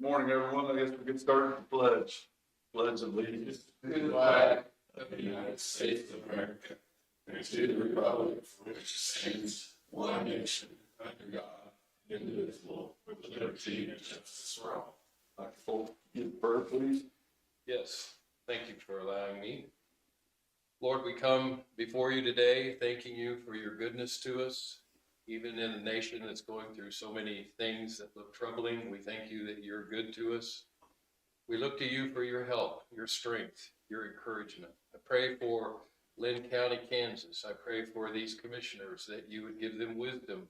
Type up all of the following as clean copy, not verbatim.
Morning, everyone. I guess we get started with the pledge. Pledge of allegiance To the flag of the United States of America, and to the republic for which it stands, one nation, under God, indivisible, with liberty and justice for all. Dr. Folk, give the prayer, please. Yes, thank you for allowing me. Lord, we come before you today, thanking you for your goodness to us. Even in a nation that's going through so many things that look troubling, we thank you that you're good to us. We look to you for your help, your strength, your encouragement. I pray for Linn County, Kansas. I pray for these commissioners that you would give them wisdom.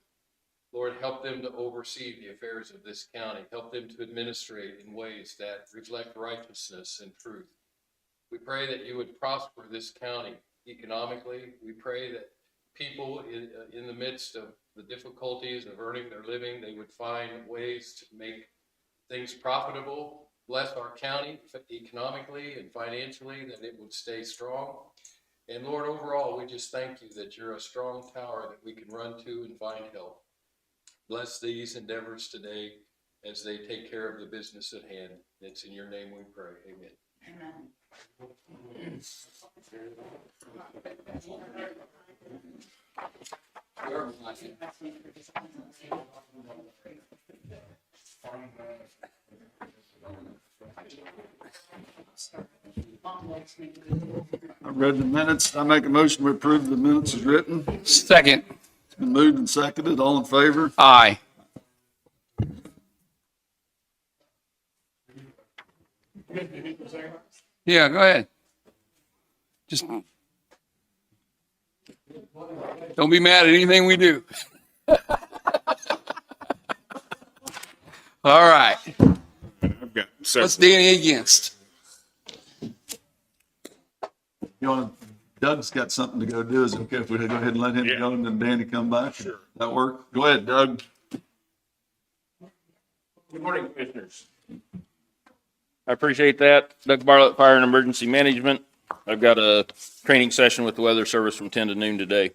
Lord, help them to oversee the affairs of this county. Help them to administrate in ways that reflect righteousness and truth. We pray that you would prosper this county economically. We pray that people in the midst of the difficulties of earning their living, they would find ways to make things profitable. Bless our county economically and financially, that it would stay strong. And Lord, overall, we just thank you that you're a strong tower that we can run to and find help. Bless these endeavors today as they take care of the business at hand. It's in your name we pray. Amen. Amen. I read the minutes. I make a motion to approve the minutes as written. Second. It's been moved and seconded. All in favor? Aye. Yeah, go ahead. Just don't be mad at anything we do. All right. I've got What's Danny against? You want to, Doug's got something to go do. Is it okay if we go ahead and let him go and then Danny come back? Sure. That work? Go ahead, Doug. Good morning, Commissioners. I appreciate that. Doug Bartlett, Fire and Emergency Management. I've got a training session with the Weather Service from 10 to noon today.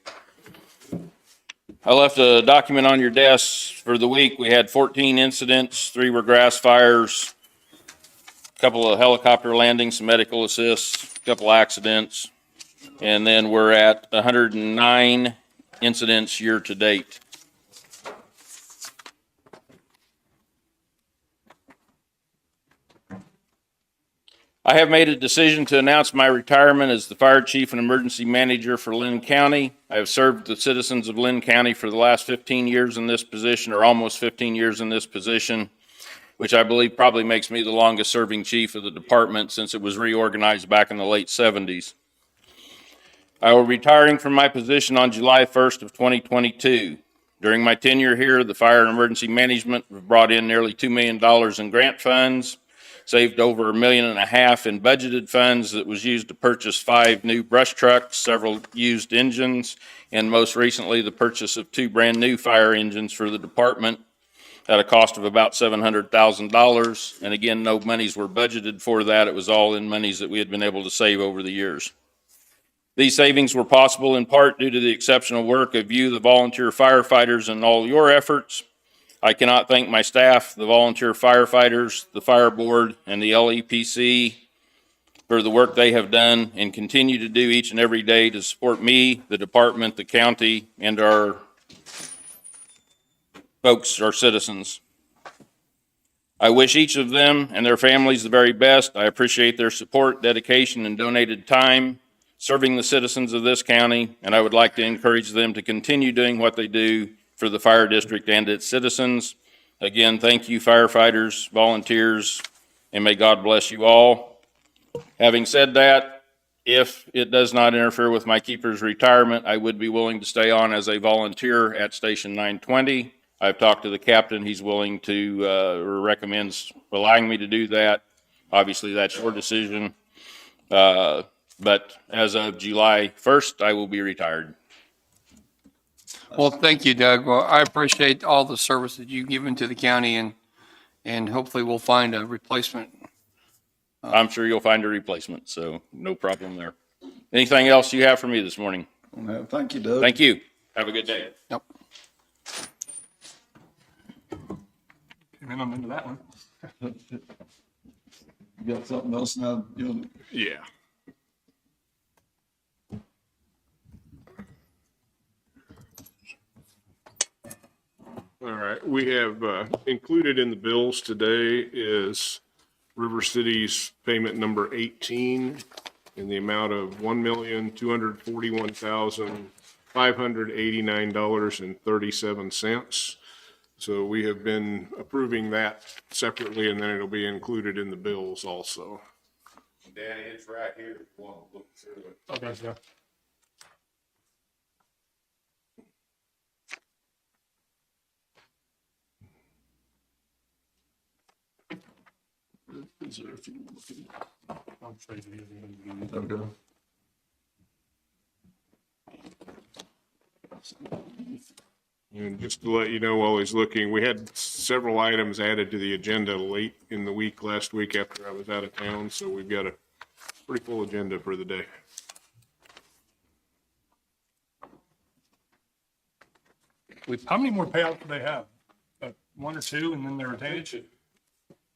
I left a document on your desks for the week. We had 14 incidents, 3 were grass fires, a couple of helicopter landings, some medical assists, a couple accidents, and then we're at 109 incidents year to date. I have made a decision to announce my retirement as the Fire Chief and Emergency Manager for Linn County. I have served the citizens of Linn County for the last 15 years in this position, or almost 15 years in this position, which I believe probably makes me the longest serving chief of the department since it was reorganized back in the late 70s. I will be retiring from my position on July 1st of 2022. During my tenure here, the Fire and Emergency Management brought in nearly $2 million in grant funds, saved over $1.5 million in budgeted funds that was used to purchase 5 new brush trucks, several used engines, and most recently the purchase of 2 brand new fire engines for the department at a cost of about $700,000. And again, no monies were budgeted for that. It was all in monies that we had been able to save over the years. These savings were possible in part due to the exceptional work of you, the volunteer firefighters, and all your efforts. I cannot thank my staff, the volunteer firefighters, the fire board, and the LEPC for the work they have done and continue to do each and every day to support me, the department, the county, and our folks, our citizens. I wish each of them and their families the very best. I appreciate their support, dedication, and donated time serving the citizens of this county, and I would like to encourage them to continue doing what they do for the fire district and its citizens. Again, thank you, firefighters, volunteers, and may God bless you all. Having said that, if it does not interfere with my keeper's retirement, I would be willing to stay on as a volunteer at Station 920. I've talked to the captain. He's willing to, recommends allowing me to do that. Obviously, that's your decision. But as of July 1st, I will be retired. Well, thank you, Doug. Well, I appreciate all the service that you've given to the county, and hopefully we'll find a replacement. I'm sure you'll find a replacement, so no problem there. Anything else you have for me this morning? Thank you, Doug. Thank you. Have a good day. Yep. And then I'm into that one. You got something else now? Yeah. All right, we have, included in the bills today is River City's payment number 18 in the amount of $1,241,589.37. So we have been approving that separately, and then it'll be included in the bills also. Danny, it's right here, if you want to look through it. Okay, yeah. Is there a few looking? I'm afraid it isn't. Okay. And just to let you know, while he's looking, we had several items added to the agenda late in the week, last week after I was out of town, so we've got a pretty full agenda for the day. How many more payouts do they have? One or two, and then their retainage?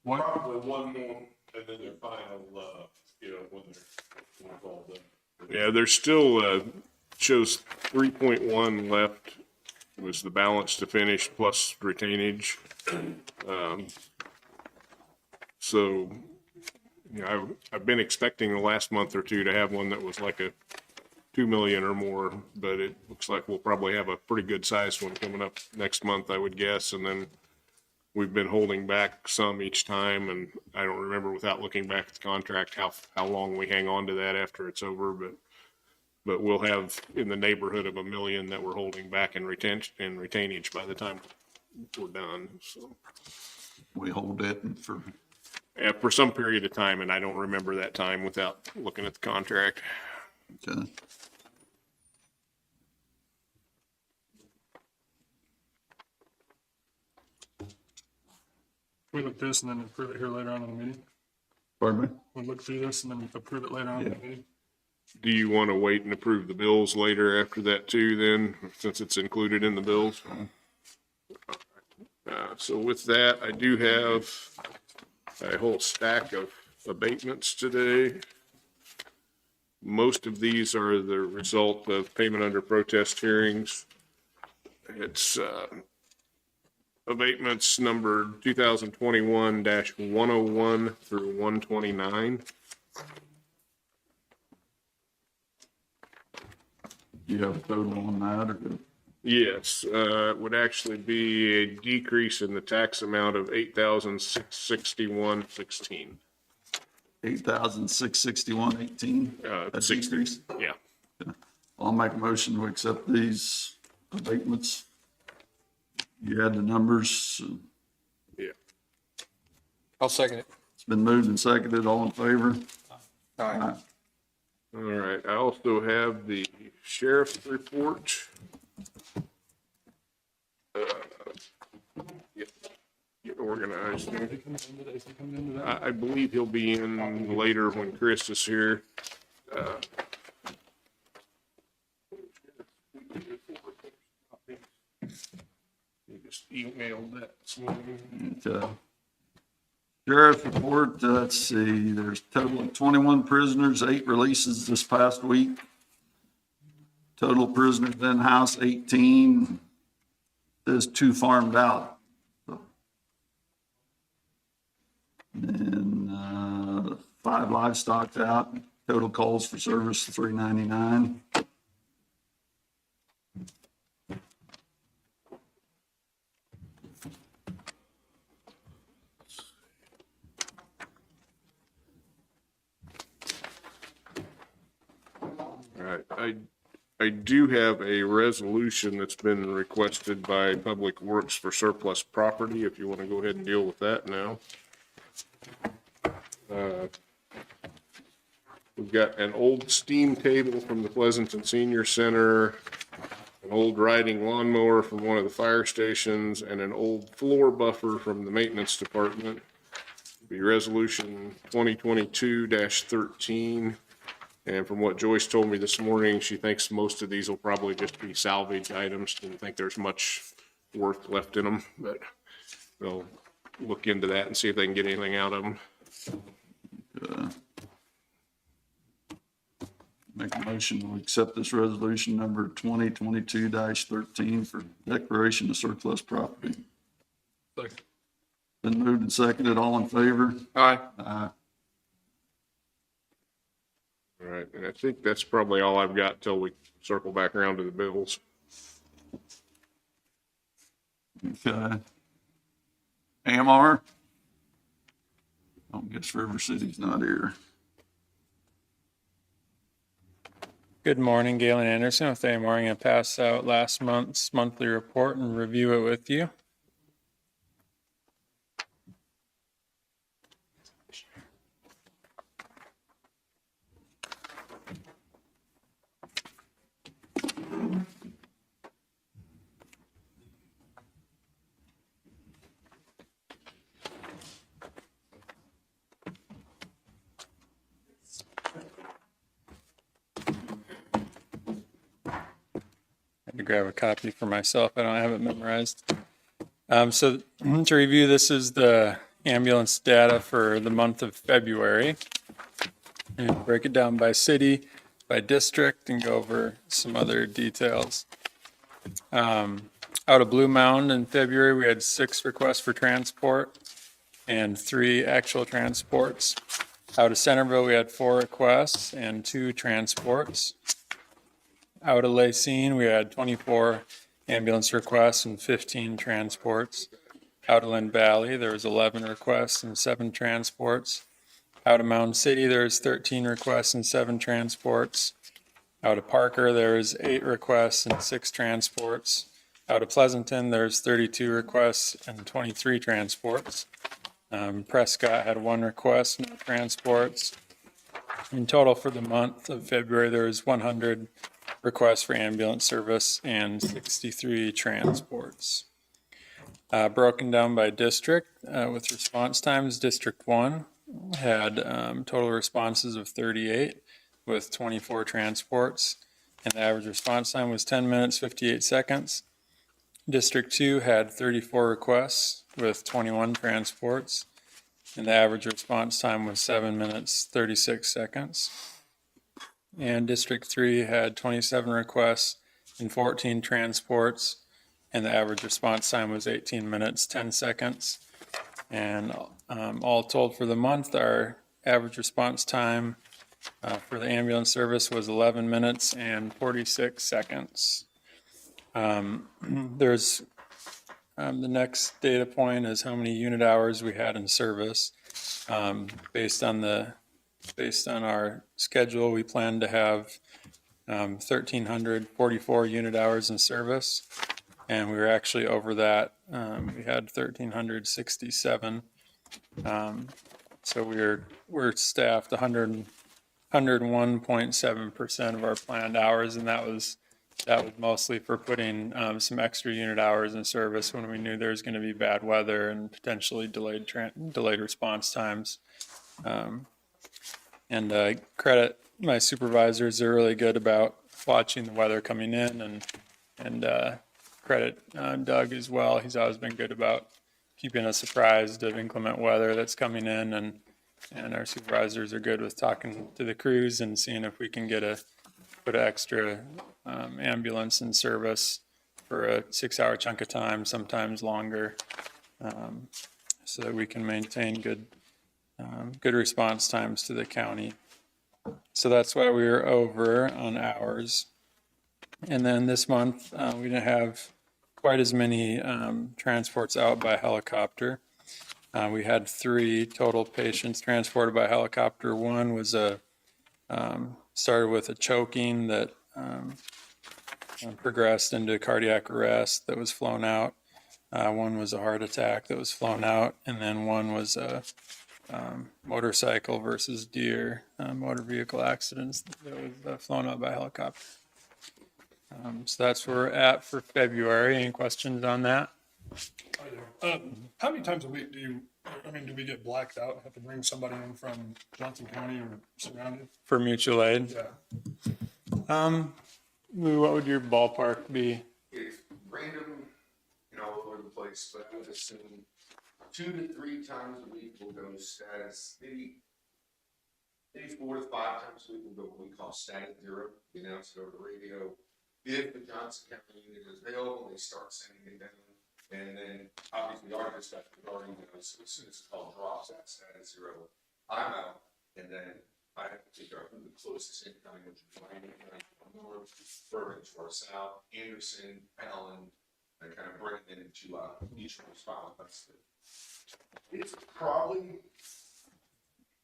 One? Probably one more, and then their final, when they're all done. Yeah, there's still, shows 3.1 left was the balance to finish plus retainage. So, you know, I've been expecting the last month or two to have one that was like a 2 million or more, but it looks like we'll probably have a pretty good sized one coming up next month, I would guess. And then we've been holding back some each time, and I don't remember without looking back at the contract how long we hang on to that after it's over, but we'll have in the neighborhood of 1 million that we're holding back in retainage by the time we're done. So We hold it for, yeah, for some period of time, and I don't remember that time without looking at the contract. okay. We look this and then approve it here later on in the meeting? Pardon me? We look through this and then approve it later on in the meeting? Do you want to wait and approve the bills later after that too then, since it's included in the bills? So with that, I do have a whole stack of abatements today. Most of these are the result of payment under protest hearings. It's abatements numbered 2021-101 through 129. Do you have a total on that or? Yes, it would actually be a decrease in the tax amount of $8,661.16. 8,661.18? A 60, decrease? yeah. I'll make a motion to accept these abatements. You had the numbers. Yeah. I'll second it. It's been moved and seconded. All in favor? Aye. All right, I also have the sheriff's report. Get organized. I believe he'll be in later when Chris is here. He just emailed that this morning. Okay. Sheriff's report, let's see, there's a total of 21 prisoners, 8 releases this past week. Total prisoners in-house 18. There's 2 farmed out. And 5 livestock out. Total calls for service 399. All right, I do have a resolution that's been requested by Public Works for surplus property, if you want to go ahead and deal with that now. We've got an old steam table from the Pleasanton Senior Center, an old riding lawnmower from one of the fire stations, and an old floor buffer from the maintenance department. Be resolution 2022-13. And from what Joyce told me this morning, she thinks most of these will probably just be salvage items. Didn't think there's much worth left in them, but they'll look into that and see if they can get anything out of them. Make a motion to accept this resolution number 2022-13 for declaration of surplus property. Second. Been moved and seconded. All in favor? Aye. Aye. All right, and I think that's probably all I've got till we circle back around to the bills. Okay. AMR? I guess River City's not here. Good morning, Galen Anderson with AMR. I'm going to pass out last month's monthly report and review it with you. I had to grab a copy for myself. I don't have it memorized. So to review, this is the ambulance data for the month of February. And break it down by city, by district, and go over some other details. Out of Blue Mound in February, we had 6 requests for transport and 3 actual transports. Out of Centerville, we had 4 requests and 2 transports. Out of Lacine, we had 24 ambulance requests and 15 transports. Out of Linn Valley, there was 11 requests and 7 transports. Out of Mound City, there was 13 requests and 7 transports. Out of Parker, there was 8 requests and 6 transports. Out of Pleasanton, there's 32 requests and 23 transports. Prescott had 1 request, no transports. In total for the month of February, there was 100 requests for ambulance service and 63 transports. Broken down by district with response times, District 1 had total responses of 38 with 24 transports, and the average response time was 10 minutes, 58 seconds. District 2 had 34 requests with 21 transports, and the average response time was 7 minutes, 36 seconds. And District 3 had 27 requests and 14 transports, and the average response time was 18 minutes, 10 seconds. And all told for the month, our average response time for the ambulance service was 11 minutes and 46 seconds. There's the next data point is how many unit hours we had in service. Based on our schedule, we plan to have 1,344 unit hours in service, and we were actually over that. We had 1,367. So we're staffed 101.7% of our planned hours, and that was mostly for putting some extra unit hours in service when we knew there was going to be bad weather and potentially delayed response times. And credit my supervisors; they're really good about watching the weather coming in, and credit Doug as well. He's always been good about keeping us apprised of inclement weather that's coming in, and our supervisors are good with talking to the crews and seeing if we can put an extra ambulance in service for a 6-hour chunk of time, sometimes longer, so that we can maintain good response times to the county. So that's why we were over on hours. And then this month, we didn't have quite as many transports out by helicopter. We had 3 total patients transported by helicopter. One was started with a choking that progressed into cardiac arrest that was flown out. One was a heart attack that was flown out, and then one was a motorcycle versus deer motor vehicle accidents that was flown out by helicopter. So that's where we're at for February. Any questions on that? How many times a week do we get blacked out and have to bring somebody in from Johnson County or surrounding? For mutual aid? Yeah. What would your ballpark be? If random, all over the place, but I would assume 2 to 3 times a week we'll go status, maybe 4 to 5 times a week we'll go what we call status zero. We announce it over the radio. If the Johnson County unit is available, they start sending it down. And then obviously our dispatch already knows, as soon as the call drops at status zero, I'm out. And then I have to figure out who the closest incoming, which is Miami County north, Bergen to our south, Anderson, Allen, and kind of bring them into mutual response. It's probably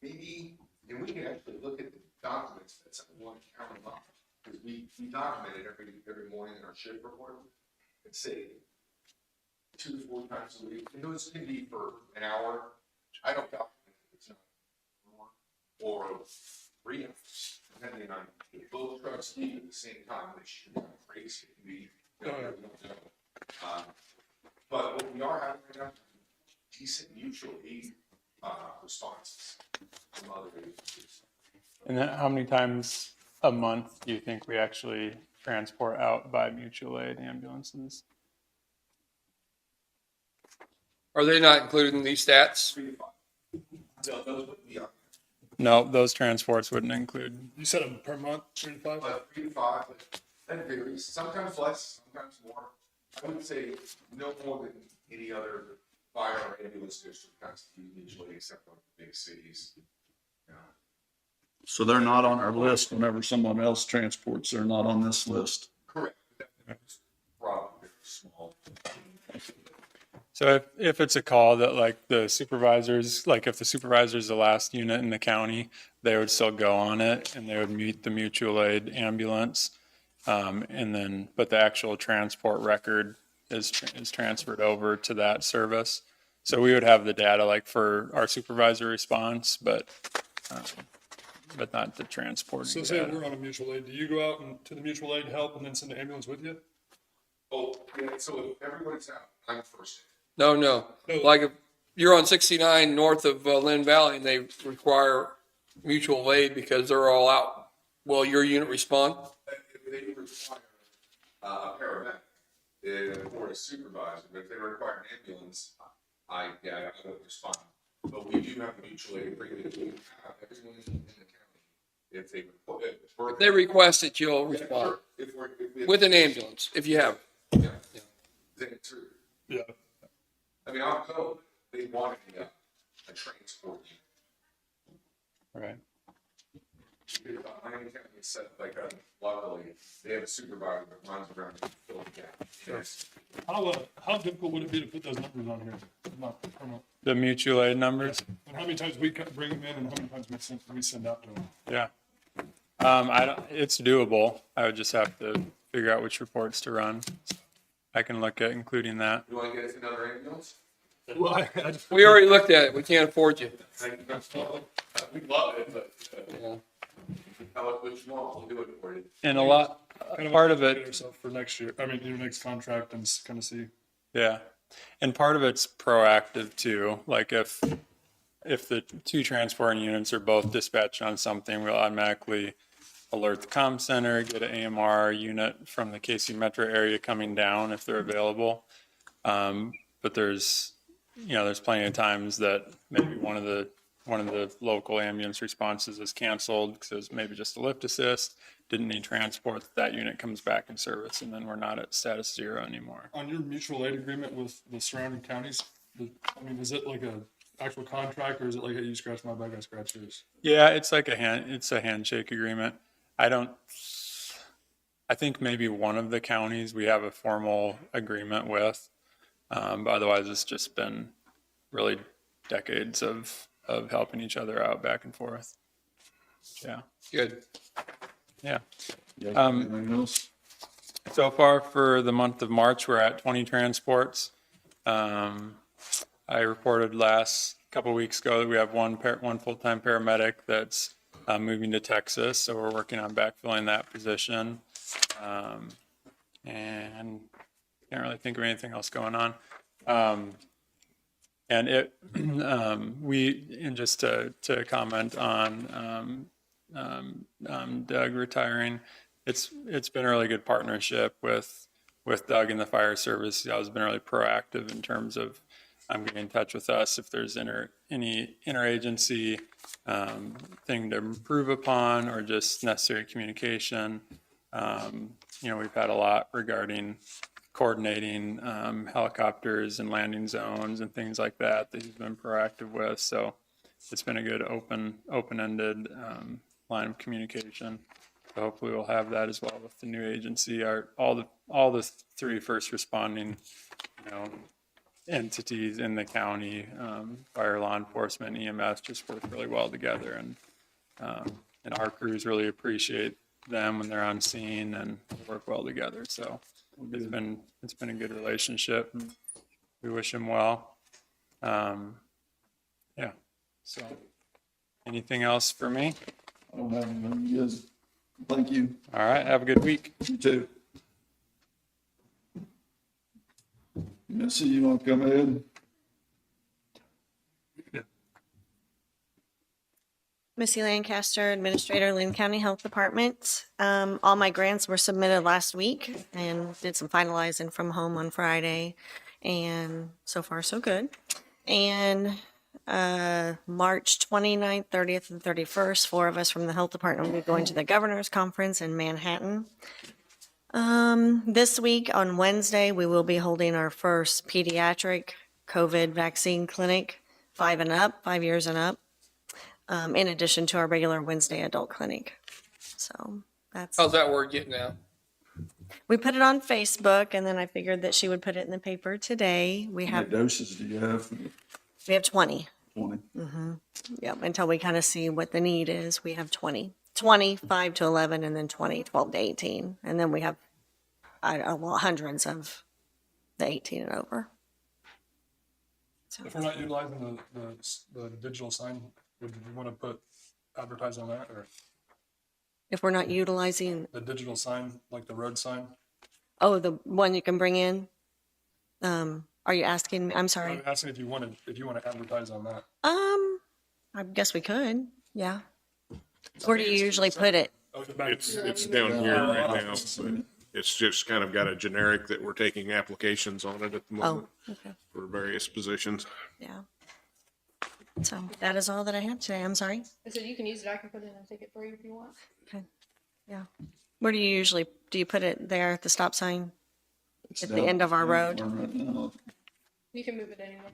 maybe, and we can actually look at the documents that's on one county line, because we document it every morning in our shift report. And say 2 to 4 times a week, and those can be for an hour. I don't document it, it's not more, or 3 hours, depending on if both trucks leave at the same time, which is crazy. It can be, you know, but what we are having right now, decent mutual aid responses from other agencies. And then how many times a month do you think we actually transport out by mutual aid ambulances? Are they not included in these stats? 3 to 5. So those would be No, those transports wouldn't include. You said them per month, 3 to 5? 3 to 5, but that varies. Sometimes less, sometimes more. I would say no more than any other fire or ambulance district constitute mutually, except for the big cities. Yeah. So they're not on our list whenever someone else transports, they're not on this list. Correct. Probably very small. So if it's a call that like the supervisors, like if the supervisor is the last unit in the county, they would still go on it and they would meet the mutual aid ambulance. And then, but the actual transport record is transferred over to that service. So we would have the data like for our supervisor response, but not the transporting So say data. we're on a mutual aid, do you go out and to the mutual aid help and then send the ambulance with you? Oh, yeah, so if everyone's out, I'm first. No. No. Like if you're on 69 north of Linn Valley and they require mutual aid because they're all out, will your unit respond? If they require a paramedic or a supervisor, but if they require an ambulance, I would respond. But we do have a mutual aid agreement. We have everyone in the county. If they If they request it, you'll respond if we with an ambulance, if you have. yeah, then it's true. Yeah. I mean, I'll go. They want a transport unit. Right. Miami County is set like luckily they have a supervisor that runs around and fills the gap. Yes. How difficult would it be to put those numbers on here? Not. The mutual aid numbers. And how many times we bring them in and how many times we send out to them? Yeah. It's doable. I would just have to figure out which reports to run. I can look at including that. You want to get us another ambulance? Well, I just, We already looked at it. We can't afford you. We love it, but Yeah. tell us what you want, we'll do it for you. And a lot, kind of part of get it, ourselves for next year. I mean, your next contract and kind of see. yeah. And part of it's proactive too. Like if the 2 transporting units are both dispatched on something, we'll automatically alert the comm center, get an AMR unit from the KC metro area coming down if they're available. But there's plenty of times that maybe one of the local ambulance responses is canceled because it was maybe just a lift assist, didn't need transport. That unit comes back in service, and then we're not at status 0 anymore. On your mutual aid agreement with the surrounding counties, is it like a actual contract or is it like, hey, you scratch my back, I scratch yours? Yeah, it's like it's a handshake agreement. I think maybe one of the counties we have a formal agreement with. But otherwise it's just been really decades of helping each other out back and forth. Yeah. Good. Yeah. Anything else? So far for the month of March, we're at 20 transports. I reported last couple weeks ago that we have one full-time paramedic that's moving to Texas, so we're working on backfilling that position. And can't really think of anything else going on. And just to comment on Doug retiring, it's been a really good partnership with Doug and the fire service. He's always been really proactive in terms of get in touch with us if there's any interagency thing to improve upon or just necessary communication. We've had a lot regarding coordinating helicopters and landing zones and things like that he's been proactive with. So it's been a good open-ended line of communication. So hopefully we'll have that as well with the new agency. All the three first responding, entities in the county, fire, law enforcement, EMS, just work really well together, and our crews really appreciate them when they're on scene and work well together. So it's been a good relationship. We wish them well. Yeah. So anything else for me? I don't have anything. Yes. Thank you. All right. Have a good week. You too. Missy, you want to come in? Missy Lancaster, Administrator, Linn County Health Department. All my grants were submitted last week and did some finalizing from home on Friday. And so far, so good. And March 29th, 30th, and 31st, 4 of us from the Health Department will be going to the Governor's Conference in Manhattan. This week on Wednesday, we will be holding our first pediatric COVID vaccine clinic, 5 years and up. In addition to our regular Wednesday adult clinic. So that's, How's that word getting out? we put it on Facebook, and then I figured that she would put it in the paper today. We How many have doses do you have? 20. 20. Yep, until we kind of see what the need is, we have 20. 20, 5 to 11, and then 20, 12 to 18. And then we have hundreds of the 18 and over. So, If we're not utilizing the digital sign, would you want to advertise on that, or if we're not utilizing, the digital sign, like the road sign? the one you can bring in, are you asking, I'm sorry. I'm asking if you want to advertise on that. I guess we could, yeah. Where do you usually put it? Oh, the back. It's down here right now, but it's just kind of got a generic that we're taking applications on it at the moment Okay, for various positions. yeah. So that is all that I have today. I'm sorry. I said you can use it. I can put it in a ticket for you if you want. Okay, yeah. Where do you put it there at the stop sign? At the end of our road? Right now. You can move it anywhere.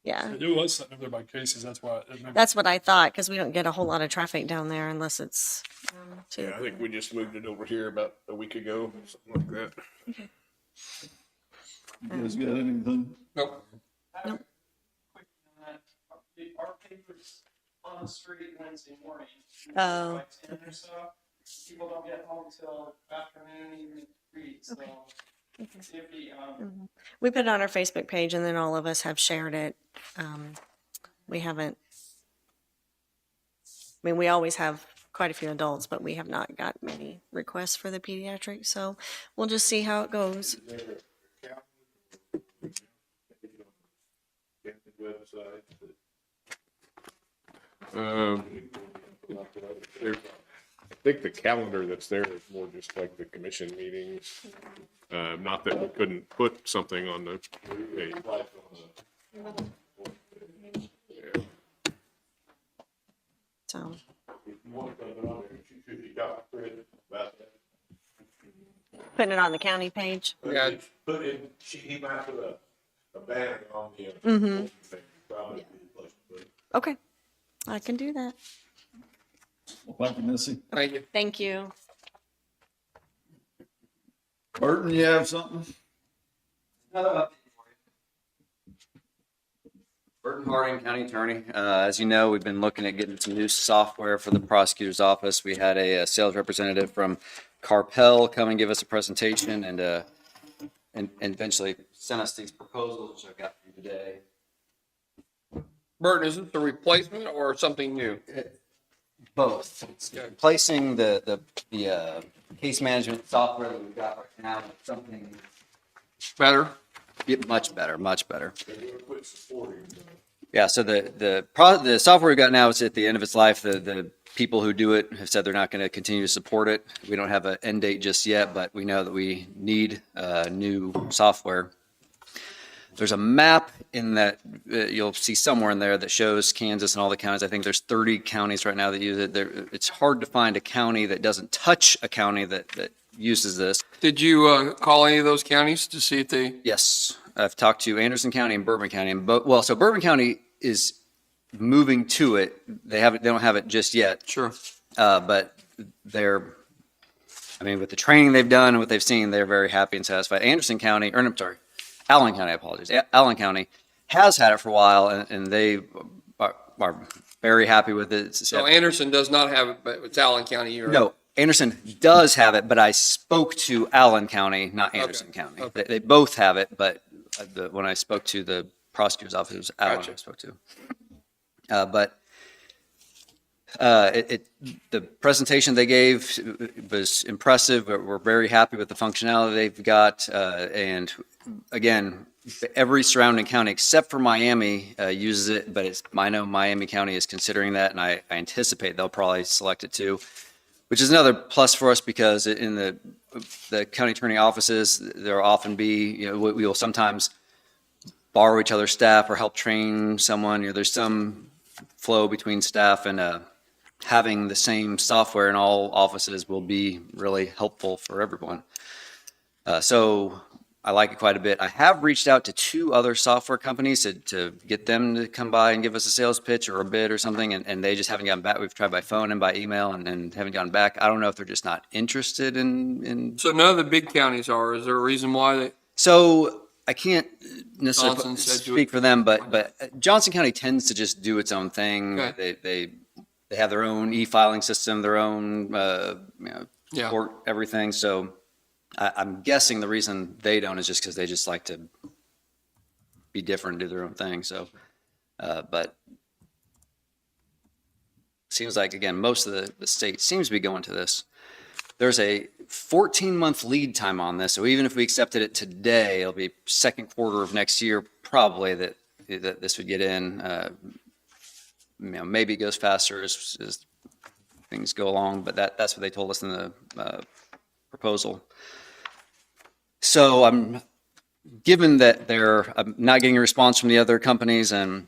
Yeah, It was sitting up there by Casey's, that's why. that's what I thought, because we don't get a whole lot of traffic down there unless it's too. Yeah, I think we just moved it over here about a week ago, something like that. You guys got anything? Nope. Nope. Our papers on the street Wednesday morning. Oh, Like 10 or so. People don't get home till afternoon, evening 3, so. See if we put it on our Facebook page, and then all of us have shared it. We haven't, we always have quite a few adults, but we have not got many requests for the pediatrics, so we'll just see how it goes. I think the calendar that's there is more just like the commission meetings. Not that we couldn't put something on the page. So, putting it on the county page. Yeah, He might put a banner on the. Probably be the place to put it. Okay, I can do that. Well, thank you, Missy. thank you. Thank you. Burton, you have something? Another update for you. Burton Harding, County Attorney. As you know, we've been looking at getting some new software for the prosecutor's office. We had a sales representative from Carpel come and give us a presentation and eventually sent us these proposals, which I've got for you today. Burton, is this a replacement or something new? Both. It's replacing the case management software that we've got right now with something Better? much better, much better. Yeah, so the software we've got now is at the end of its life. The people who do it have said they're not going to continue to support it. We don't have an end date just yet, but we know that we need new software. There's a map in that, you'll see somewhere in there that shows Kansas and all the counties. I think there's 30 counties right now that use it. It's hard to find a county that doesn't touch a county that uses this. Did you call any of those counties to see if they? Yes, I've talked to Anderson County and Bourbon County, and so Bourbon County is moving to it. They don't have it just yet, Sure. but with the training they've done and what they've seen, they're very happy and satisfied. Anderson County, or I'm sorry, Allen County, I apologize. Allen County has had it for a while, and they are very happy with it. So Anderson does not have it, but it's Allen County. No, Anderson does have it, but I spoke to Allen County, not Anderson County. Okay. They both have it, but when I spoke to the prosecutor's office, it was Allen Gotcha. I spoke to. The presentation they gave was impressive. We're very happy with the functionality they've got. And again, every surrounding county except for Miami uses it, but I know Miami County is considering that, and I anticipate they'll probably select it too, which is another plus for us because in the county attorney offices, there will often be, we will sometimes borrow each other's staff or help train someone. There's some flow between staff, and having the same software in all offices will be really helpful for everyone. So I like it quite a bit. I have reached out to 2 other software companies to get them to come by and give us a sales pitch or a bid or something, and they just haven't gotten back. We've tried by phone and by email and haven't gotten back. I don't know if they're just not interested in. So none of the big counties are. Is there a reason why they? So I can't necessarily Johnson said you speak for them, but Johnson County tends to just do its own thing. Okay. They have their own e-filing system, their own Yeah. court, everything. So I'm guessing the reason they don't is just because they just like to be different, do their own thing. So, but seems like, again, most of the state seems to be going to this. There's a 14-month lead time on this. So even if we accepted it today, it'll be second quarter of next year, probably that this would get in. Maybe it goes faster as things go along, but that's what they told us in the proposal. So given that I'm not getting a response from the other companies and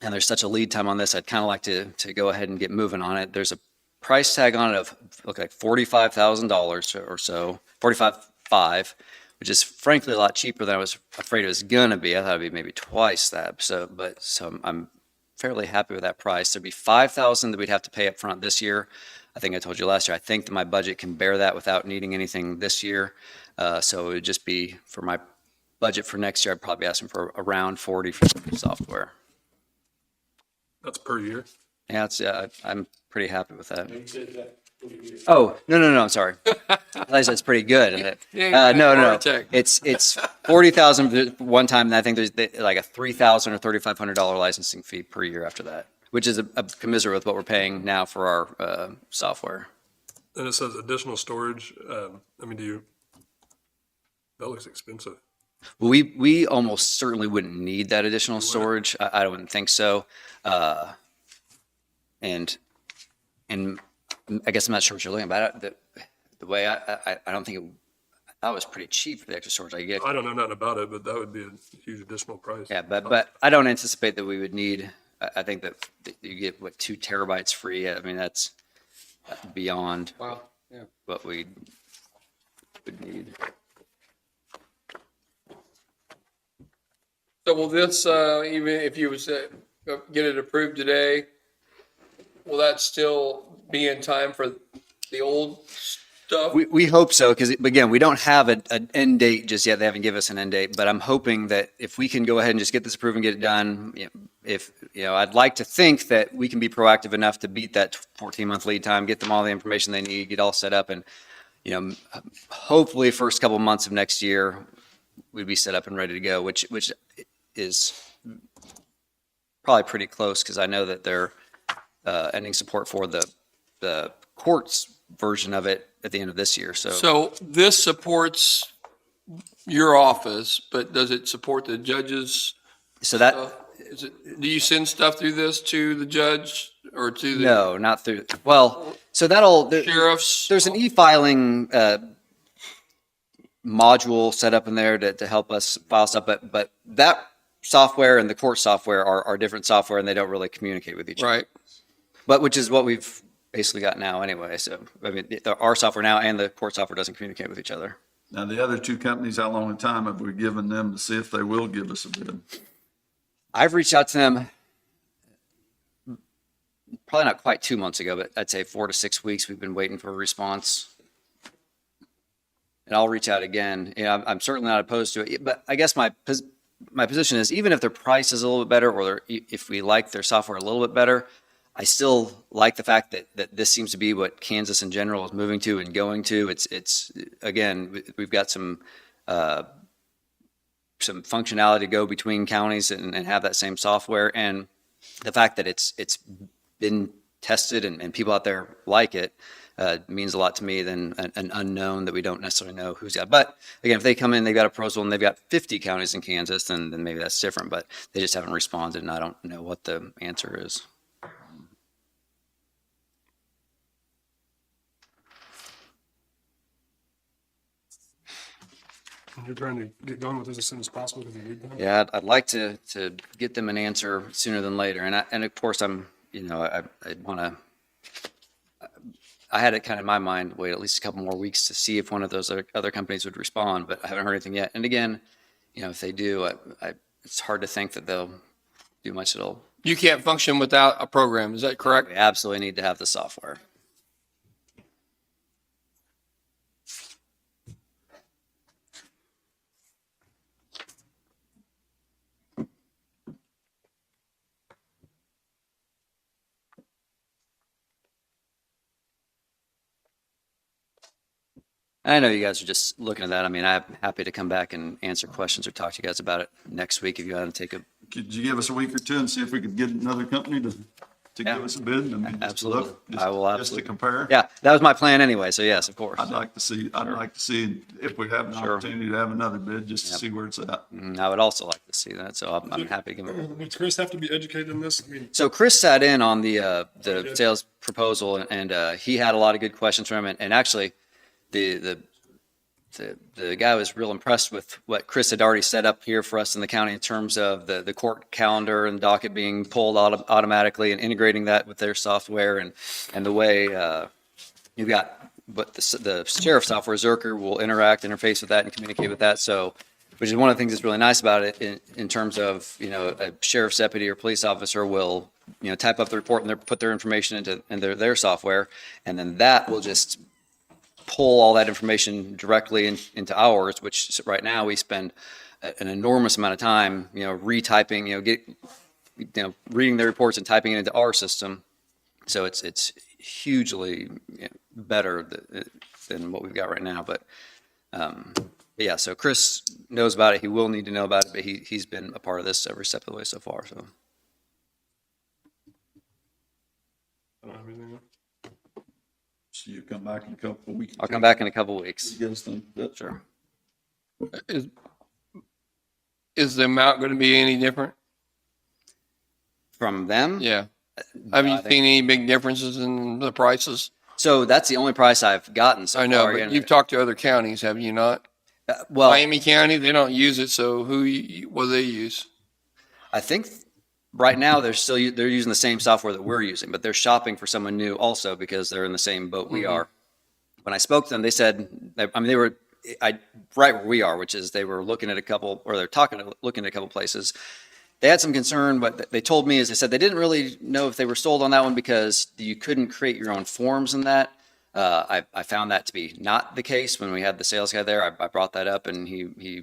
there's such a lead time on this, I'd kind of like to go ahead and get moving on it. There's a price tag on it of like $45,000 or so, $45,500, which is frankly a lot cheaper than I was afraid it was gonna be. I thought it'd be maybe twice that. So I'm fairly happy with that price. There'd be $5,000 that we'd have to pay up front this year. I think I told you last year, I think that my budget can bear that without needing anything this year. So it would just be for my budget for next year, I'd probably be asking for around 40 for the software. That's per year? Yeah, I'm pretty happy with that. Oh, no, I'm sorry. I realize that's pretty good. No. It's 40,000 one time, and I think there's like a $3,000 or $3,500 licensing fee per year after that, which is a commensurate with what we're paying now for our software. And it says additional storage. That looks expensive. Well, we almost certainly wouldn't need that additional storage. I wouldn't think so. And I guess I'm not sure what you're looking at. The way I don't think that was pretty cheap for the extra storage I get. I don't know nothing about it, but that would be a huge additional price. Yeah, but I don't anticipate that we would need. I think that you get 2 terabytes free. I mean, that's beyond what we would need. So will this, even if you was get it approved today, will that still be in time for the old stuff? We hope so, because again, we don't have an end date just yet. They haven't given us an end date, but I'm hoping that if we can go ahead and just get this approved and get it done, I'd like to think that we can be proactive enough to beat that 14-month lead time, get them all the information they need, get all set up, and hopefully first couple months of next year we'd be set up and ready to go, which is probably pretty close, because I know that they're ending support for the courts version of it at the end of this year. So this supports your office, but does it support the judges? So that stuff? Do you send stuff through this to the judge or to the no, not through. Well, so that'll sheriffs? There's an e-filing module set up in there to help us file stuff, but that software and the court software are different software and they don't really communicate with each other. Right. But which is what we've basically got now anyway. So, I mean, our software now and the court software doesn't communicate with each other. Now, the other two companies, how long a time have we given them to see if they will give us a bid? I've reached out to them probably not quite 2 months ago, but I'd say 4 to 6 weeks. We've been waiting for a response. And I'll reach out again. You know, I'm certainly not opposed to it, but I guess my position is even if their price is a little bit better or if we like their software a little bit better, I still like the fact that this seems to be what Kansas in general is moving to and going to. It's again, we've got some functionality to go between counties and have that same software. And the fact that it's been tested and people out there like it means a lot to me than an unknown that we don't necessarily know who's got. But again, if they come in, they've got a proposal and they've got 50 counties in Kansas, then maybe that's different. But they just haven't responded, and I don't know what the answer is. You're trying to get going with this as soon as possible because you need them. Yeah, I'd like to get them an answer sooner than later. And of course, I want to. I had it kind of in my mind, wait at least a couple more weeks to see if one of those other companies would respond, but I haven't heard anything yet. And again, if they do, it's hard to think that they'll do much at all. You can't function without a program. Is that correct? We absolutely need to have the software. I know you guys are just looking at that. I mean, I'm happy to come back and answer questions or talk to you guys about it next week if you want to take a. Could you give us a week or two and see if we could get another company to Yeah. give us a bid? I mean, just to Absolutely. look, just- I will Just absolutely. to compare? Yeah, that was my plan anyway. So yes, of course. I'd like to see if we have an Sure. opportunity to have another bid, just to Yep. see where it's at. I would also like to see that. So I'm happy to give it. Would Chris have to be educated in this? I mean, So Chris sat in on the sales proposal and he had a lot of good questions from him. And actually the guy was real impressed with what Chris had already set up here for us in the county in terms of the court calendar and docket being pulled automatically and integrating that with their software and the way you've got but the sheriff's software Zerker will interface with that and communicate with that. So, which is one of the things that's really nice about it in terms of, a sheriff's deputy or police officer will, type up the report and put their information into their software. And then that will just pull all that information directly into ours, which right now we spend an enormous amount of time, retyping, reading the reports and typing it into our system. So it's hugely better than what we've got right now. But yeah, so Chris knows about it. He will need to know about it, but he's been a part of this every step of the way so far. So. I don't have anything else. So you come back in a couple of weeks. I'll come back in a couple of weeks. You guys think that? Sure. Is the amount going to be any different? From them? Yeah. Have you I think- seen any big differences in the prices? So that's the only price I've gotten so I know, far. but Again, you've talked to other counties, have you not? well, Miami County, they don't use it, so what do they use? I think right now they're using the same software that we're using, but they're shopping for someone new also because they're in the same boat we are. When I spoke to them, they said, they were right where we are, which is they were looking at looking at a couple places. They had some concern, but they told me, as they said, they didn't really know if they were sold on that one because you couldn't create your own forms in that. I found that to be not the case when we had the sales guy there. I brought that up and he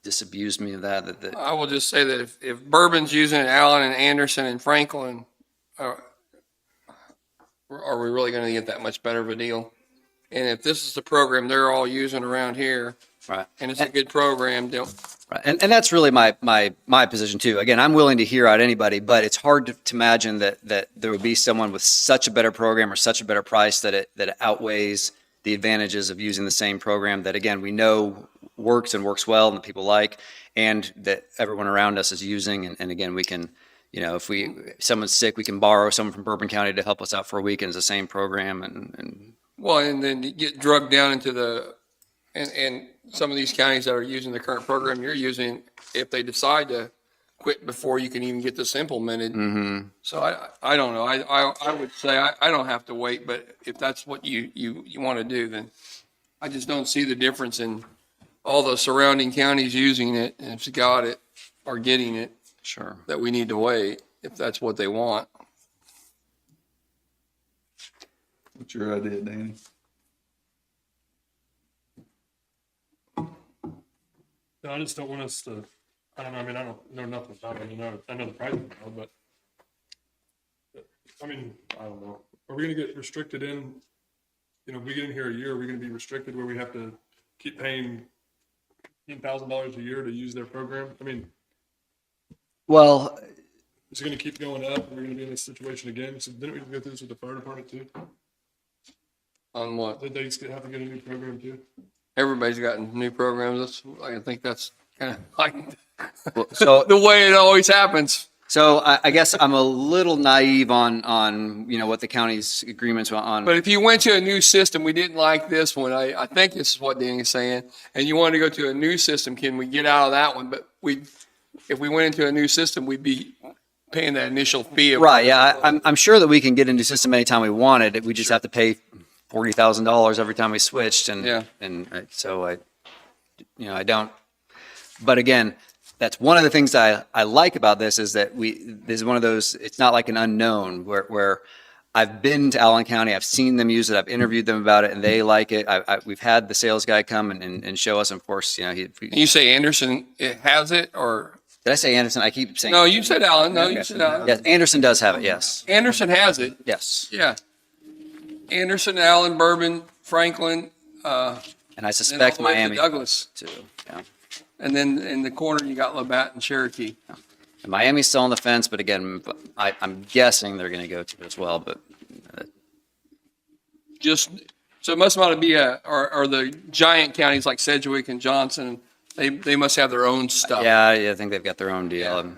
disabused me of that. I will just say that if Bourbon's using it, Allen and Anderson and Franklin, are we really going to get that much better of a deal? And if this is the program they're all using around here, Right. and it's a good program, Right. And that's really my position too. Again, I'm willing to hear out anybody, but it's hard to imagine that there would be someone with such a better program or such a better price that it outweighs the advantages of using the same program that, again, we know works and works well and that people like, and that everyone around us is using. And again, we can, if someone's sick, we can borrow someone from Bourbon County to help us out for a week, and it's the same program. And well, and then you get drugged down into the And some of these counties that are using the current program you're using, if they decide to quit before you can even get this implemented. So I don't know. I would say I don't have to wait, but if that's what you want to do, then I just don't see the difference in all the surrounding counties using it and if got it or getting it, Sure. that we need to wait if that's what they want. What's your idea, Danny? No, I just don't want us to, I don't know, I mean, I don't know nothing about it, I know the price now, but, I mean, I don't know. Are we gonna get restricted in, you know, if we get in here a year, are we gonna be restricted where we have to keep paying $15,000 a year to use their program? I mean, Well, is it gonna keep going up? Are we gonna be in this situation again? So didn't we go through this with the fire department too? On what? Did they just have to get a new program too? Everybody's gotten new programs. I think that's kind of like so the way it always happens. So I guess I'm a little naive on, you know, what the county's agreements were on. But if you went to a new system, we didn't like this one. I think this is what Danny's saying. And you wanted to go to a new system, can we get out of that one? But if we went into a new system, we'd be paying that initial fee. Right, yeah, I'm sure that we can get into system anytime we wanted. We just have to pay $40,000 every time we switched. Yeah. So I don't, but again, that's one of the things I like about this is that this is one of those, it's not like an unknown where I've been to Allen County, I've seen them use it, I've interviewed them about it and they like it. We've had the sales guy come and show us, of course, you know, You say Anderson has it or? Did I say Anderson? I keep saying. No, you said Allen. No, you said Allen. Yes, Anderson does have it, yes. Anderson has it. Yes. Yeah. Anderson, Allen, Bourbon, Franklin, And I suspect and all the way to Miami Douglas. too. Yeah. And then in the corner, you got Labatt and Cherokee. And Miami's still on the fence, but again, I'm guessing they're going to go to it as well. But So it must not be or the giant counties like Sedgwick and Johnson, they must have their own stuff. yeah, I think they've got their own deal. Yeah.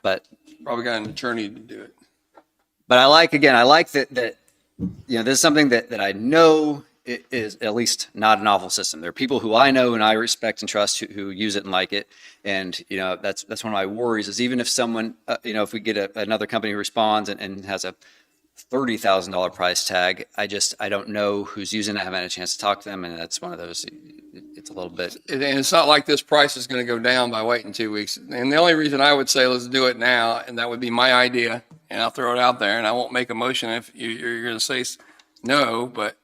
But Probably got an attorney to do it. I like that you know, this is something that I know it is at least not an awful system. There are people who I know and I respect and trust who use it and like it. And, you know, that's one of my worries is even if someone, you know, if we get another company who responds and has a $30,000 price tag, I don't know who's using it. I haven't had a chance to talk to them. And that's one of those, it's a little bit. And it's not like this price is going to go down by waiting 2 weeks. And the only reason I would say let's do it now, and that would be my idea, and I'll throw it out there, and I won't make a motion if you're going to say no, but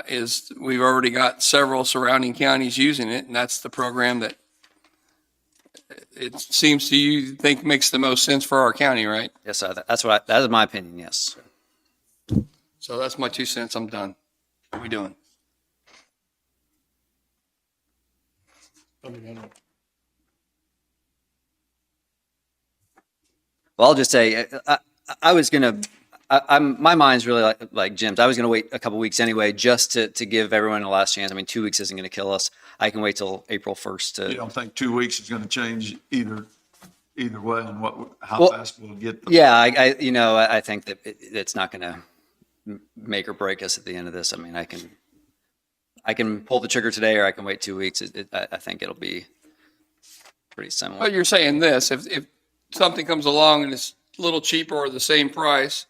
is we've already got several surrounding counties using it, and that's the program that it seems to you think makes the most sense for our county, right? Yes, that is my opinion. Yes. So that's my 2 cents. I'm done. What are we doing? I mean, I don't. Well, I'll just say, my mind's really like Jim's. I was going to wait a couple weeks anyway, just to give everyone a last chance. I mean, 2 weeks isn't going to kill us. I can wait till April 1st You don't think 2 weeks is going to change either way on how Well, fast we'll get them? Yeah, I think that it's not going to make or break us at the end of this. I mean, I can pull the trigger today or I can wait 2 weeks. I think it'll be pretty similar. Well, you're saying this, if something comes along and it's a little cheaper or the same price,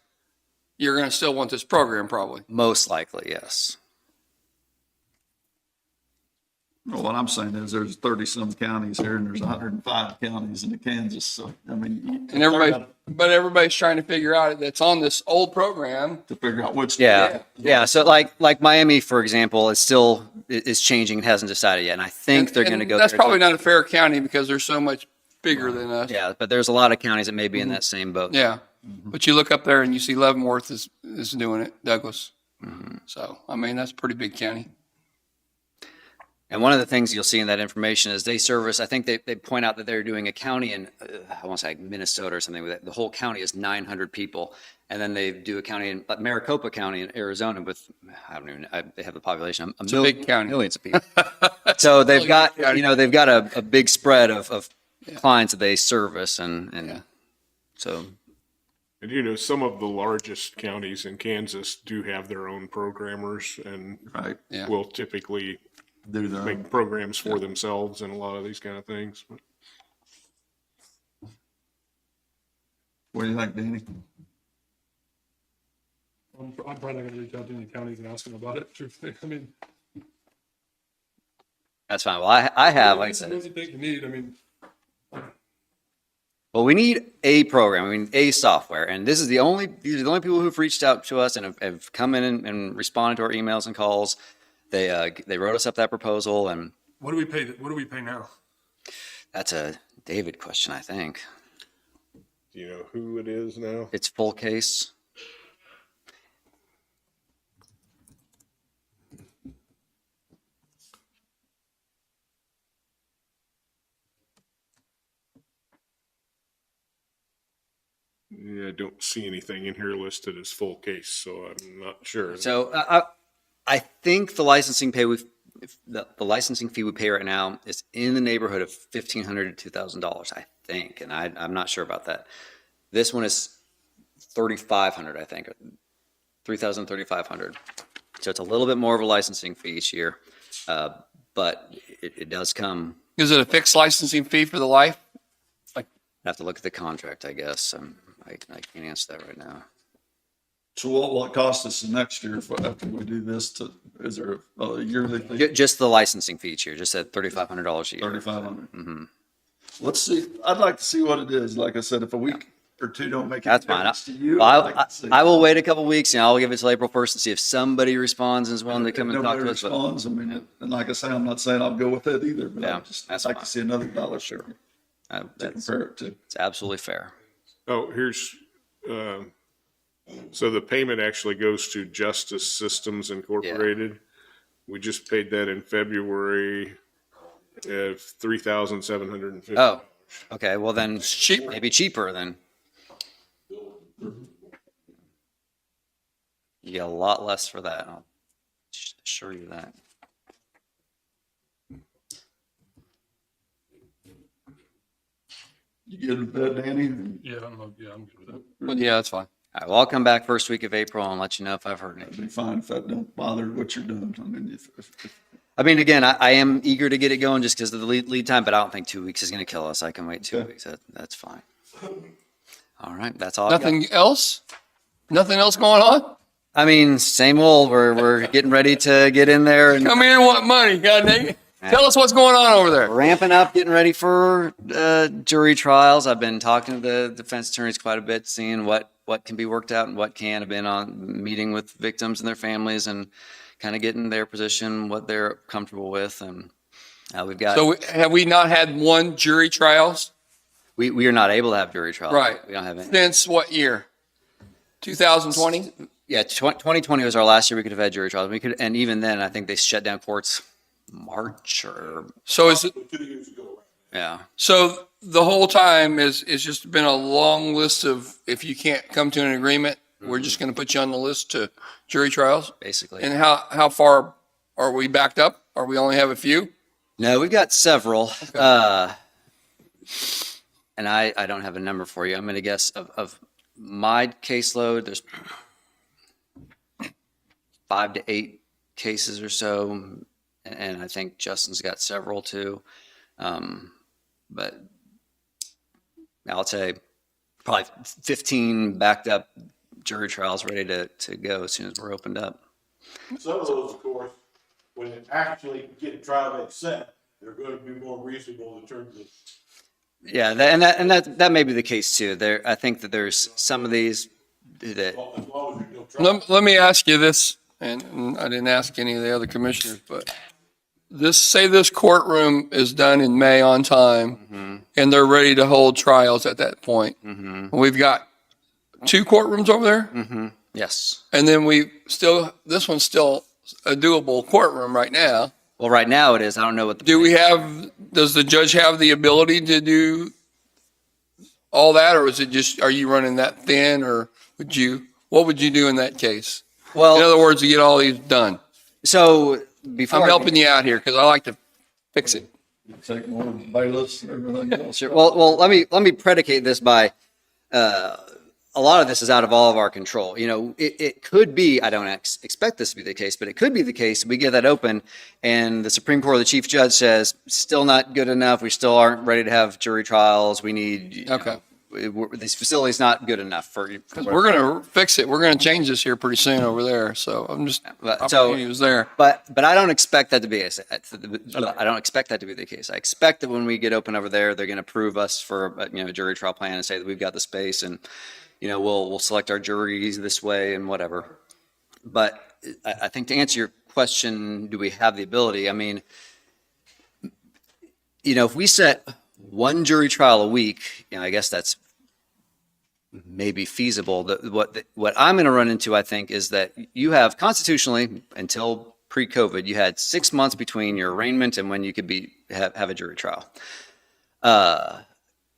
you're going to still want this program probably. Most likely, yes. Well, what I'm saying is there's 30-some counties here and there's 105 counties in Kansas. So, I mean. And everybody's trying to figure out that's on this old program. To figure out which. Yeah. So like Miami, for example, is changing and hasn't decided yet. And I think they're going to go. That's probably not a fair county because they're so much bigger than us. Yeah, but there's a lot of counties that may be in that same boat. Yeah. But you look up there and you see Leavenworth is doing it, Douglas. So, I mean, that's a pretty big county. And one of the things you'll see in that information is they service, I think they point out that they're doing a county in, I want to say like Minnesota or something. The whole county is 900 people. And then they do a county in Maricopa County in Arizona with, they have a population of a big county. Millions of people. So they've got, they've got a big spread of clients that they service. And so. And some of the largest counties in Kansas do have their own programmers and Right. will typically Do their own. make programs for themselves and a lot of these kind of things. But What do you think, Danny? I'm probably not gonna reach out to any counties and ask them about it, truthfully. I mean, That's fine. Well, I have, like I what said, do you think you need? I mean, well, we need a program, I mean, a software, and these are the only people who've reached out to us and have come in and responded to our emails and calls. They wrote us up that proposal, and what do we pay? What do we pay now? that's a David question, I think. do you know who it is now? It's full case. Yeah, I don't see anything in here listed as full case, so I'm not sure. So I think the licensing the licensing fee we pay right now is in the neighborhood of $1,500 to $2,000, I think, and I'm not sure about that. This one is $3,500, I think, or $3,000, $3,500. So it's a little bit more of a licensing fee each year, but it does come. Is it a fixed licensing fee for the life? I have to look at the contract, I guess. I can't answer that right now. So what will it cost us next year after we do this is there a yearly fee? Just the licensing fee each year, just at $3,500 a year. 3,500. Mm-hmm. Let's see. I'd like to see what it is. Like I said, if a week or two don't make any That's fine. difference to you, Well, I'd like to see. I will wait a couple weeks and I'll give it till April 1st and see if somebody responds and is willing to come and talk Nobody to us. But responds. I mean, and like I say, I'm not saying I'll go with it either, but Yeah, I'd just that's like fine. to see another dollar to that's compare it to. it's absolutely fair. Oh, here's, so the payment actually goes to Justice Systems Incorporated. We just paid that in February of $3,750. Oh, okay. Well, then cheaper. maybe cheaper then. You get a lot less for that. I'll assure you that. You good with that, Danny? Yeah, I'm good with that. Well, yeah, that's fine. All right, well, I'll come back first week of April and let you know if I've heard anything. It'd be fine if that don't bother what you're doing. I mean, I mean, again, I am eager to get it going just because of the lead time, but I don't think 2 weeks is going to kill us. I can wait 2 Okay. weeks. That's fine. All right, that's all. I've got. Nothing else? Nothing else going on? I mean, same old. We're getting ready to get in there and Come here and want money, God dang it. Tell us what's going on over there. ramping up, getting ready for jury trials. I've been talking to the defense attorneys quite a bit, seeing what can be worked out and what can. I've been on meeting with victims and their families and kind of getting their position, what they're comfortable with, and we've got. So have we not had one jury trials? We are not able to have jury trials. Right. We don't have any. Since what year? 2020? Yeah, 2020 was our last year we could have had jury trials. We could, and even then, I think they shut down courts March or So is it, yeah. so the whole time is just been a long list of, if you can't come to an agreement, we're just going to put you on the list to jury trials? Basically. And how far are we backed up? Or we only have a few? No, we've got several. And I don't have a number for you. I'm going to guess of my caseload, there's 5 to 8 cases or so. And I think Justin's got several too. But I'll say probably 15 backed up jury trials ready to go as soon as we're opened up. Some of those, of course, when it actually get a trial date set, they're going to be more reasonable in terms of. Yeah, that may be the case too. I think that there's some of these that. As long as there's no trial. Let me ask you this, and I didn't ask any of the other commissioners, but say this courtroom is done in May on time, and they're ready to hold trials at that point. We've got 2 courtrooms over there, Yes. and then this one's still a doable courtroom right now. Well, right now it is. I don't know what the. Does the judge have the ability to do all that, or is it just, are you running that thin, or what would you do in that case? In Well, other words, to get all these done. so before. I'm helping you out here because I like to fix it. take more bailiffs and everything else. Sure. Well, let me predicate this by, a lot of this is out of all of our control. It could be, I don't expect this to be the case, but it could be the case. We get that open and the Supreme Court, the chief judge says, still not good enough. We still aren't ready to have jury trials. We need, this facility's not good enough for. We're going to fix it. We're going to change this here pretty soon over there. So I'm just, opportunity was there. But I don't expect that to be, I don't expect that to be the case. I expect that when we get open over there, they're going to approve us for, a jury trial plan and say that we've got the space and, we'll select our juries this way and whatever. But I think to answer your question, do we have the ability? I mean, if we set one jury trial a week, I guess that's maybe feasible. What I'm going to run into, I think, is that you have constitutionally, until pre-COVID, you had 6 months between your arraignment and when you could have a jury trial.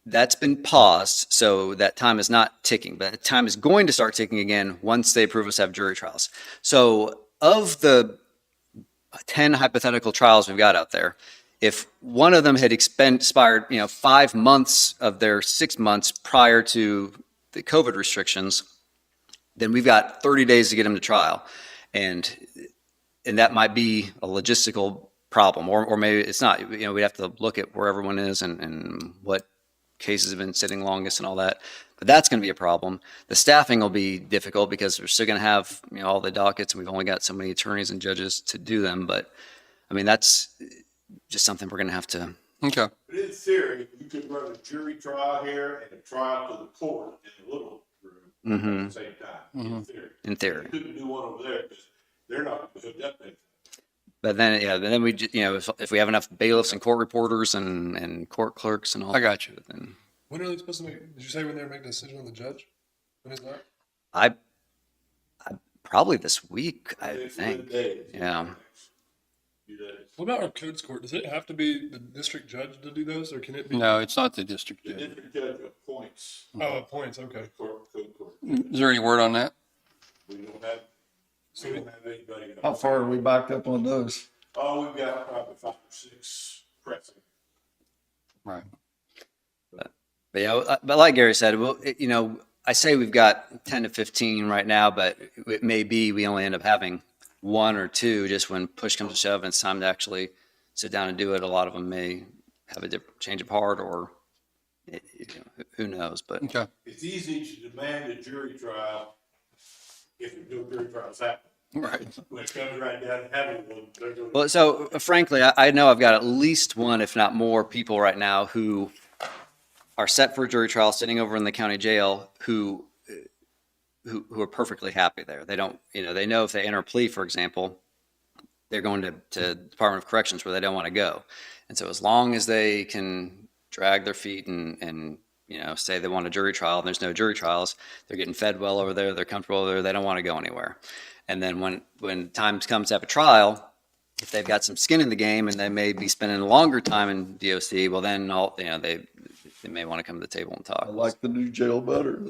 That's been paused, so that time is not ticking, but that time is going to start ticking again once they approve us to have jury trials. So of the 10 hypothetical trials we've got out there, if one of them had expired, 5 months of their 6 months prior to the COVID restrictions, then we've got 30 days to get them to trial. And that might be a logistical problem, or maybe it's not. We'd have to look at where everyone is and what cases have been sitting longest and all that. But that's going to be a problem. The staffing will be difficult because we're still going to have all the dockets, and we've only got so many attorneys and judges to do them. But I mean, that's just something we're going to have to. Okay. But in theory, you could run a jury trial here and a trial to the court in the little room at the same time, in theory. In theory. You couldn't do one over there because they're not hooked up anything. But then we, if we have enough bailiffs and court reporters and court clerks and all. I got you. Then When are they supposed to make, did you say when they're making a decision on the judge? When is that? I probably this week, I It's think. good days. Yeah. Do that. What about our codes court? Does it have to be the district judge to do those, or can it be? No, it's not the district The judge. district judge appoints Oh, points, okay. code court. Is there any word on that? We don't have anybody. How far are we backed up on those? Oh, we've got probably 5 or 6 pressing. Right. But but like Gary said, well, I say we've got 10 to 15 right now, but it may be we only end up having 1 or 2 just when push comes to shove and it's time to actually sit down and do it. A lot of them may have a different change of heart, or who knows, but. Okay. It's easy to demand a jury trial if no jury trials happen. Right. When it comes right down to having one, they're going to. Well, so frankly, I know I've got at least one, if not more, people right now who are set for a jury trial sitting over in the county jail who are perfectly happy there. They don't, they know if they enter a plea, for example, they're going to Department of Corrections where they don't want to go. And so as long as they can drag their feet and say they want a jury trial and there's no jury trials, they're getting fed well over there, they're comfortable over there, they don't want to go anywhere. And then when time comes to have a trial, if they've got some skin in the game and they may be spending a longer time in DOC, well then they may want to come to the table and talk. I like the new jail better.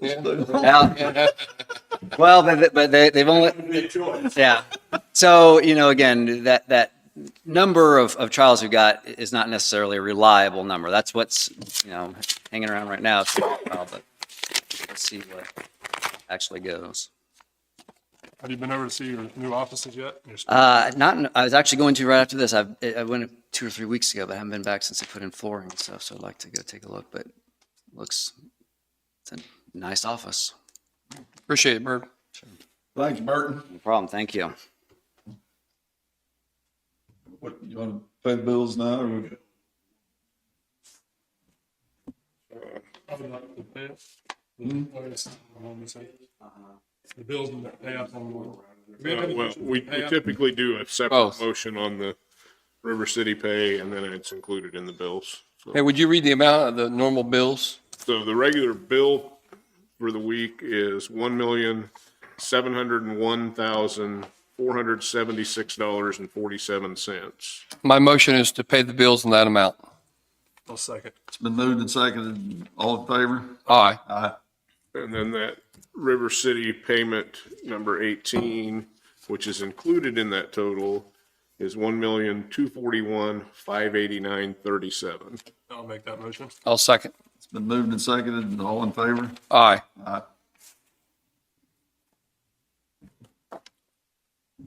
Well, but they've only, Be a choice. yeah. So, again, that number of trials we've got is not necessarily a reliable number. That's what's, hanging around right now. But let's see what actually goes. Have you been over to see your new offices yet? I was actually going to right after this. I went 2 or 3 weeks ago, but I haven't been back since they put in flooring and stuff. So I'd like to go take a look, but it's a nice office. Appreciate it, Bird. Thanks, Burton. No problem. Thank you. What, you want to pay the bills now, or? I would like to pay it. The bills and the payouts on one. Well, we typically do a separate Both. motion on the River City pay, and then it's included in the bills. So- Hey, would you read the amount of the normal bills? So the regular bill for the week is $1,701,476.47. My motion is to pay the bills in that amount. I'll second. It's been moved and seconded. All in favor? Aye. Aye. And then that River City payment number 18, which is included in that total, is $1,241,589.37. I'll make that motion. I'll second. It's been moved and seconded. All in favor? Aye. Aye.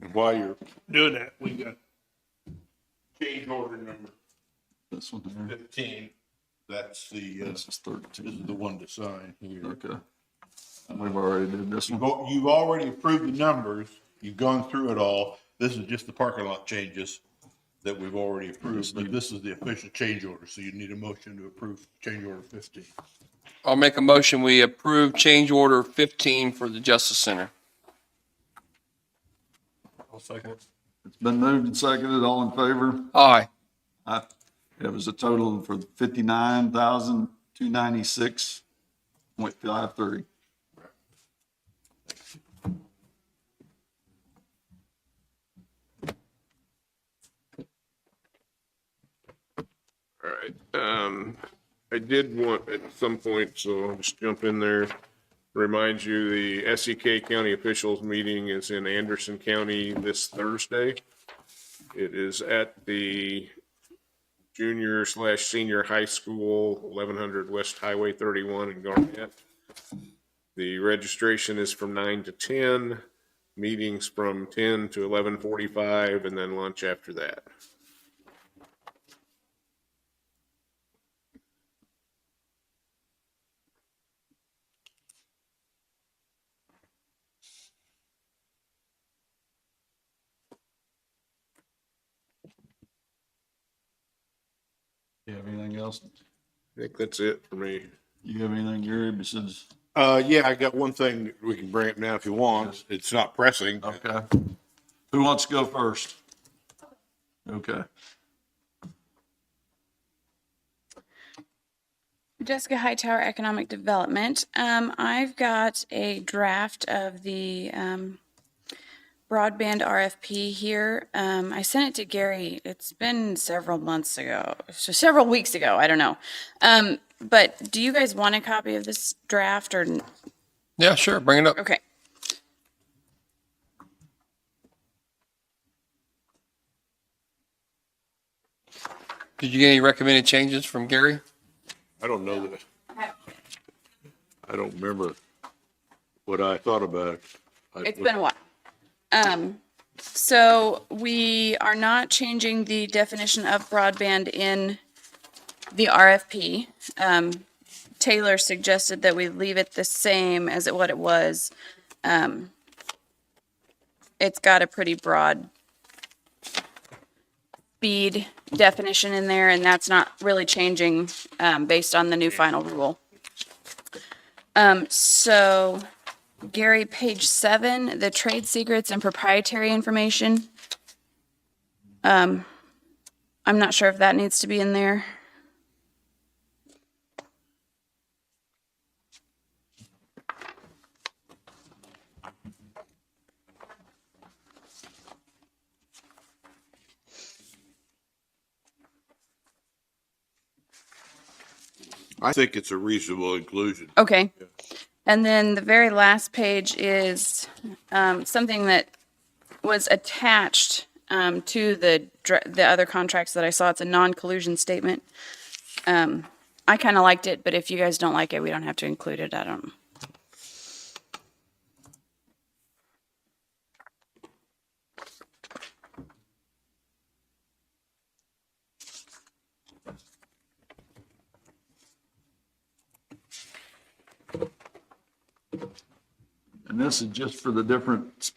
And while you're doing that, we got change order number This one here, 15. That's the, this is this 13. is the one to sign here. Okay. We've already did this one. You've already approved the numbers. You've gone through it all. This is just the parking lot changes that we've already approved, but this is the official change order. So you need a motion to approve change order 15. I'll make a motion, we approve change order 15 for the Justice Center. I'll second it. It's been moved and seconded. All in favor? Aye. Aye. It was a total for 59,296.53. All right. I did want at some point, so I'll just jump in there. Remind you, the SEK County officials meeting is in Anderson County this Thursday. It is at the junior/senior high school, 1100 West Highway 31 in Garnett. The registration is from 9 to 10, meetings from 10 to 11:45, and then lunch after that. You have anything else? I think that's it for me. You have anything, Gary, besides? Yeah, I got one thing that we can bring up now if you want. It's not pressing. Okay. Who wants to go first? Okay. Jessica Hightower, Economic Development. I've got a draft of the broadband RFP here. I sent it to Gary. It's been several months ago, so several weeks ago. I don't know. But do you guys want a copy of this draft or? Yeah, sure, bring it up. Okay. Did you get any recommended changes from Gary? I don't know that. I don't remember what I thought about it. It's been a while. So we are not changing the definition of broadband in the RFP. Taylor suggested that we leave it the same as what it was. It's got a pretty broad speed definition in there, and that's not really changing based on the new final rule. So Gary, page 7, the trade secrets and proprietary information. I'm not sure if that needs to be in there. I think it's a reasonable inclusion. Okay. And then the very last page is something that was attached to the other contracts that I saw. It's a non-collusion statement. I kind of liked it, but if you guys don't like it, we don't have to include it. I don't. And this is just for the different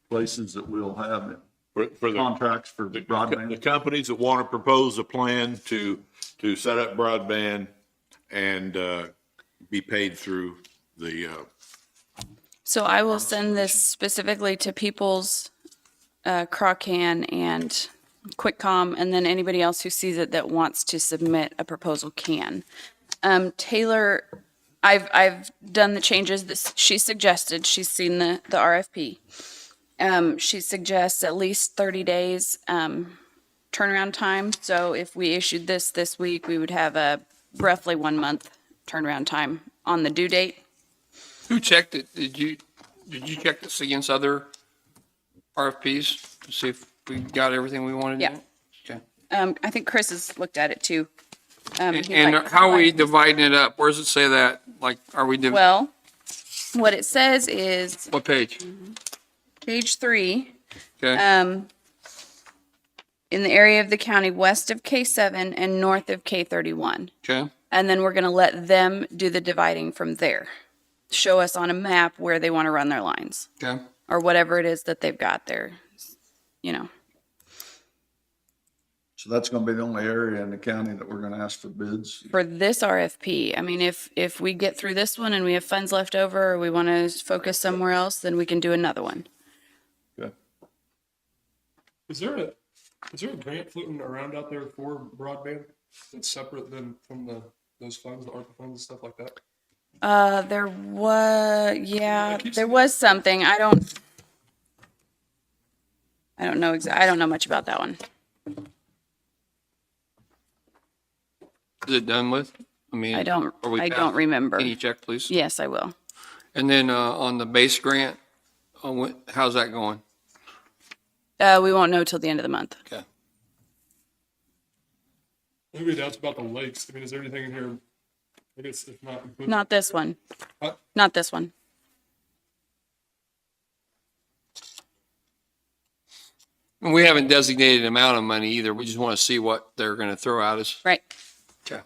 places that we'll have it. For the Contracts for the broadband. companies that want to propose a plan to set up broadband and be paid through the, So I will send this specifically to People's, Crocan, and QuickCom, and then anybody else who sees it that wants to submit a proposal can. Taylor, I've done the changes that she suggested. She's seen the RFP. She suggests at least 30 days turnaround time. So if we issued this week, we would have a roughly 1 month turnaround time on the due date. Who checked it? Did you check this against other RFPs to see if we got everything we wanted? Yeah. Okay. I think Chris has looked at it too. And how are we dividing it up? Where does it say that? Like, are we, Well, what it says is, what page? page 3, Okay, in the area of the county west of K7 and north of K31. okay, And then we're going to let them do the dividing from there. Show us on a map where they want to run their lines okay. or whatever it is that they've got there, you know. So that's gonna be the only area in the county that we're gonna ask for bids. For this RFP, I mean, if we get through this one and we have funds left over or we want to focus somewhere else, then we can do another one. Is there a grant floating around out there for broadband that's separate than from those funds, the ARPA funds and stuff like that? There was something. I don't know I don't know much about that one. Is it done with? I mean, I don't are we don't remember. Can you check, please? Yes, I will. And then, on the base grant, how's that going? We won't know till the end of the month. Okay. Maybe that's about the lakes. I mean, is there anything in here? I guess if not. included- Not this one. Huh? Not this one. And we haven't designated amount of money either. We just want to see what they're going to throw at us. Right. Okay.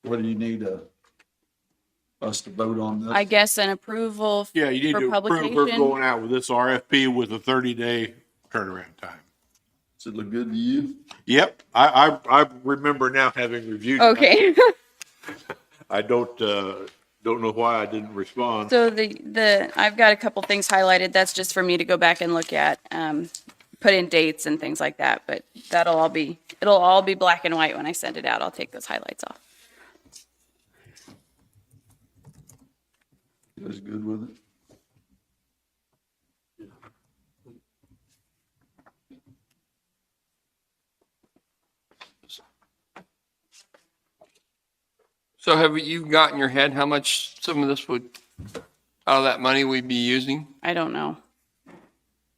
What do you need, us to vote on this? I guess an approval Yeah, you need for to approve her publication. going out with this RFP with a 30-day turnaround time. Does it look good to you? Yep, I remember now having reviewed it. Okay. I don't know why I didn't respond. So I've got a couple things highlighted. That's just for me to go back and look at, put in dates and things like that. But it'll all be black and white when I send it out. I'll take those highlights off. You guys good with it? So have you got in your head how much some of this would, out of that money we'd be using? I don't know.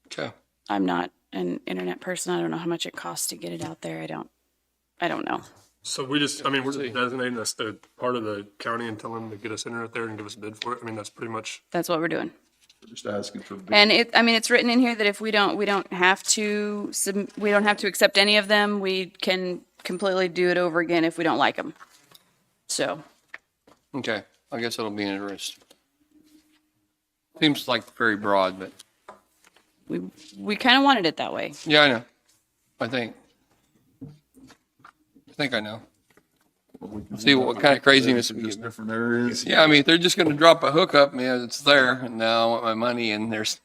Okay. I'm not an internet person. I don't know how much it costs to get it out there. I don't know. So we're just designating this a part of the county and telling them to get us internet there and give us a bid for it. I mean, that's pretty much. That's what we're doing. We're just asking for bids. And it's written in here that if we don't have to accept any of them, we can completely do it over again if we don't like them. So, Okay. I guess it'll be interesting. Seems like very broad, but we kind of wanted it that way. yeah, I know. I think I know. We can See what kind of craziness we Just get. different areas. Yeah, I mean, if they're just going to drop a hookup, man, it's there, and now I want my money, and there's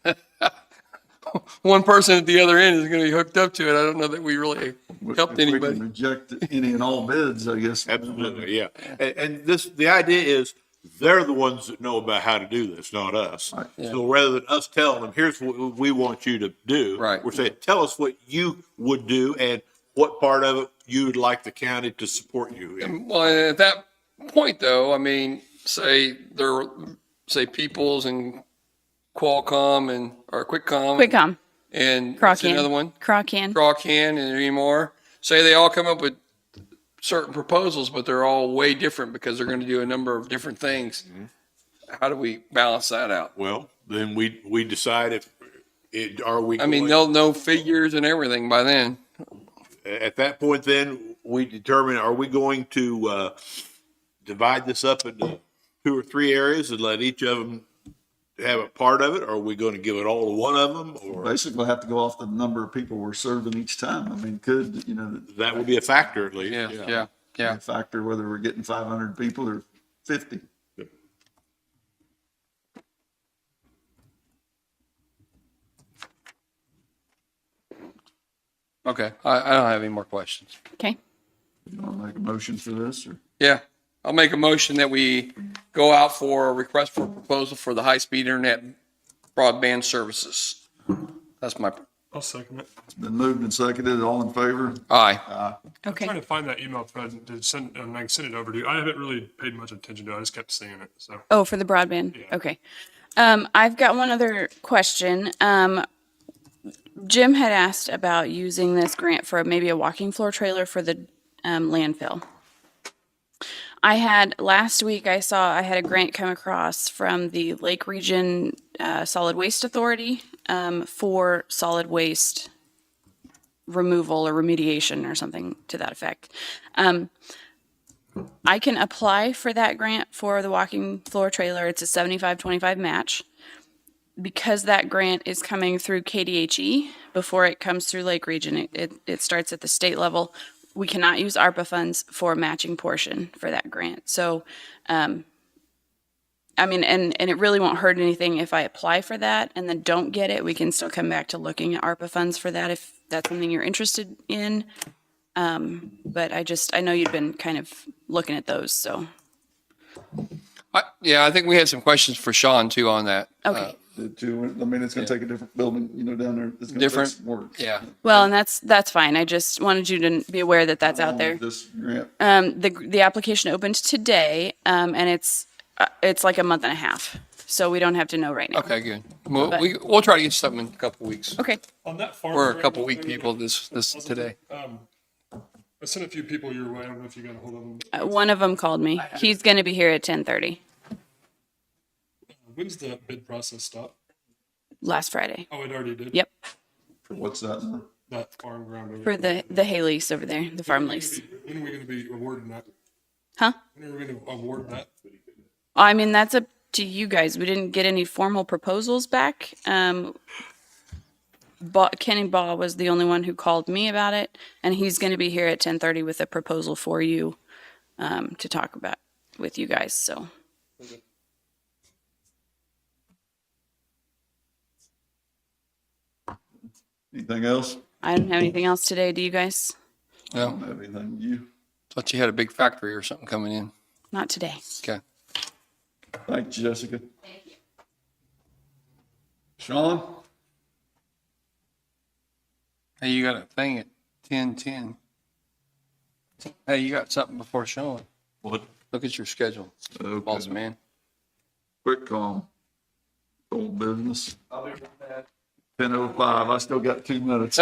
one person at the other end is going to be hooked up to it. I don't know that we really helped If we anybody. can reject any and all bids, I guess. Absolutely, yeah. And the idea is they're the ones that know about how to do this, not us. Yeah. So rather than us telling them, here's what we want you to do. Right. We're saying, tell us what you would do and what part of it you would like the county to support you in. Well, and at that point, though, I mean, say Peoples and Qualcomm or QuickCom, and what's Croccan. another one? Croccan. Croccan and any more. Say they all come up with certain proposals, but they're all way different because they're going to do a number of different things. How do we balance that out? Well, then we decide are we I mean, going- they'll know figures and everything by then. At that point, then we determine, are we going to divide this up into 2 or 3 areas and let each of them have a part of it? Or are we going to give it all to one of them? Or Basically have to go off the number of people we're serving each time. I mean, that would be a factor at least. Yeah. a factor whether we're getting 500 people or 50. Okay. I don't have any more questions. Okay. You want to make a motion for this or? Yeah. I'll make a motion that we go out for a request for proposal for the high-speed internet broadband services. That's my, I'll second it. It's been moved and seconded. All in favor? aye. I'm Okay. trying to find that email thread to send, and I can send it over to you. I haven't really paid much attention to it. I just kept seeing it. So Oh, for the broadband? Yeah. Okay. I've got one other question. Jim had asked about using this grant for maybe a walking floor trailer for the landfill. Last week, I had a grant come across from the Lake Region Solid Waste Authority for solid waste removal or remediation or something to that effect. I can apply for that grant for the walking floor trailer. It's a 75-25 match. Because that grant is coming through KDHE before it comes through Lake Region, it starts at the state level. We cannot use ARPA funds for a matching portion for that grant. So, I mean, and it really won't hurt anything if I apply for that and then don't get it. We can still come back to looking at ARPA funds for that if that's something you're interested in. But I know you've been kind of looking at those, so. Yeah, I think we had some questions for Sean too on that. Okay. I mean, it's gonna take a different building, down there. It's gonna take Different? some work. Yeah. Well, and that's fine. I just wanted you to be aware that that's out there. This grant, The application opened today, and it's like a month and a half, so we don't have to know right now. Okay, good. We'll try to get something in a couple of weeks. Okay. On that farm. We're a grant, couple weak people this today. I sent a few people your way. I don't know if you got a hold of them. One of them called me. He's going to be here at 10:30 When's the bid process stop? last Friday. Oh, it already did? Yep, what's that? That farm ground over for there. the hay lease over there, the farm lease. When are we gonna be awarding that? Huh? When are we gonna award that? I mean, that's up to you guys. We didn't get any formal proposals back. Kenny Ball was the only one who called me about it, and he's going to be here at 10:30 with a proposal for you to talk about with you guys. So. Anything else? I don't have anything else today. Do you guys? I don't have anything. You? Thought you had a big factory or something coming in. Not today. Okay. Thanks, Jessica. Sean? Hey, you got a thing at 10:10. Hey, you got something before Sean. What? Look at your schedule, Okay. boss man. Quick call. Old business. I'll be right back. 10:05. I still got 2 minutes.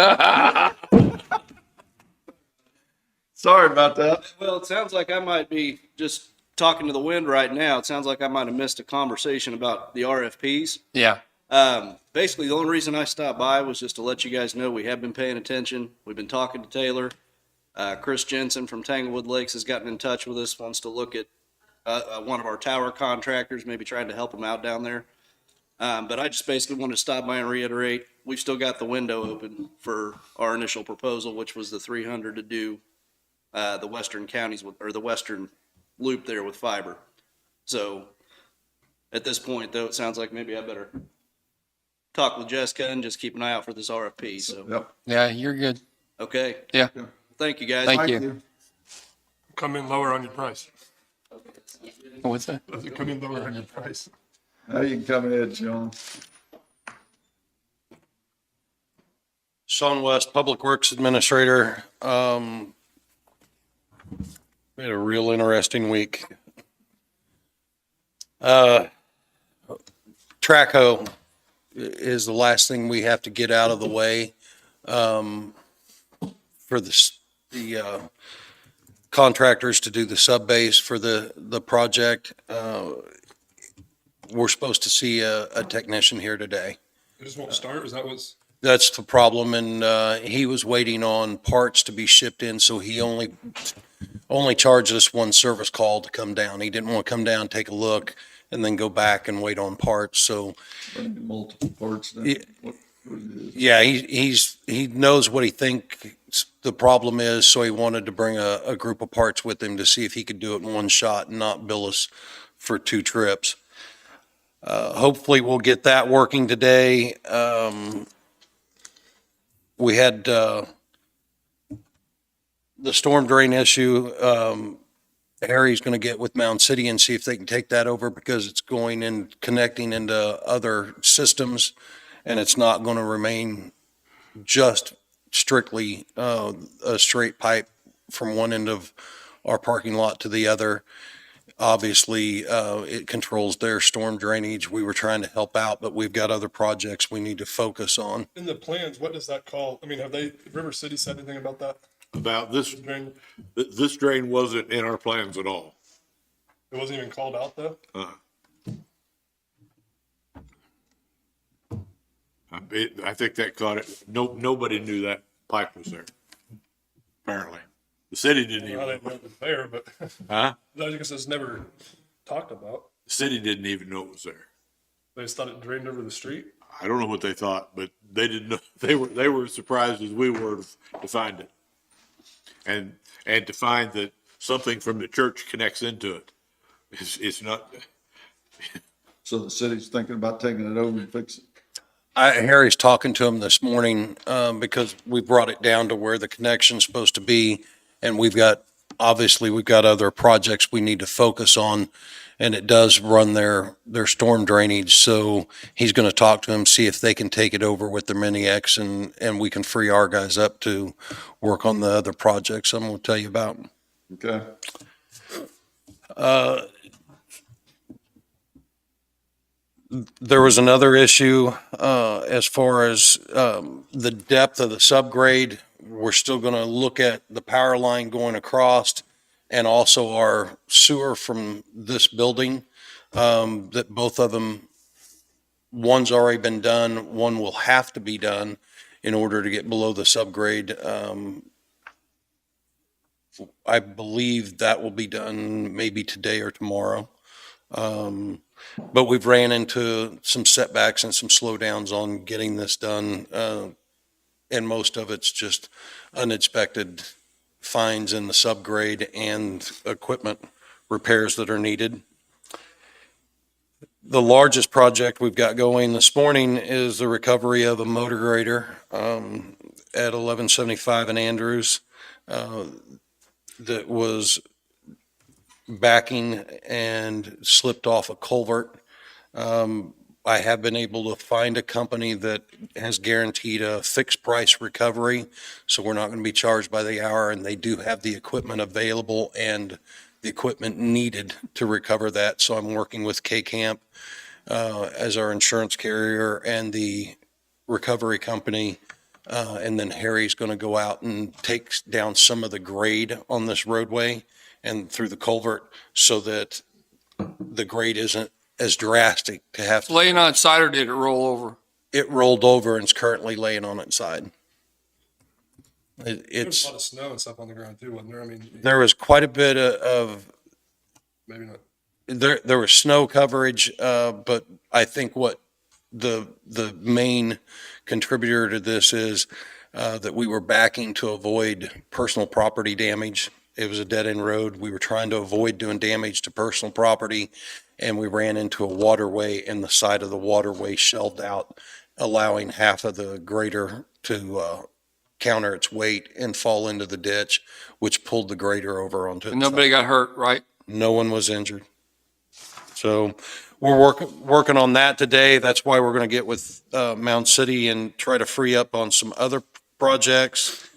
Sorry about that. Well, it sounds like I might be just talking to the wind right now. It sounds like I might have missed a conversation about the RFPs. Yeah. Basically, the only reason I stopped by was just to let you guys know we have been paying attention. We've been talking to Taylor. Chris Jensen from Tanglewood Lakes has gotten in touch with us, wants to look at one of our tower contractors, maybe trying to help them out down there. But I just basically wanted to stop by and reiterate, we've still got the window open for our initial proposal, which was the 300 to do the western counties or the western loop there with fiber. So at this point, though, it sounds like maybe I better talk with Jessica and just keep an eye out for this RFP. So, Yep. Yeah, you're good. okay. Yeah. Thank you, guys. Thank you. Come in lower on your price. What's that? Does it come in lower on your price? Now you can come ahead, Sean. Sean West, Public Works Administrator. We had a real interesting week. Track hoe is the last thing we have to get out of the way for the contractors to do the sub base for the project. We're supposed to see a technician here today. It just won't start? Is that what's? That's the problem, and he was waiting on parts to be shipped in, so he only charged us one service call to come down. He didn't want to come down, take a look, and then go back and wait on parts, so. Multiple parts. Then. Yeah. What is it? Yeah, he knows what he thinks the problem is, so he wanted to bring a group of parts with him to see if he could do it in one shot and not bill us for 2 trips. Hopefully we'll get that working today. We had the storm drain issue. Harry's going to get with Mound City and see if they can take that over because it's going and connecting into other systems, and it's not going to remain just strictly a straight pipe from one end of our parking lot to the other. Obviously, it controls their storm drainage. We were trying to help out, but we've got other projects we need to focus on. In the plans, what does that call? I mean, have River City said anything about that? About this, Drain? this drain wasn't in our plans at all. It wasn't even called out though? I think that caught it. Nobody knew that pipe was there. Apparently. The city didn't I even, didn't know it was there, but huh? I guess it's never talked about. The city didn't even know it was there. They just thought it drained over the street. I don't know what they thought, but they didn't know. They were as surprised as we were to find it. And to find that something from the church connects into it. It's not, So the city's thinking about taking it over and fixing it. Harry's talking to him this morning, because we brought it down to where the connection's supposed to be. And obviously we've got other projects we need to focus on, and it does run their storm drainage. So he's going to talk to him, see if they can take it over with their mini X, and we can free our guys up to work on the other projects I'm going to tell you about. Okay. There was another issue, as far as, the depth of the subgrade. We're still going to look at the power line going across and also our sewer from this building, that both of them, one's already been done, one will have to be done in order to get below the subgrade. I believe that will be done maybe today or tomorrow. But we've ran into some setbacks and some slowdowns on getting this done. And most of it's just unexpected finds in the subgrade and equipment repairs that are needed. The largest project we've got going this morning is the recovery of a motor grader, at 1175 in Andrews, that was backing and slipped off a culvert. I have been able to find a company that has guaranteed a fixed price recovery, so we're not going to be charged by the hour, and they do have the equipment available and the equipment needed to recover that. So I'm working with K-Camp as our insurance carrier and the recovery company. And then Harry's going to go out and take down some of the grade on this roadway and through the culvert so that the grade isn't as drastic to have to. Laying on its side, or did it roll over? It rolled over and is currently laying on its side. There was It's, a lot of snow and stuff on the ground too, wasn't there? I mean, there was quite a bit of, maybe not. there was snow coverage, but I think what the main contributor to this is, that we were backing to avoid personal property damage. It was a dead-end road. We were trying to avoid doing damage to personal property, and we ran into a waterway, and the side of the waterway shelved out, allowing half of the grader to counter its weight and fall into the ditch, which pulled the grader over onto its And nobody side. got hurt, right? No one was injured. So we're working on that today. That's why we're going to get with Mound City and try to free up on some other projects.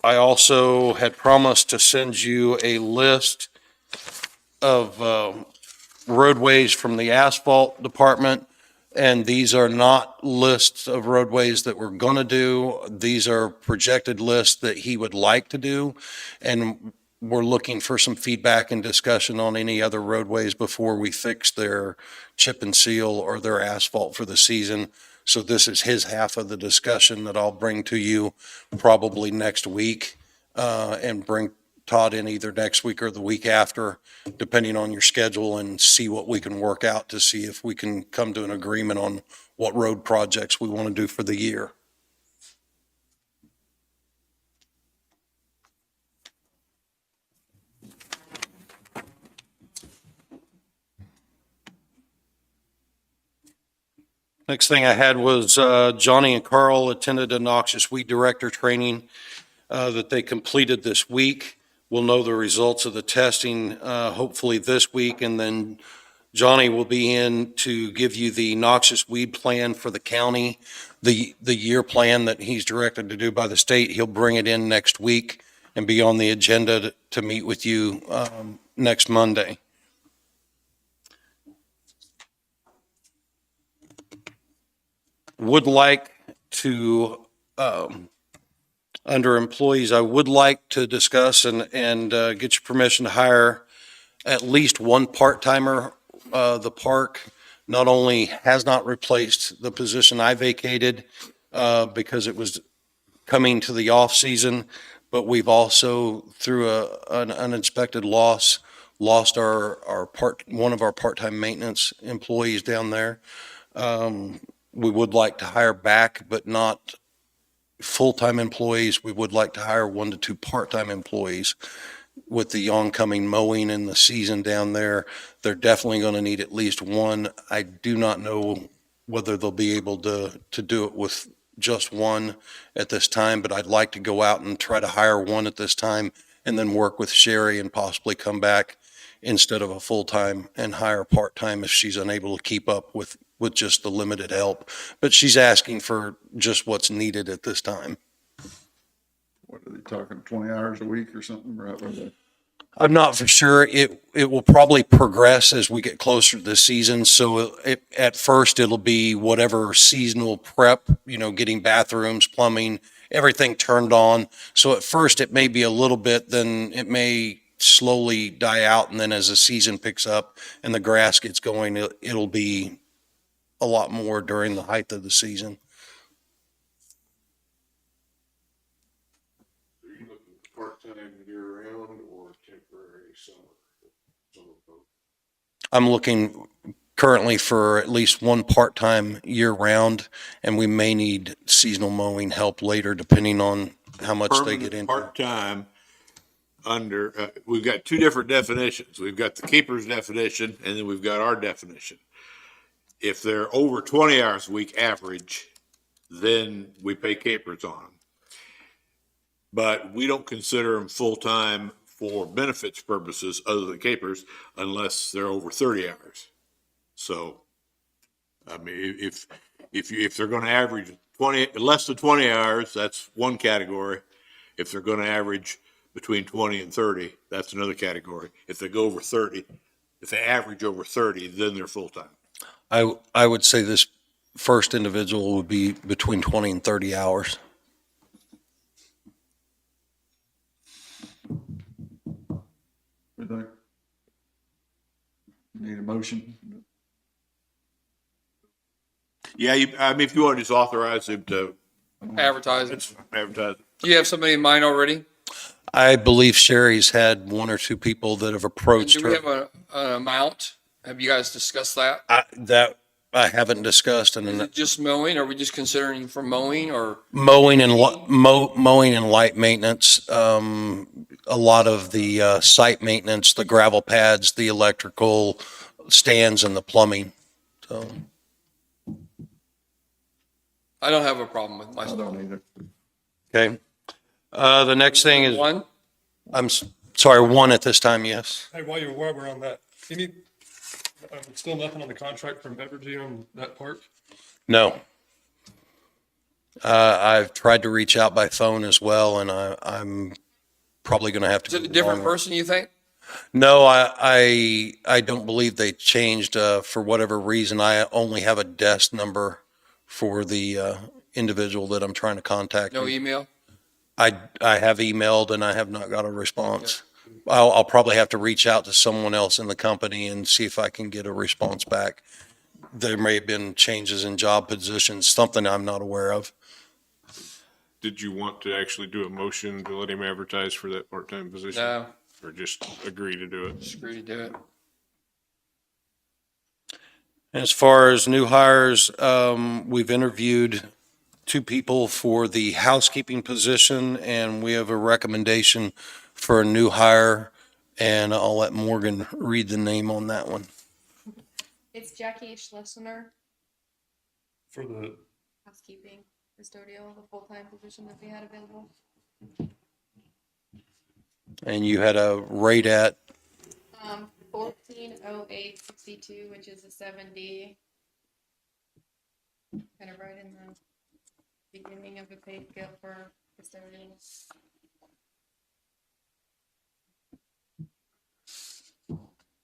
I also had promised to send you a list of roadways from the asphalt department. And these are not lists of roadways that we're going to do. These are projected lists that he would like to do. And we're looking for some feedback and discussion on any other roadways before we fix their chip and seal or their asphalt for the season. So this is his half of the discussion that I'll bring to you probably next week, and bring Todd in either next week or the week after, depending on your schedule, and see what we can work out to see if we can come to an agreement on what road projects we want to do for the year. Next thing I had was Johnny and Carl attended a noxious weed director training that they completed this week. We'll know the results of the testing hopefully this week, and then Johnny will be in to give you the noxious weed plan for the county, the year plan that he's directed to do by the state. He'll bring it in next week and be on the agenda to meet with you next Monday. Would like to Under employees, I would like to discuss and get your permission to hire at least one part-timer. The park not only has not replaced the position I vacated because it was coming to the off-season, but we've also, through an unexpected loss, lost one of our part-time maintenance employees down there. We would like to hire back, but not full-time employees. We would like to hire 1 to 2 part-time employees. With the oncoming mowing and the season down there, they're definitely going to need at least one. I do not know whether they'll be able to do it with just one at this time, but I'd like to go out and try to hire one at this time and then work with Sherry and possibly come back instead of a full-time and hire part-time if she's unable to keep up with just the limited help. But she's asking for just what's needed at this time. What are they talking, 20 hours a week or something, right? Where they- I'm not for sure. It will probably progress as we get closer to the season. So at first it'll be whatever seasonal prep, getting bathrooms, plumbing, everything turned on. So at first it may be a little bit, then it may slowly die out. And then as the season picks up and the grass gets going, it'll be a lot more during the height of the season. Are you looking part-time year-round or temporary summer? Both? I'm looking currently for at least one part-time year-round, and we may need seasonal mowing help later, depending on how much they get into. Part-time under, we've got two different definitions. We've got the keeper's definition and then we've got our definition. If they're over 20 hours a week average, then we pay capers on them. But we don't consider them full-time for benefits purposes other than capers unless they're over 30 hours. So, I mean, if they're going to average less than 20 hours, that's one category. If they're going to average between 20 and 30, that's another category. If they go over 30, if they average over 30, then they're full-time. I would say this first individual would be between 20 and 30 hours. What do you think? Need a motion? Yeah, I mean, if you want to just authorize him to Advertising. advertise. Do you have somebody in mind already? I believe Sherry's had 1 or 2 people that have And approached do we her. have an amount? Have you guys discussed that? That I haven't discussed, Is and it just mowing? Are we just considering for mowing or? mowing and mowing and light maintenance. A lot of the site maintenance, the gravel pads, the electrical stands, and the plumbing. So I don't have a problem with my I stuff. don't either. okay. The next thing is One? sorry, 1 at this time. Yes. Hey, while we're on that, still nothing on the contract from Evergy on that park? No. I've tried to reach out by phone as well, and I'm probably going to have to. Is it a go different longer. person, you think? No, I don't believe they changed for whatever reason. I only have a desk number for the individual that I'm trying to contact. No email? I have emailed and I have not got a response. I'll probably have to reach out to someone else in the company and see if I can get a response back. There may have been changes in job positions, something I'm not aware of. Did you want to actually do a motion to let him advertise for that part-time position? No, Or just agree to do it? just agree to do it. As far as new hires, we've interviewed 2 people for the housekeeping position, and we have a recommendation for a new hire, and I'll let Morgan read the name on that one. It's Jackie Schlesinger, For the, housekeeping custodial, the full-time position that we had available. And you had a rate at, 140862, which is a 70. Kind of right in the beginning of the pay scale for custodians.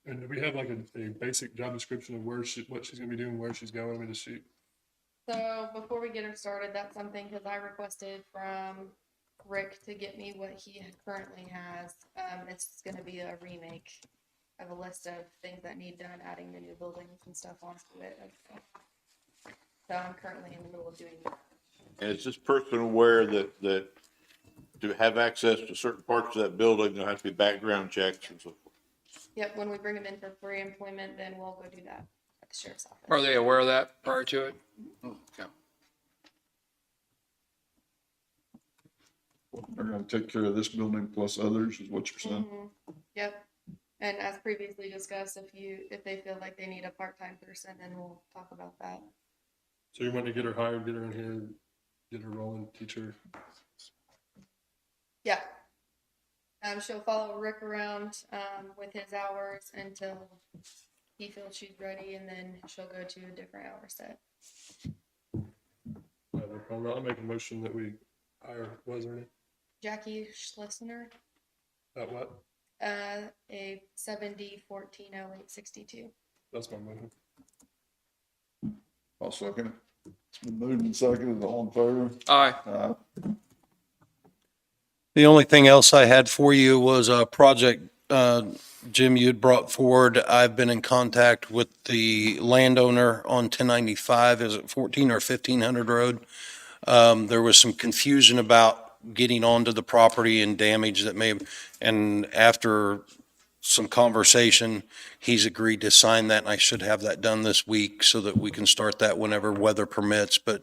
and do we have like a basic job description of what she's gonna be doing, where she's going with the sheet? So before we get her started, that's something, because I requested from Rick to get me what he currently has. It's gonna be a remake of a list of things that need done, adding the new buildings and stuff onto it. So I'm currently in the middle of doing that. And is this person aware that to have access to certain parts of that building, there'll have to be background checks and so forth? Yep, when we bring them in for free employment, then we'll go do that at the sheriff's office. Are they aware of that prior to it? Okay. They're gonna take care of this building plus others, is what you're saying? Yep. And as previously discussed, if they feel like they need a part-time person, then we'll talk about that. So you want to get her hired, get her in here, get her rolling, teach her. Yeah. She'll follow Rick around, with his hours until he feels she's ready, and then she'll go to a different hour set. I'll make a motion that we hire, was there any, Jackie Schlesinger, that what? a 7D140862. That's my motion. I'll second it. It's been moved and seconded, all in favor? Aye. Aye. The only thing else I had for you was a project, Jim, you'd brought forward. I've been in contact with the landowner on 1095, is it 14 or 1500 road? There was some confusion about getting onto the property and damage that may have, and after some conversation, he's agreed to sign that, and I should have that done this week so that we can start that whenever weather permits. But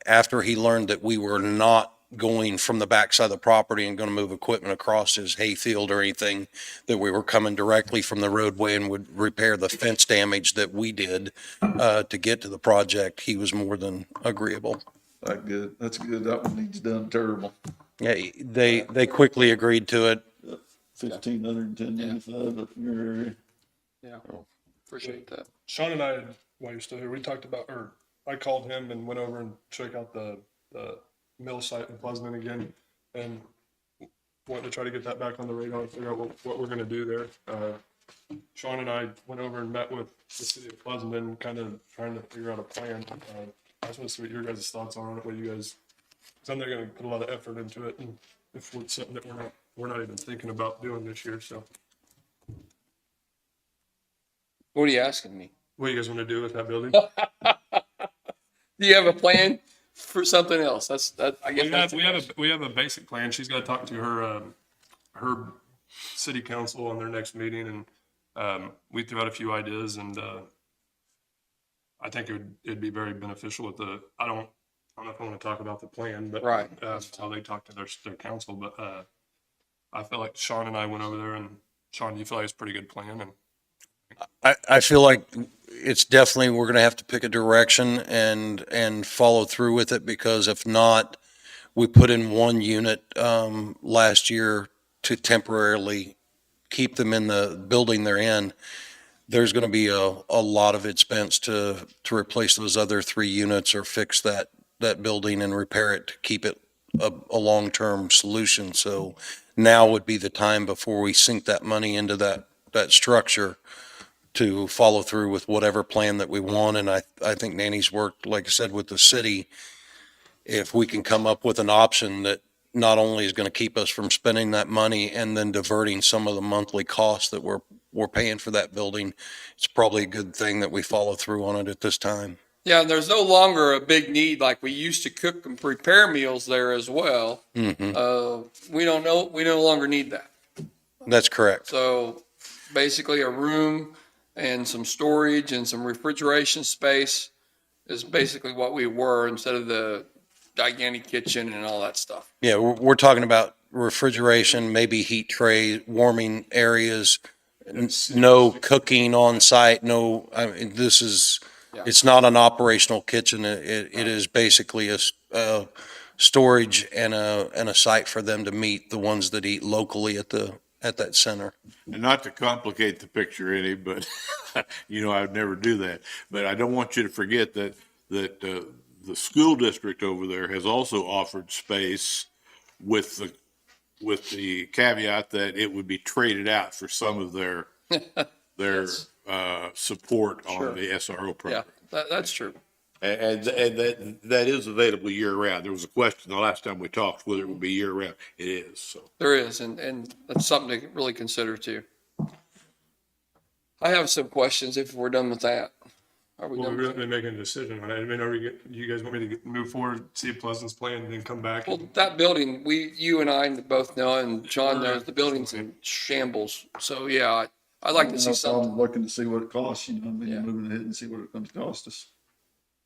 after he learned that we were not going from the backside of the property and going to move equipment across his hayfield or anything, that we were coming directly from the roadway and would repair the fence damage that we did to get to the project, he was more than agreeable. That good, that's good, that one needs done terrible. Yeah, they quickly agreed to it. 1,510.95 up in your area. Yeah, appreciate that. Sean and I, while you're still here, we talked about, or I called him and went over and checked out the mill site in Pleasant again, and wanted to try to get that back on the radar and figure out what we're gonna do there. Sean and I went over and met with the city of Pleasant and kind of trying to figure out a plan. I just want to see what your guys' thoughts are on it, what you guys, because they're gonna put a lot of effort into it, and if it's something that we're not even thinking about doing this year, so. What are you asking me? What do you guys want to do with that building? Do you have a plan for something else? I guess We have a basic plan. She's got to talk to her city council on their next meeting, and we threw out a few ideas, and I think it'd be very beneficial with I don't know if I want to talk about the plan, but Right. That's how they talk to their council. But I feel like Sean and I went over there, and Sean, you feel like it's a pretty good plan, and I feel like it's definitely, we're going to have to pick a direction and follow through with it, because if not, we put in one unit last year to temporarily keep them in the building they're in. There's going to be a lot of expense to replace those other 3 units or fix that building and repair it to keep it a long-term solution. So now would be the time before we sink that money into that structure to follow through with whatever plan that we want. And I think Nanny's worked, like I said, with the city. If we can come up with an option that not only is going to keep us from spending that money and then diverting some of the monthly costs that we're paying for that building, it's probably a good thing that we follow through on it at this time. Yeah, and there's no longer a big need like we used to cook and prepare meals there as well. Mm-hmm. We no longer need that. That's correct. So basically a room and some storage and some refrigeration space is basically what we were instead of the gigantic kitchen and all that stuff. Yeah, we're talking about refrigeration, maybe heat trays, warming areas, no cooking on site, no, I mean, it's not an operational kitchen. It is basically a storage and a site for them to meet, the ones that eat locally at that center. And not to complicate the picture any, but, I would never do that. But I don't want you to forget that the school district over there has also offered space with the caveat that it would be traded out for some of their Yes. support on Sure. the SRO program. Yeah, that's true. And that is available year round. There was a question the last time we talked whether it would be year round. It is, so. There is, and that's something to really consider too. I have some questions if we're done with that. Are we Well, done? we haven't been making a decision on it. I mean, you guys want me to move forward, see Pleasant's plan, and then come back? Well, that building, you and I both know, and John knows, the building's in shambles. So, yeah, I'd like to see something. I'm looking to see what it costs, you know, Yeah. moving ahead and see what it comes to cost us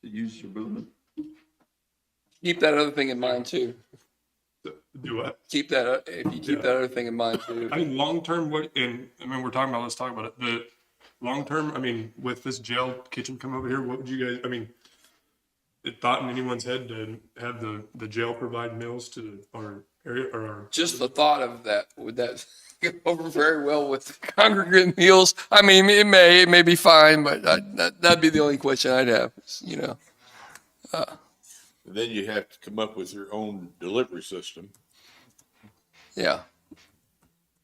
to use your building. Keep that other thing in mind too. Do what? Keep that, if you keep that other thing in mind too. I mean, long-term, we're talking about, let's talk about it. The long-term, I mean, with this jail kitchen come over here, what would you guys, I mean, it thought in anyone's head to have the jail provide meals to our area or our? Just the thought of that, would that go over very well with the congregant meals? I mean, it may be fine, but that'd be the only question I'd have, you know. Then you have to come up with your own delivery system. Yeah.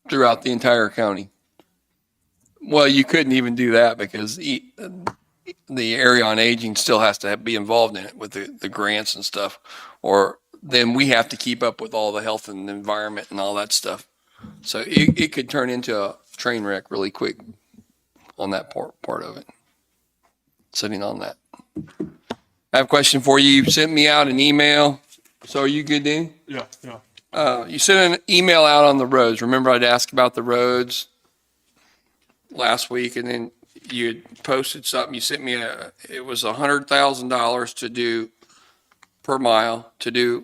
Throughout the entire county. Well, you couldn't even do that because the area on aging still has to be involved in it with the grants and stuff. Or then we have to keep up with all the health and environment and all that stuff. So it could turn into a train wreck really quick on that part of it. Sitting on that. I have a question for you. You sent me out an email. So are you good, Danny? Yeah. You sent an email out on the roads. Remember I'd asked about the roads last week, and then you had posted something. You sent me it was $100,000 to do per mile to do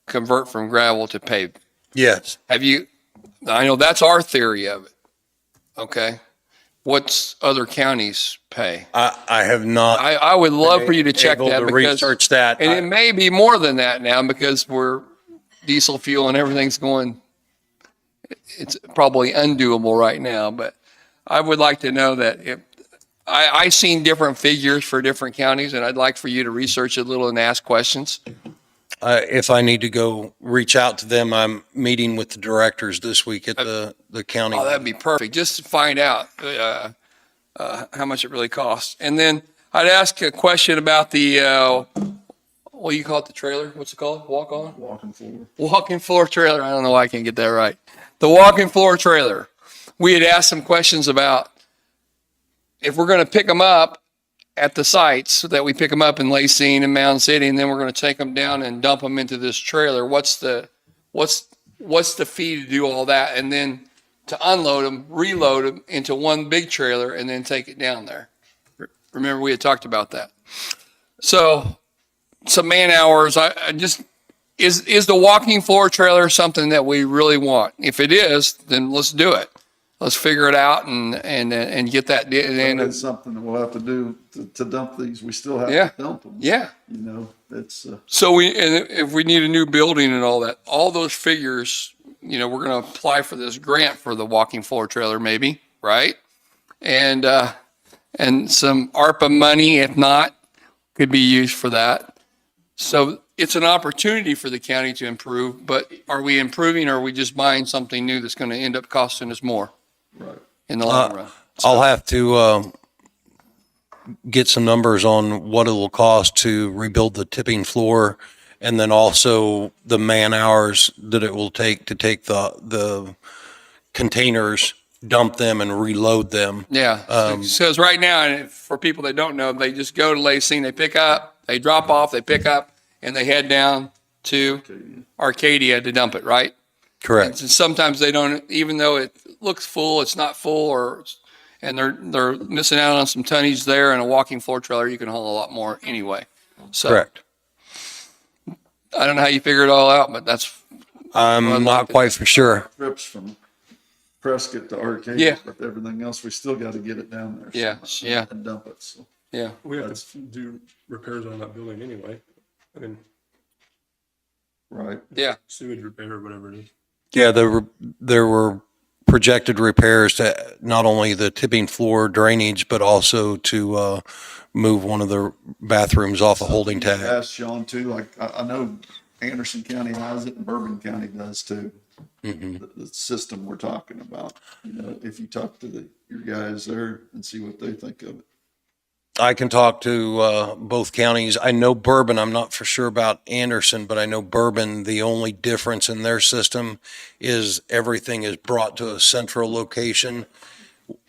convert from gravel to paved. Yes. I know that's our theory of it. Okay. What's other counties pay? I have not. I would love for you to check able that to because research that. and it may be more than that now because we're diesel fuel and everything's going. It's probably undoable right now, but I would like to know that if I've seen different figures for different counties, and I'd like for you to research a little and ask questions. If I need to go reach out to them, I'm meeting with the directors this week at the county. Oh, that'd be perfect. Just to find out how much it really costs. And then I'd ask a question about the, what do you call it, the trailer? What's it called? Walk-on? Walking floor. Walk-in floor trailer. I don't know why I can't get that right. The walk-in floor trailer. We had asked some questions about if we're going to pick them up at the sites so that we pick them up in Lacine and Mound City, and then we're going to take them down and dump them into this trailer. What's the fee to do all that? And then to unload them, reload them into one big trailer and then take it down there. Remember we had talked about that. So some man hours, is the walking floor trailer something that we really want? If it is, then let's do it. Let's figure it out and get that. It's something that we'll have to do to dump these. We still have to dump them. Yeah. You know, it's. So and if we need a new building and all that, all those figures, you know, we're going to apply for this grant for the walking floor trailer maybe, right? And some ARPA money, if not, could be used for that. So it's an opportunity for the county to improve, but are we improving or are we just buying something new that's going to end up costing us more? Right. In the long run. I'll have to get some numbers on what it will cost to rebuild the tipping floor, and then also the man hours that it will take to take the containers, dump them, and reload them. Yeah. Because right now, and for people that don't know, they just go to Lacine, they pick up, they drop off, they pick up, and they head down to Arcadia to dump it, right? Correct. And sometimes they don't, even though it looks full, it's not full, and they're missing out on some tonnage there. And a walking floor trailer, you can haul a lot more anyway. So Correct. I don't know how you figure it all out, but that's. I'm not quite for sure. Trips from Prescott to Arcadia. Yeah. With everything else, we still got to get it down there. Yeah, yeah. And dump it. So. Yeah. We have to do repairs on that building anyway. I mean, right. Yeah. Sewage repair or whatever it is. Yeah, there were projected repairs to not only the tipping floor drainage, but also to move one of the bathrooms off a holding tab. Ask Sean too. Like I know Anderson County has it and Bourbon County does too. Mm-hmm. The system we're talking about. You know, if you talk to your guys there and see what they think of it. I can talk to both counties. I know Bourbon, I'm not for sure about Anderson, but I know Bourbon, the only difference in their system is everything is brought to a central location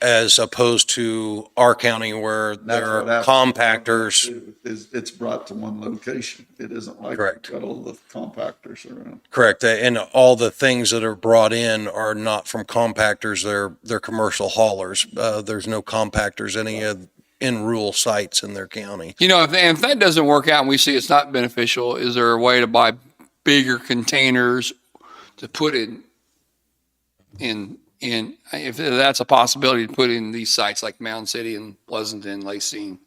as opposed to our county where That's there are what happens. compactors. It's brought to one location. It isn't like Correct. got all the compactors around. Correct. And all the things that are brought in are not from compactors. They're commercial haulers. There's no compactors in rural sites in their county. You know, if that doesn't work out and we see it's not beneficial, is there a way to buy bigger containers to put in, if that's a possibility to put in these sites like Mound City and Pleasanton, Lacey?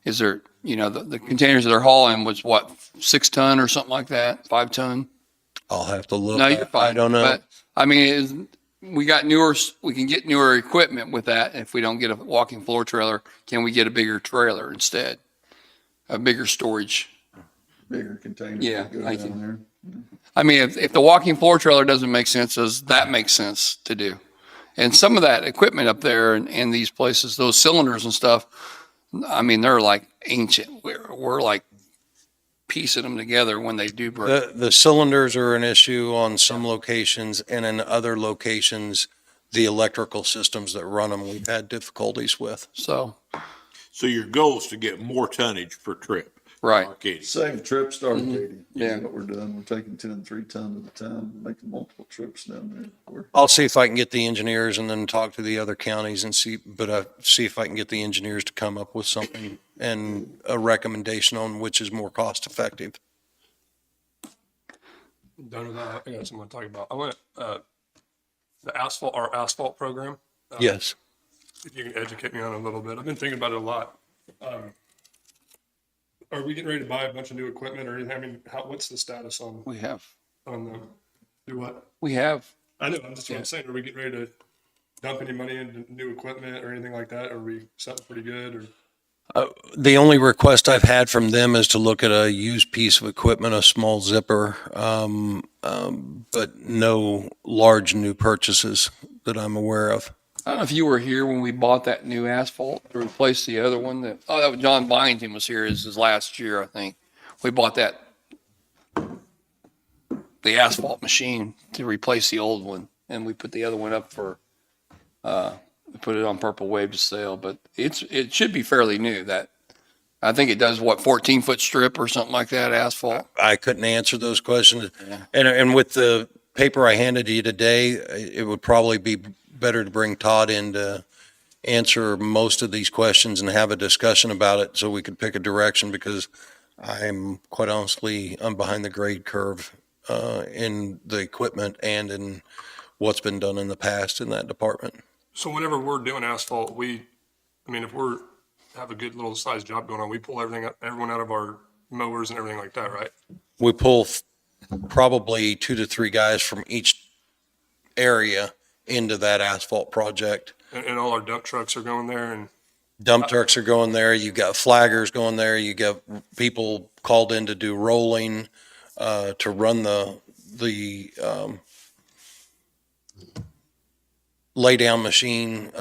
Is there, you know, the containers that they're hauling was what, 6 ton or something like that, 5 ton? I'll have to look. No, you're fine. I don't know. But I mean, we can get newer equipment with that. If we don't get a walking floor trailer, can we get a bigger trailer instead? A bigger storage? Bigger containers. Yeah, that go thank down you. there. I mean, if the walking floor trailer doesn't make sense, does that make sense to do? And some of that equipment up there in these places, those cylinders and stuff, I mean, they're like ancient. We're like piecing them together when they do break. The cylinders are an issue on some locations, and in other locations, the electrical systems that run them, we've had difficulties with. So, So your goal is to get more tonnage per trip. right. Arcady. Save trips to Arcadia. Yeah. That's what we're doing. We're taking 10 3 tons at a time, making multiple trips down there. I'll see if I can get the engineers and then talk to the other counties and see if I can get the engineers to come up with something and a recommendation on which is more cost effective. Done with that. I got something to talk about. I want our asphalt program. Yes. If you can educate me on it a little bit. I've been thinking about it a lot. Are we getting ready to buy a bunch of new equipment or anything? I mean, what's the status on We have. do what? We have. I know, I'm just what I'm saying. Are we getting ready to dump any money into new equipment or anything like that? Are we something pretty good or? The only request I've had from them is to look at a used piece of equipment, a small zipper, but no large new purchases that I'm aware of. I don't know if you were here when we bought that new asphalt to replace the other one that was John Byington was here. This is last year, I think. We bought the asphalt machine to replace the old one, and we put the other one up for, put it on Purple Wave to sale, but it should be fairly new. That I think it does 14-foot strip or something like that, asphalt. I couldn't answer those questions. Yeah. And with the paper I handed you today, it would probably be better to bring Todd in to answer most of these questions and have a discussion about it so we could pick a direction, because I'm quite honestly, I'm behind the grade curve in the equipment and in what's been done in the past in that department. So whenever we're doing asphalt, if we're have a good little size job going on, we pull everyone out of our mowers and everything like that, right? We pull probably 2 to 3 guys from each area into that asphalt project. And all our dump trucks are going there and. Dump trucks are going there. You got flaggers going there. You got people called in to do rolling, to run the lay down machine.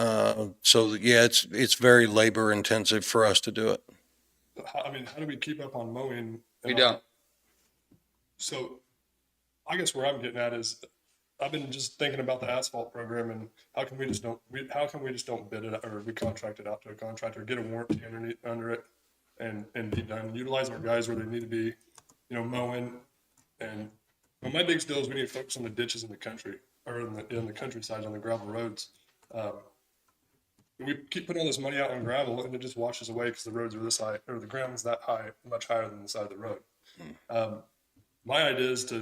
So yeah, it's very labor intensive for us to do it. How do we keep up on mowing? We don't. So I guess where I'm getting at is I've been just thinking about the asphalt program and how come we just don't bid it or we contract it out to a contractor, get a warranty under it and be done. Utilize our guys where they need to be, mowing. And my biggest deal is we need to focus on the ditches in the country or in the countryside on the gravel roads. We keep putting all this money out on gravel and it just washes away because the roads are this high or the ground's that high, much higher than the side of the road. My idea is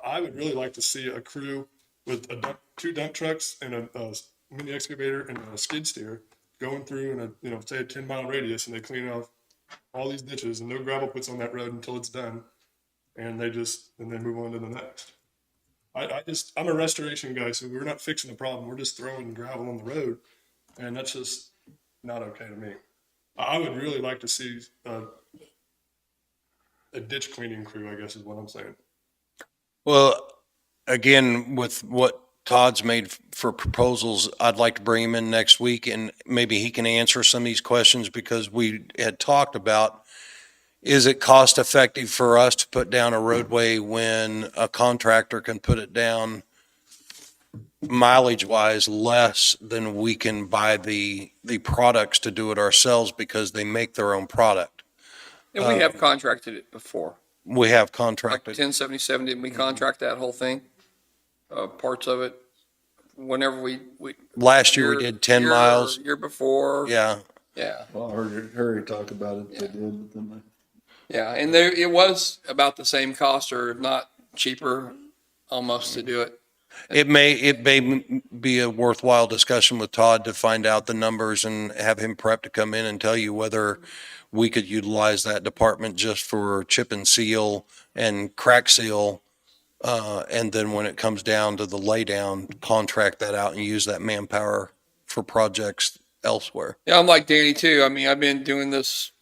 I would really like to see a crew with 2 dump trucks and a mini excavator and a skid steer going through in a say a 10-mile radius, and they clean off all these ditches and no gravel puts on that road until it's done, and they move on to the next. I'm a restoration guy, so we're not fixing the problem. We're just throwing gravel on the road, and that's just not okay to me. I would really like to see a ditch cleaning crew, I guess is what I'm saying. Well, again, with what Todd's made for proposals. I'd like to bring him in next week and maybe he can answer some of these questions because we had talked about, is it cost effective for us to put down a roadway when a contractor can put it down mileage wise less than we can buy the products to do it ourselves because they make their own product. And we have contracted it before. We have Like contracted. 1077, didn't we contract that whole thing? Parts of it, whenever we. Last year we did 10 miles. Year before. Yeah. Yeah. Well, I heard Harry talk about it, they did, but then Yeah, and there, it was about the same cost or if not cheaper almost to do it. It may be a worthwhile discussion with Todd to find out the numbers and have him prep to come in and tell you whether we could utilize that department just for chip and seal and crack seal. And then when it comes down to the laydown, contract that out and use that manpower for projects elsewhere. Yeah, I'm like Danny too. I mean, I've been doing this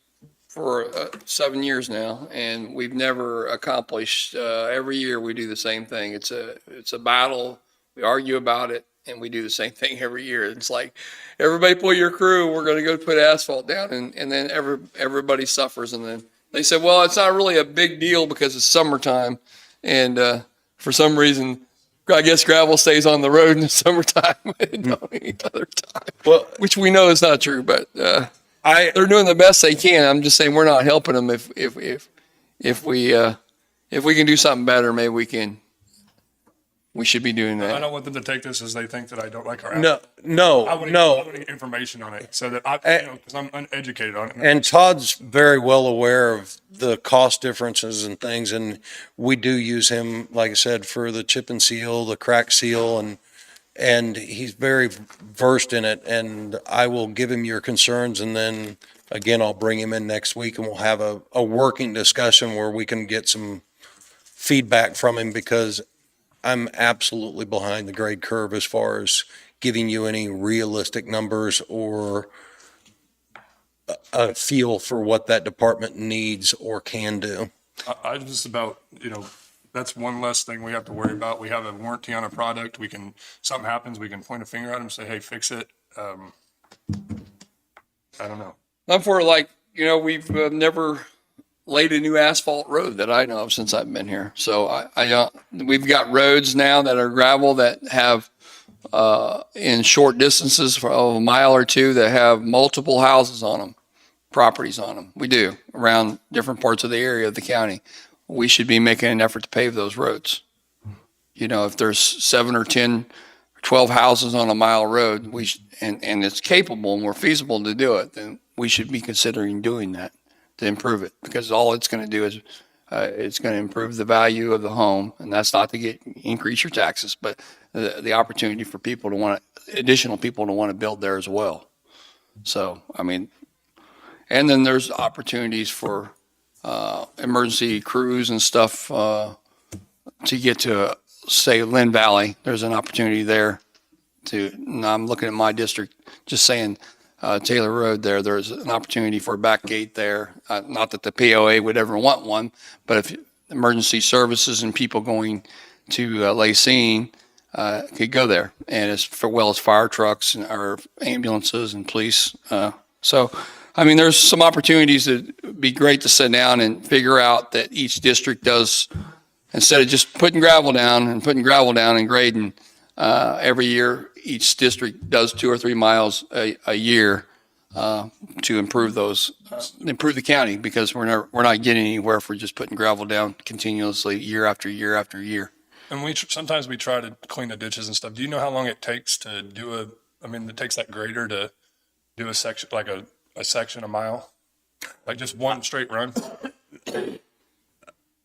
for 7 years now, and we've never accomplished. Every year we do the same thing. It's a battle. We argue about it, and we do the same thing every year. It's like everybody pull your crew. We're going to go put asphalt down, and then everybody suffers. And then they said, well, it's not really a big deal because it's summertime, and for some reason, I guess gravel stays on the road in the summertime and not any other time. Well, Which we know is not true, but they're doing the best they can. I'm just saying we're not helping them. If we can do something better, maybe we should be doing I that. don't want them to take this as they think that I don't like our. No, I want no. to get information on it so that because I'm uneducated on it. And Todd's very well aware of the cost differences and things. And we do use him, like I said, for the chip and seal, the crack seal, and he's very versed in it. And I will give him your concerns. And then again, I'll bring him in next week and we'll have a working discussion where we can get some feedback from him because I'm absolutely behind the grade curve as far as giving you any realistic numbers or a feel for what that department needs or can do. I just about, that's one less thing we have to worry about. We have a warranty on a product. Something happens, we can point a finger at them and say, hey, fix it. I don't know. I'm for we've never laid a new asphalt road that I know of since I've been here. So we've got roads now that are gravel that have in short distances for a mile or two that have multiple houses on them, properties on them. We do around different parts of the area of the county. We should be making an effort to pave those roads. If there's 7 or 10, 12 houses on a mile road, and it's capable and we're feasible to do it, then we should be considering doing that to improve it, because all it's going to do is it's going to improve the value of the home, and that's not to increase your taxes, but the opportunity for additional people to want to build there as well. So, and then there's opportunities for emergency crews and stuff to get to, say, Linn Valley. There's an opportunity there I'm looking at my district, just saying, Taylor Road there's an opportunity for a back gate there. Not that the POA would ever want one, but if emergency services and people going to Lacine could go there, and as well as fire trucks or ambulances and police. There's some opportunities that be great to sit down and figure out that each district does, instead of just putting gravel down and grading every year. Each district does 2 or 3 miles a year to improve the county, because we're not getting anywhere for just putting gravel down continuously year after year after year. And sometimes we try to clean the ditches and stuff. Do you know how long it takes to do it takes that grader to do a section, like a section a mile? Like just one straight run?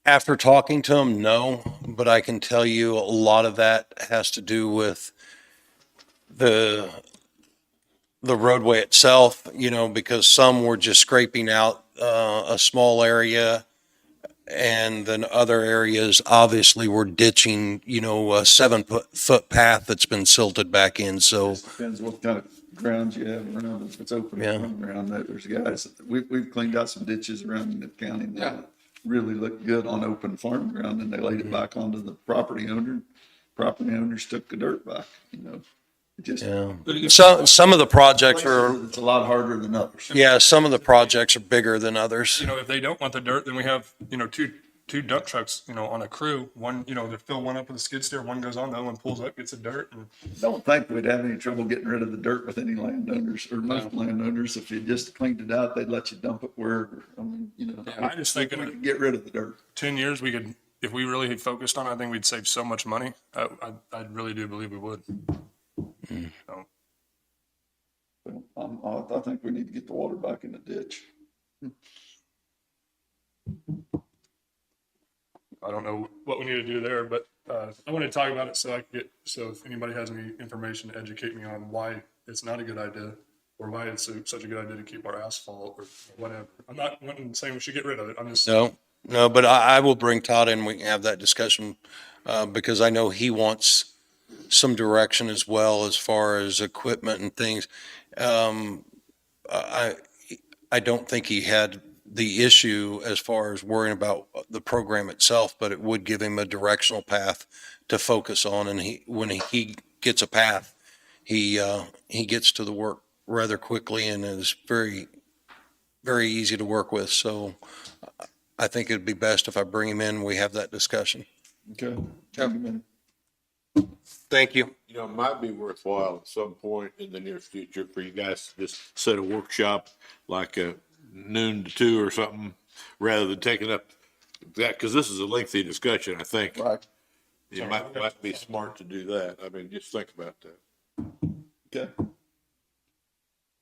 After talking to him, no, but I can tell you a lot of that has to do with the roadway itself, because some were just scraping out a small area, and then other areas obviously were ditching, a 7-foot path that's been silted back in. So depends what kind of ground you have around. If it's open ground, there's guys, we've cleaned out some ditches around the county that really look good on open farm ground, and they laid it back onto the property owner. property owners took the dirt back, you know. It just, Yeah. Some of the projects are, it's a lot harder than others. yeah, some of the projects are bigger than others. You know, if they don't want the dirt, then we have, you know, two dump trucks, you know, on a crew. One, you know, they fill one up with a skid steer, one goes on, the other one pulls up, gets the dirt. And Don't think we'd have any trouble getting rid of the dirt with any landowners or most landowners. If you just cleaned it out, they'd let you dump it wherever. I mean, you know, I just think we in could get rid of the dirt. 10 years, we could, if we really had focused on it, I think we'd save so much money. I really do believe we would. So, I think we need to get the water back in the ditch. I don't know what we need to do there, but I want to talk about it so I can get, so if anybody has any information to educate me on why it's not a good idea or why it's such a good idea to keep our asphalt or whatever. I'm not saying we should get rid of it. I'm just. No, but I will bring Todd in. We can have that discussion because I know he wants some direction as well as far as equipment and things. I don't think he had the issue as far as worrying about the program itself, but it would give him a directional path to focus on. And when he gets a path, he gets to the work rather quickly and is very, very easy to work with. So I think it'd be best if I bring him in and we have that discussion. Okay. Thank you. You know, it might be worthwhile at some point in the near future for you guys to just set a workshop like a noon to 2 or something, rather than taking up that, because this is a lengthy discussion, I think. Right. It might be smart to do that. I mean, just think about that. Okay.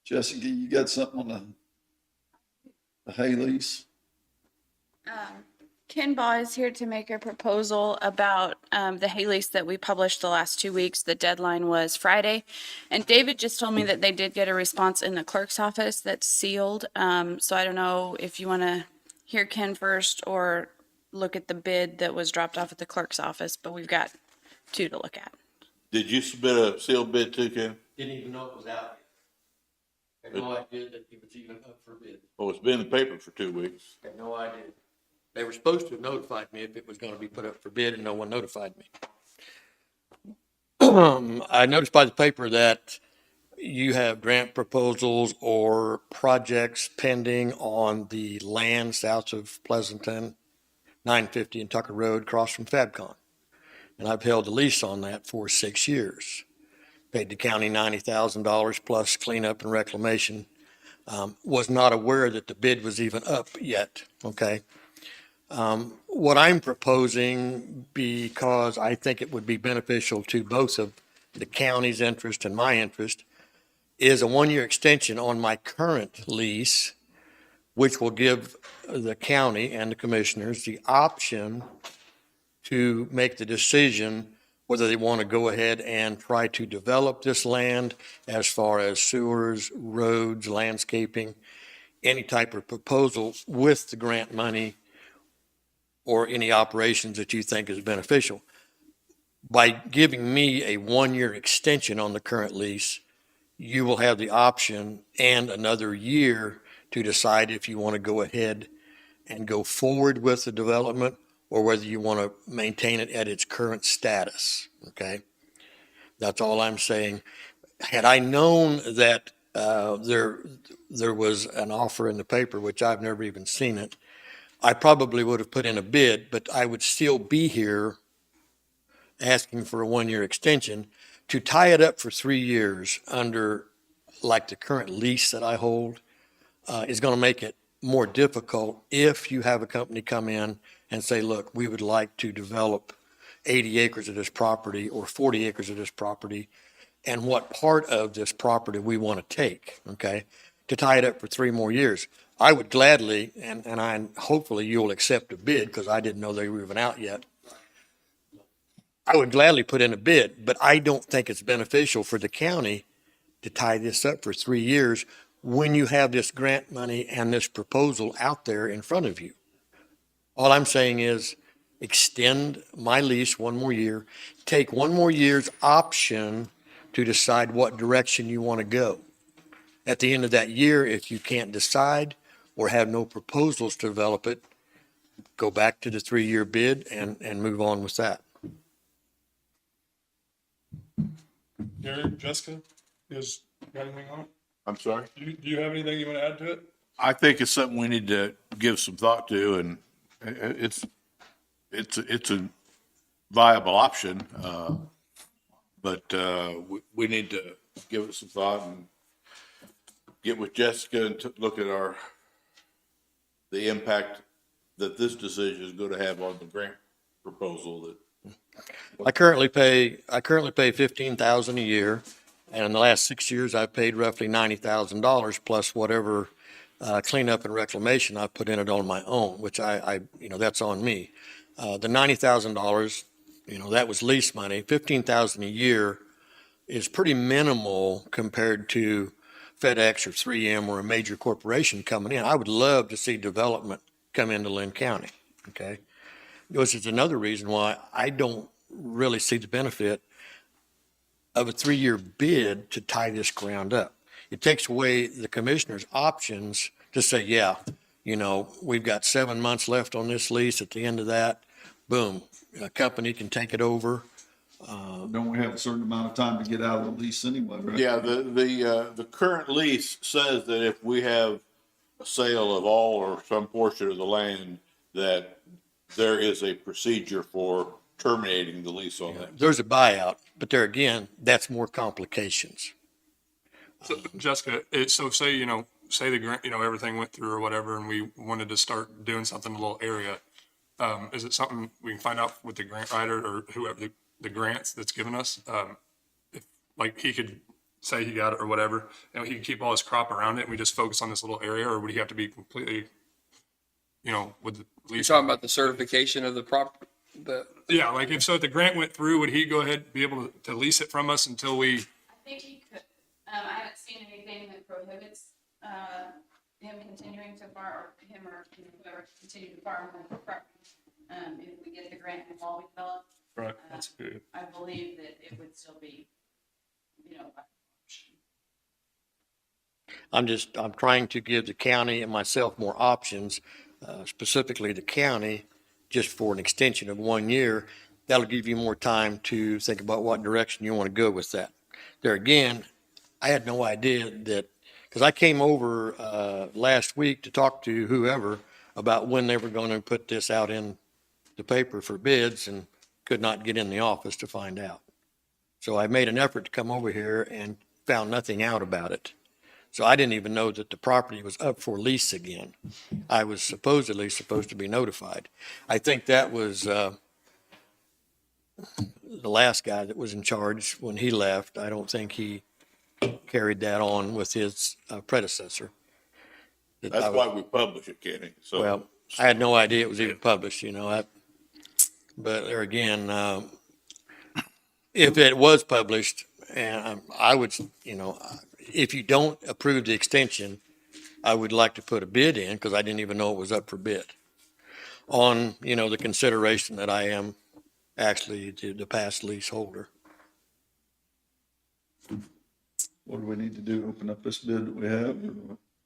Jessica, you got something on the hay lease? Ken Baugh is here to make a proposal about the hay lease that we published the last 2 weeks. The deadline was Friday. And David just told me that they did get a response in the clerk's office that's sealed. So I don't know if you want to hear Ken first or look at the bid that was dropped off at the clerk's office, but we've got 2 to look at. Did you submit a sealed bid too, Ken? Didn't even know it was out yet. Had no idea that it was even up for bid. Oh, it's been in the paper for 2 weeks. Had no idea. They were supposed to have notified me if it was going to be put up for bid, and no one notified me. I noticed by the paper that you have grant proposals or projects pending on the land south of Pleasanton, 950 and Tucker Road, across from Fabcon. And I've held the lease on that for 6 years. Paid the county $90,000 plus cleanup and reclamation. Was not aware that the bid was even up yet, okay? What I'm proposing, because I think it would be beneficial to both of the county's interest and my interest, is a 1-year extension on my current lease, which will give the county and the commissioners the option to make the decision whether they want to go ahead and try to develop this land as far as sewers, roads, landscaping, any type of proposal with the grant money or any operations that you think is beneficial. By giving me a 1-year extension on the current lease, you will have the option and another year to decide if you want to go ahead and go forward with the development or whether you want to maintain it at its current status, okay? That's all I'm saying. Had I known that there was an offer in the paper, which I've never even seen it, I probably would have put in a bid, but I would still be here asking for a 1-year extension. To tie it up for 3 years under like the current lease that I hold is going to make it more difficult if you have a company come in and say, look, we would like to develop 80 acres of this property or 40 acres of this property and what part of this property we want to take, okay, to tie it up for 3 more years. I would gladly, and hopefully you'll accept a bid because I didn't know they were even out yet. I would gladly put in a bid, but I don't think it's beneficial for the county to tie this up for 3 years when you have this grant money and this proposal out there in front of you. All I'm saying is extend my lease 1 more year, take 1 more year's option to decide what direction you want to go. At the end of that year, if you can't decide or have no proposals to develop it, go back to the 3-year bid and move on with that. Gary, Jessica, you guys got anything on it? I'm sorry? Do you have anything you want to add to it? I think it's something we need to give some thought to, and it's a viable option, but we need to give it some thought and get with Jessica and look at the impact that this decision is going to have on the grant proposal that. I currently pay $15,000 a year, and in the last 6 years, I've paid roughly $90,000 plus whatever cleanup and reclamation I put in it on my own, which that's on me. The $90,000, that was lease money. $15,000 a year is pretty minimal compared to FedEx or 3M or a major corporation coming in. I would love to see development come into Linn County, okay? Which is another reason why I don't really see the benefit of a 3-year bid to tie this ground up. It takes away the commissioner's options to say, yeah, we've got 7 months left on this lease. At the end of that, boom, a company can take it over. Don't we have a certain amount of time to get out of the lease anyway, right? Yeah, the current lease says that if we have a sale of all or some portion of the land, that there is a procedure for terminating the lease on that. There's a buyout, but there again, that's more complications. So, Jessica, so say the grant, everything went through or whatever, and we wanted to start doing something in a little area. Is it something we can find out with the grant writer or whoever the grants that's given us? If like he could say he got it or whatever, and he could keep all his crop around it, and we just focus on this little area, or would he have to be completely, with the You're lease? talking about the certification of Yeah, like if the grant went through, would he go ahead and be able to lease it from us until we? I think he could. I haven't seen anything that prohibits him continuing to farm, or him or whoever continue to farm on the property. If we get the grant and while we develop, Right, that's good. I believe that it would still be, I'm trying to give the county and myself more options, specifically the county, just for an extension of 1 year. That'll give you more time to think about what direction you want to go with that. There again, I had no idea that, because I came over last week to talk to whoever about when they were going to put this out in the paper for bids and could not get in the office to find out. So I made an effort to come over here and found nothing out about it. So I didn't even know that the property was up for lease again. I was supposedly supposed to be notified. I think that was the last guy that was in charge when he left. I don't think he carried that on with his predecessor. That's why we publish it, Kenny. So. Well, I had no idea it was even published, but there again, if it was published, and I would, if you don't approve the extension, I would like to put a bid in because I didn't even know it was up for bid on, the consideration that I am actually the past leaseholder. What do we need to do? Open up this bid that we have?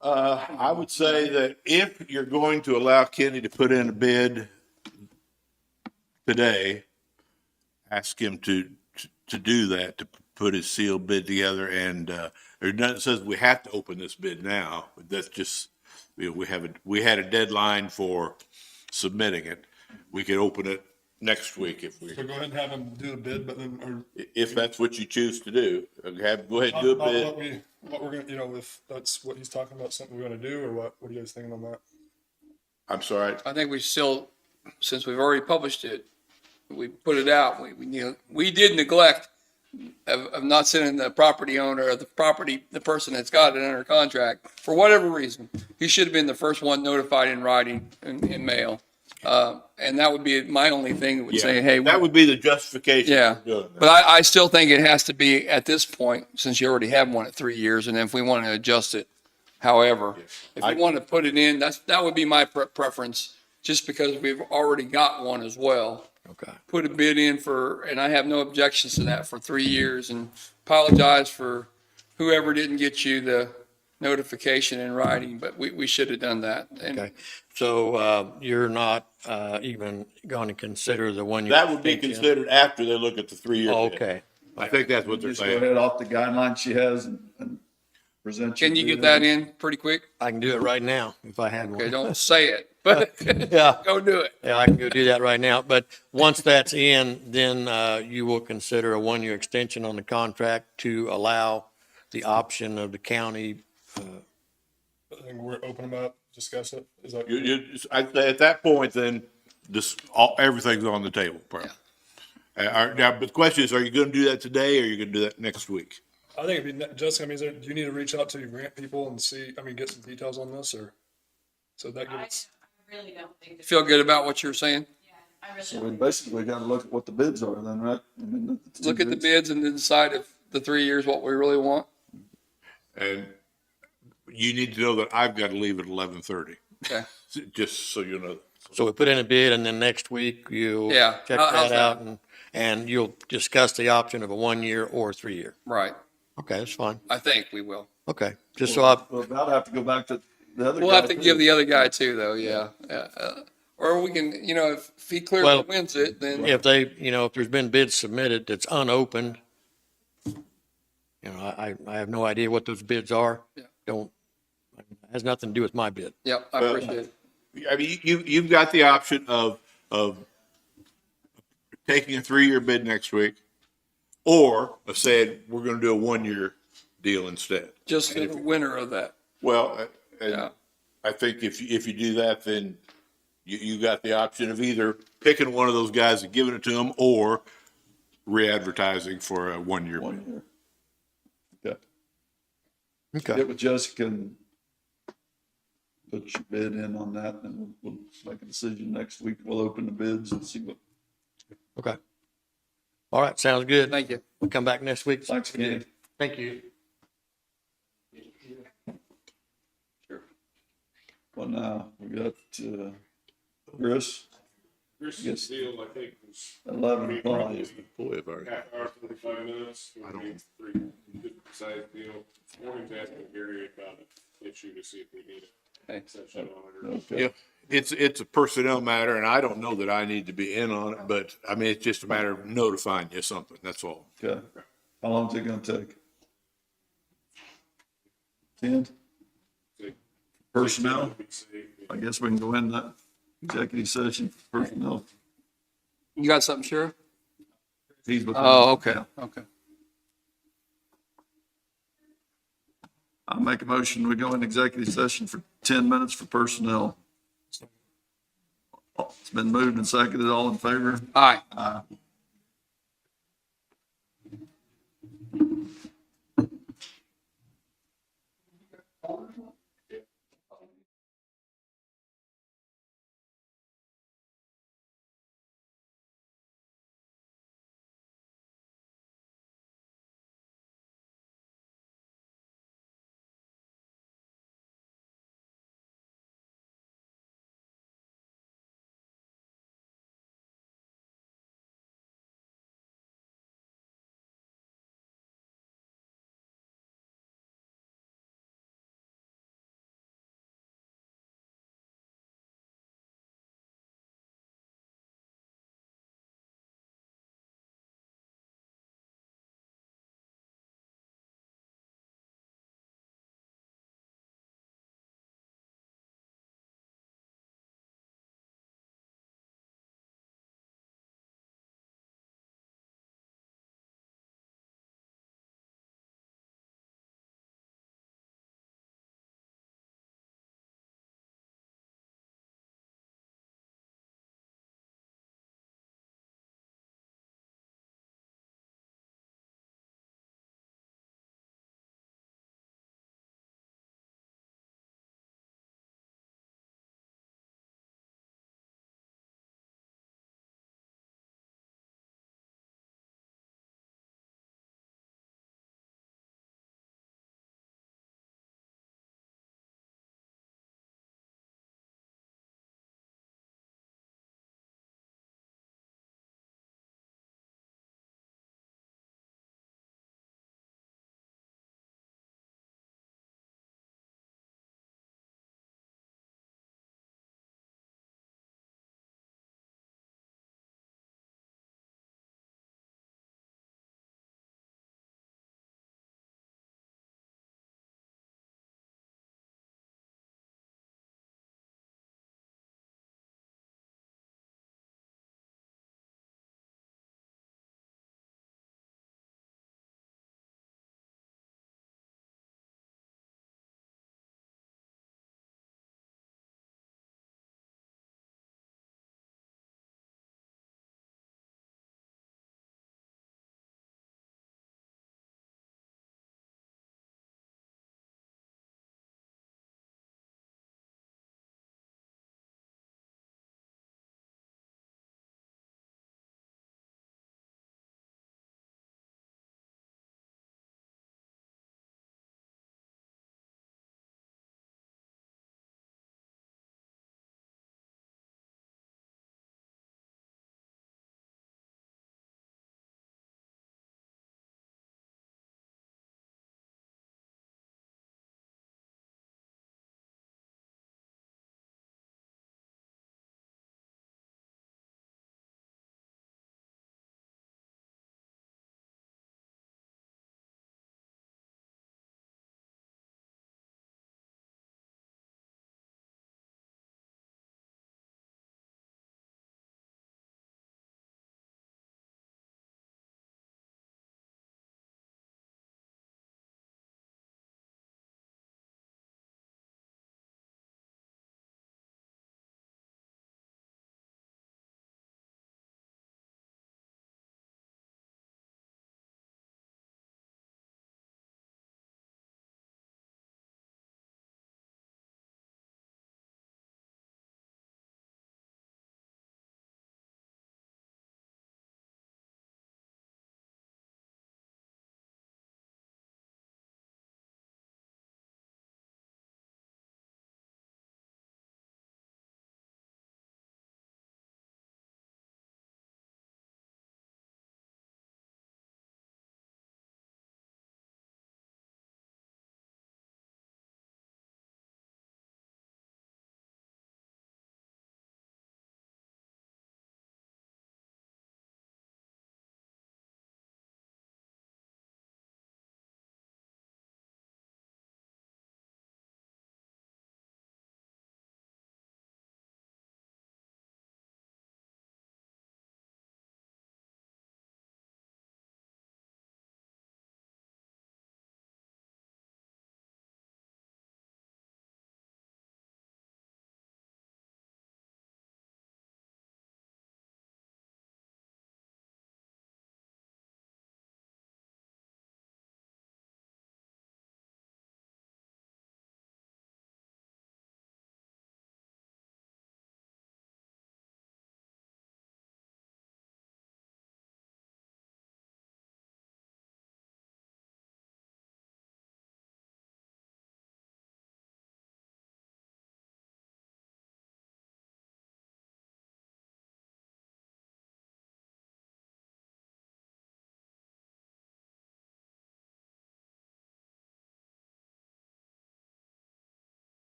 I would say that if you're going to allow Kenny to put in a bid today, ask him to do that, to put his sealed bid together. And there's nothing that says we have to open this bid now. That's just, we had a deadline for submitting it. We could open it next week if we. So go ahead and have him do a bid, but then, If that's what you choose to do, go ahead and do a bid. what we're gonna, if that's what he's talking about, something we're gonna do, or what are you guys thinking on that? I'm sorry. I think we still, since we've already published it, we put it out. We did neglect of not sending the property owner or the person that's got it under contract for whatever reason. He should have been the first one notified in writing in mail. And that would be my only thing that would say, hey. That would be the justification Yeah, for doing that. but I still think it has to be at this point, since you already have one at 3 years, and if we want to adjust it, however, if you want to put it in, that would be my preference, just because we've already got one as well. Okay. Put a bid in and I have no objections to that, for 3 years, and apologize for whoever didn't get you the notification in writing, but we should have done that. And Okay. So you're not even going to consider the 1 year? That would be considered after they look at the 3-year bid. Okay. I think that's what they're Just go saying. ahead off the guidelines she has and present. Can you your get bid. that in pretty quick? I can do it right now if I had Okay, one. don't say it, but Yeah. go do it. Yeah, I can go do that right now. But once that's in, then you will consider a one-year extension on the contract to allow the option of the county. I think we're open them up, discuss it. Is that? I'd say at that point, then everything's on the table. probably. Now, but the question is, are you gonna do that today or are you gonna do that next week? I think it'd be, Jessica, I mean, do you need to reach out to your grant people and see, I mean, get some details on this or? So that gives, really don't think. Feel good about what you're saying? So we basically gotta look at what the bids are then, right? I mean, the two Look at the bids and then decide if the 3 years what we really want. And you need to know that I've got to leave at 11:30, Okay. just so you know. So we put in a bid and then next week you'll Yeah. check How's that out and you'll discuss the option of a 1 year or 3 year. Right. Okay, that's fine. I think we will. Okay, just so I, We'll about have to go back to the other. We'll guy have to too. give the other guy too, though. Yeah. Yeah. Or we can, if he clearly Well, wins it, then if if there's been bids submitted that's unopened, I have no idea what those bids are. Yeah. It has nothing to do with my bid. yep, I appreciate it. I mean, you've got the option of taking a 3-year bid next week, or of saying, we're gonna do a 1-year deal instead. Just the winner of that. Well, and Yeah. I think if you do that, then you got the option of either picking one of those guys and giving it to them, or re-advertising for a 1-year bid. 1 year. Okay. Okay. Get with Jessica and put your bid in on that, and we'll make a decision next week. We'll open the bids and see what. Okay. All right, sounds good. Thank you. We'll come back next week. Thanks, Kenny. Thank you. Well, now, we got, Chris, This Yes. deal, I think, was 11 o'clock. Boy, if I- half hour, 45 minutes. I don't. Pretty good size deal. Morning's asking Gary about an issue to see if we need a section on it. Okay. Yeah, it's a personnel matter, and I don't know that I need to be in on it, but I mean, it's just a matter of notifying you something, that's all. Okay. How long is it gonna take? 10? Personnel? I guess we can go in that executive session for personnel. You got something, Sheriff? He's with. Oh, okay. Yeah. Okay. I'll make a motion. We go in executive session for 10 minutes for personnel. It's been moved and seconded. All in favor? Aye. Aye.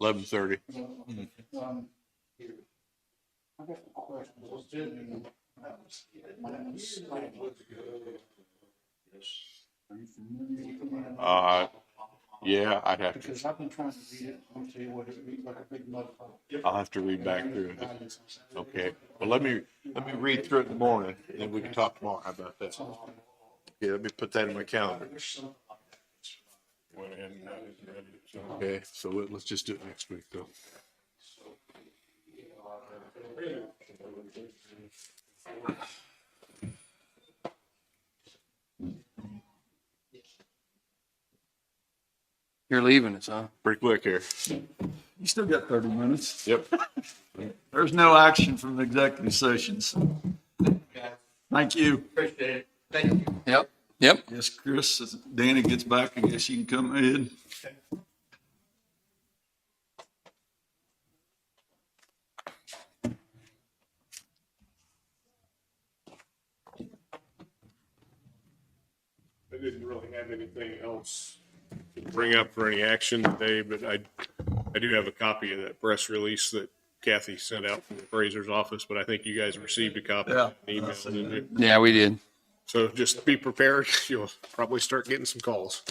$11:30. Yeah, I'd have to. Because I've been trying to read it, I'll tell you what, it reads like a big mud pile. I'll have to read back through it. Okay, well, let me read through it in the morning, and then we can talk tomorrow. How about that? Okay, let me put that in my calendar. Okay, so let's just do it next week, though. You're leaving us, huh? Pretty quick here. You still got 30 minutes. Yep. There's no action from the executive sessions. Thank you. Appreciate it. Thank you. Yep. Yep. Yes, Chris, as Danny gets back, I guess you can come in. I didn't really have anything else to bring up for any action today, but I do have a copy of that press release that Kathy sent out from the appraiser's office, but I think you guys received a copy Yeah. of the email, didn't you? Yeah, we did. So just be prepared. You'll probably start getting some calls.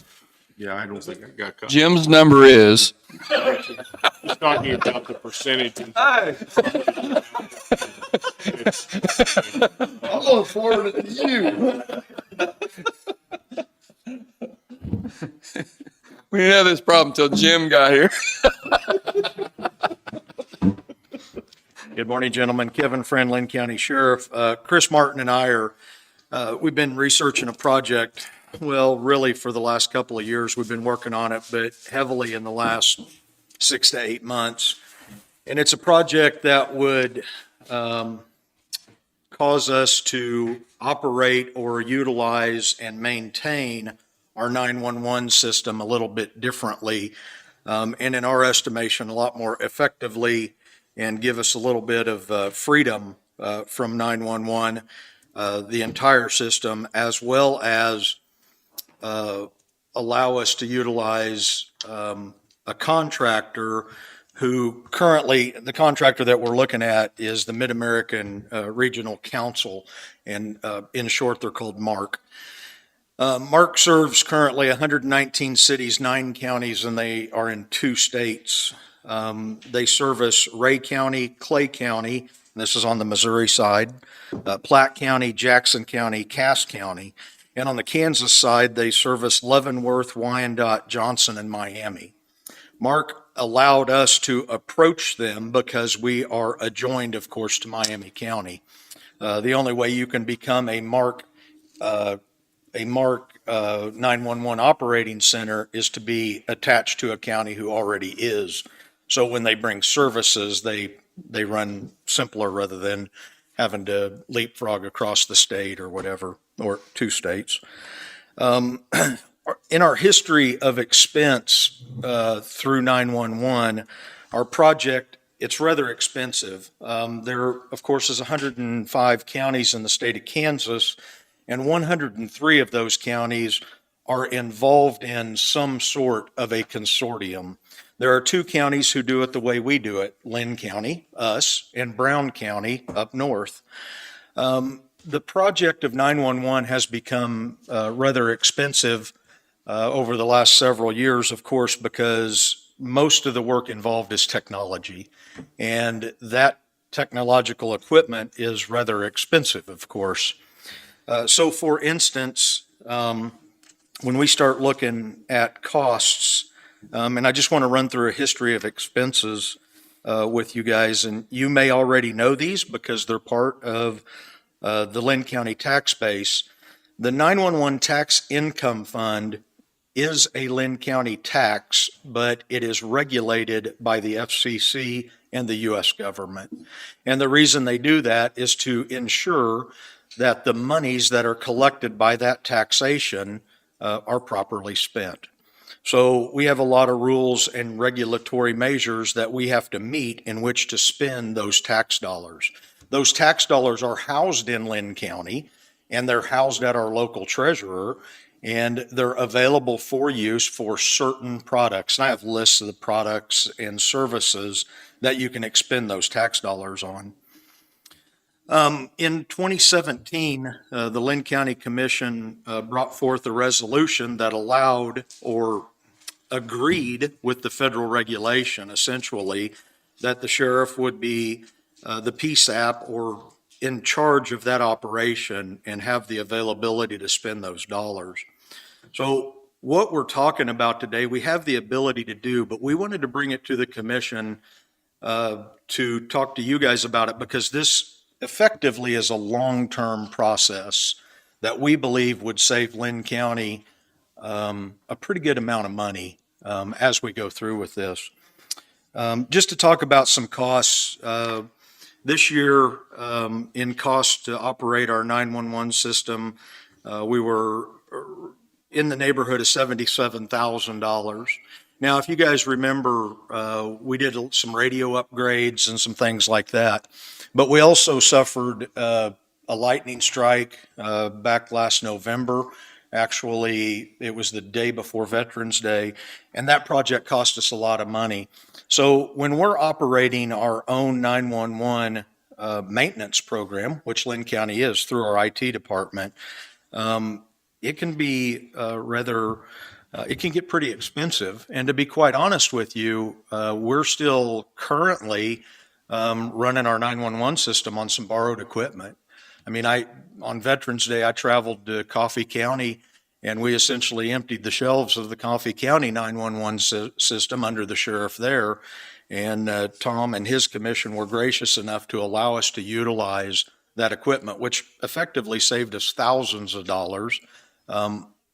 Yeah, I don't think I got caught. Jim's number is. Just talking about the percentages. Hey, I'm going to forward it to you. We didn't have this problem until Jim got here. Good morning, gentlemen. Kevin Friend, Linn County Sheriff. Chris Martin and I are, we've been researching a project, well, really for the last couple of years. We've been working on it, but heavily in the last 6 to 8 months. And it's a project that would cause us to operate or utilize and maintain our 911 system a little bit differently, and in our estimation, a lot more effectively, and give us a little bit of freedom from 911, the entire system, as well as allow us to utilize a contractor who currently, the contractor that we're looking at is the Mid-American Regional Council, and in short, they're called MARC. MARC serves currently 119 cities, 9 counties, and they are in 2 states. They service Ray County, Clay County, and this is on the Missouri side, Platte County, Jackson County, Cass County, and on the Kansas side, they service Leavenworth, Wyandotte, Johnson, and Miami. MARC allowed us to approach them because we are adjoined, of course, to Miami County. The only way you can become a MARC 911 operating center is to be attached to a county who already is. So when they bring services, they run simpler rather than having to leapfrog across the state or whatever, or 2 states. In our history of expense through 911, our project, it's rather expensive. There, of course, is 105 counties in the state of Kansas, and 103 of those counties are involved in some sort of a consortium. There are 2 counties who do it the way we do it, Linn County, us, and Brown County up north. The project of 911 has become rather expensive over the last several years, of course, because most of the work involved is technology, and that technological equipment is rather expensive, of course. So for instance, when we start looking at costs, and I just want to run through a history of expenses with you guys, and you may already know these because they're part of the Linn County tax base. The 911 Tax Income Fund is a Linn County tax, but it is regulated by the FCC and the U.S. government. And the reason they do that is to ensure that the monies that are collected by that taxation are properly spent. So we have a lot of rules and regulatory measures that we have to meet in which to spend those tax dollars. Those tax dollars are housed in Linn County, and they're housed at our local treasurer, and they're available for use for certain products. And I have lists of the products and services that you can expend those tax dollars on. In 2017, the Linn County Commission brought forth a resolution that allowed or agreed with the federal regulation, essentially, that the sheriff would be the PSAP or in charge of that operation and have the availability to spend those dollars. So what we're talking about today, we have the ability to do, but we wanted to bring it to the commission to talk to you guys about it, because this effectively is a long-term process that we believe would save Linn County a pretty good amount of money as we go through with this. Just to talk about some costs, this year in cost to operate our 911 system, we were in the neighborhood of $77,000. Now, if you guys remember, we did some radio upgrades and some things like that, but we also suffered a lightning strike back last November. Actually, it was the day before Veterans Day, and that project cost us a lot of money. So when we're operating our own 911 maintenance program, which Linn County is through our IT department, it can be it can get pretty expensive. And to be quite honest with you, we're still currently running our 911 system on some borrowed equipment. I mean, on Veterans Day, I traveled to Coffee County, and we essentially emptied the shelves of the Coffee County 911 system under the sheriff there. And Tom and his commission were gracious enough to allow us to utilize that equipment, which effectively saved us thousands of dollars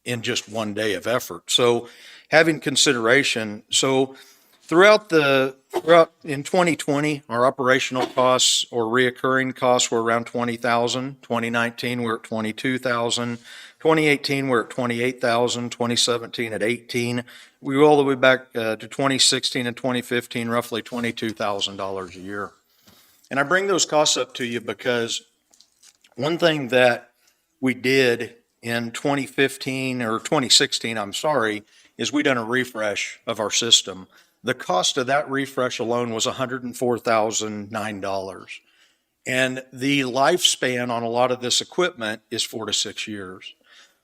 in just one day of effort. So having consideration, throughout in 2020, our operational costs or reoccurring costs were around $20,000. 2019, we're at $22,000. 2018, we're at $28,000. 2017 at $18,000. We go all the way back to 2016 and 2015, roughly $22,000 a year. And I bring those costs up to you because one thing that we did in 2015 or 2016, is we done a refresh of our system. The cost of that refresh alone was $104,009. And the lifespan on a lot of this equipment is 4 to 6 years.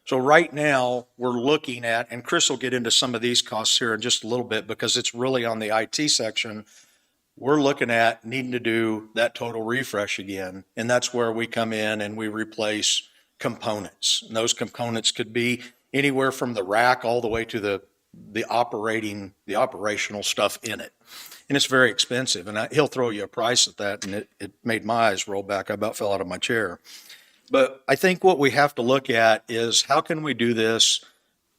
So right now we're looking at, and Chris will get into some of these costs here in just a little bit because it's really on the IT section. We're looking at needing to do that total refresh again. And that's where we come in and we replace components. And those components could be anywhere from the rack all the way to the operational stuff in it. And it's very expensive. And he'll throw you a price at that. And it made my eyes roll back. I about fell out of my chair. But I think what we have to look at is how can we do this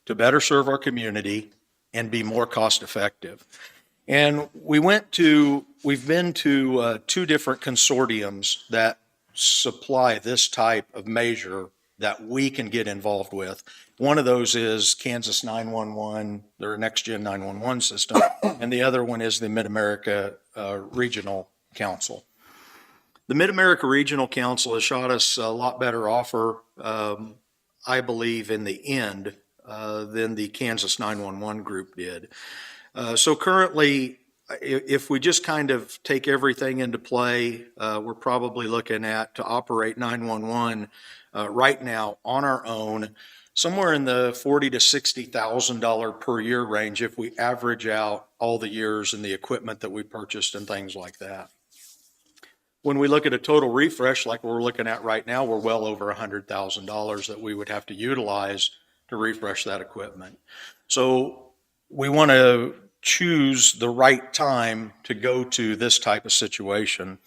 to better serve our community and be more cost effective? And we've been to 2 different consortiums that supply this type of measure that we can get involved with. One of those is Kansas 911, their next gen 911 system, and the other one is the Mid-America Regional Council. The Mid-America Regional Council has shot us a lot better offer, I believe, in the end than the Kansas 911 group did. So currently, if we just kind of take everything into play, we're probably looking at to operate 911 right now on our own, somewhere in the $40,000 to $60,000 per year range if we average out all the years and the equipment that we purchased and things like that. When we look at a total refresh like we're looking at right now, we're well over $100,000 that we would have to utilize to refresh that equipment. So we want to choose the right time to go to this type of situation.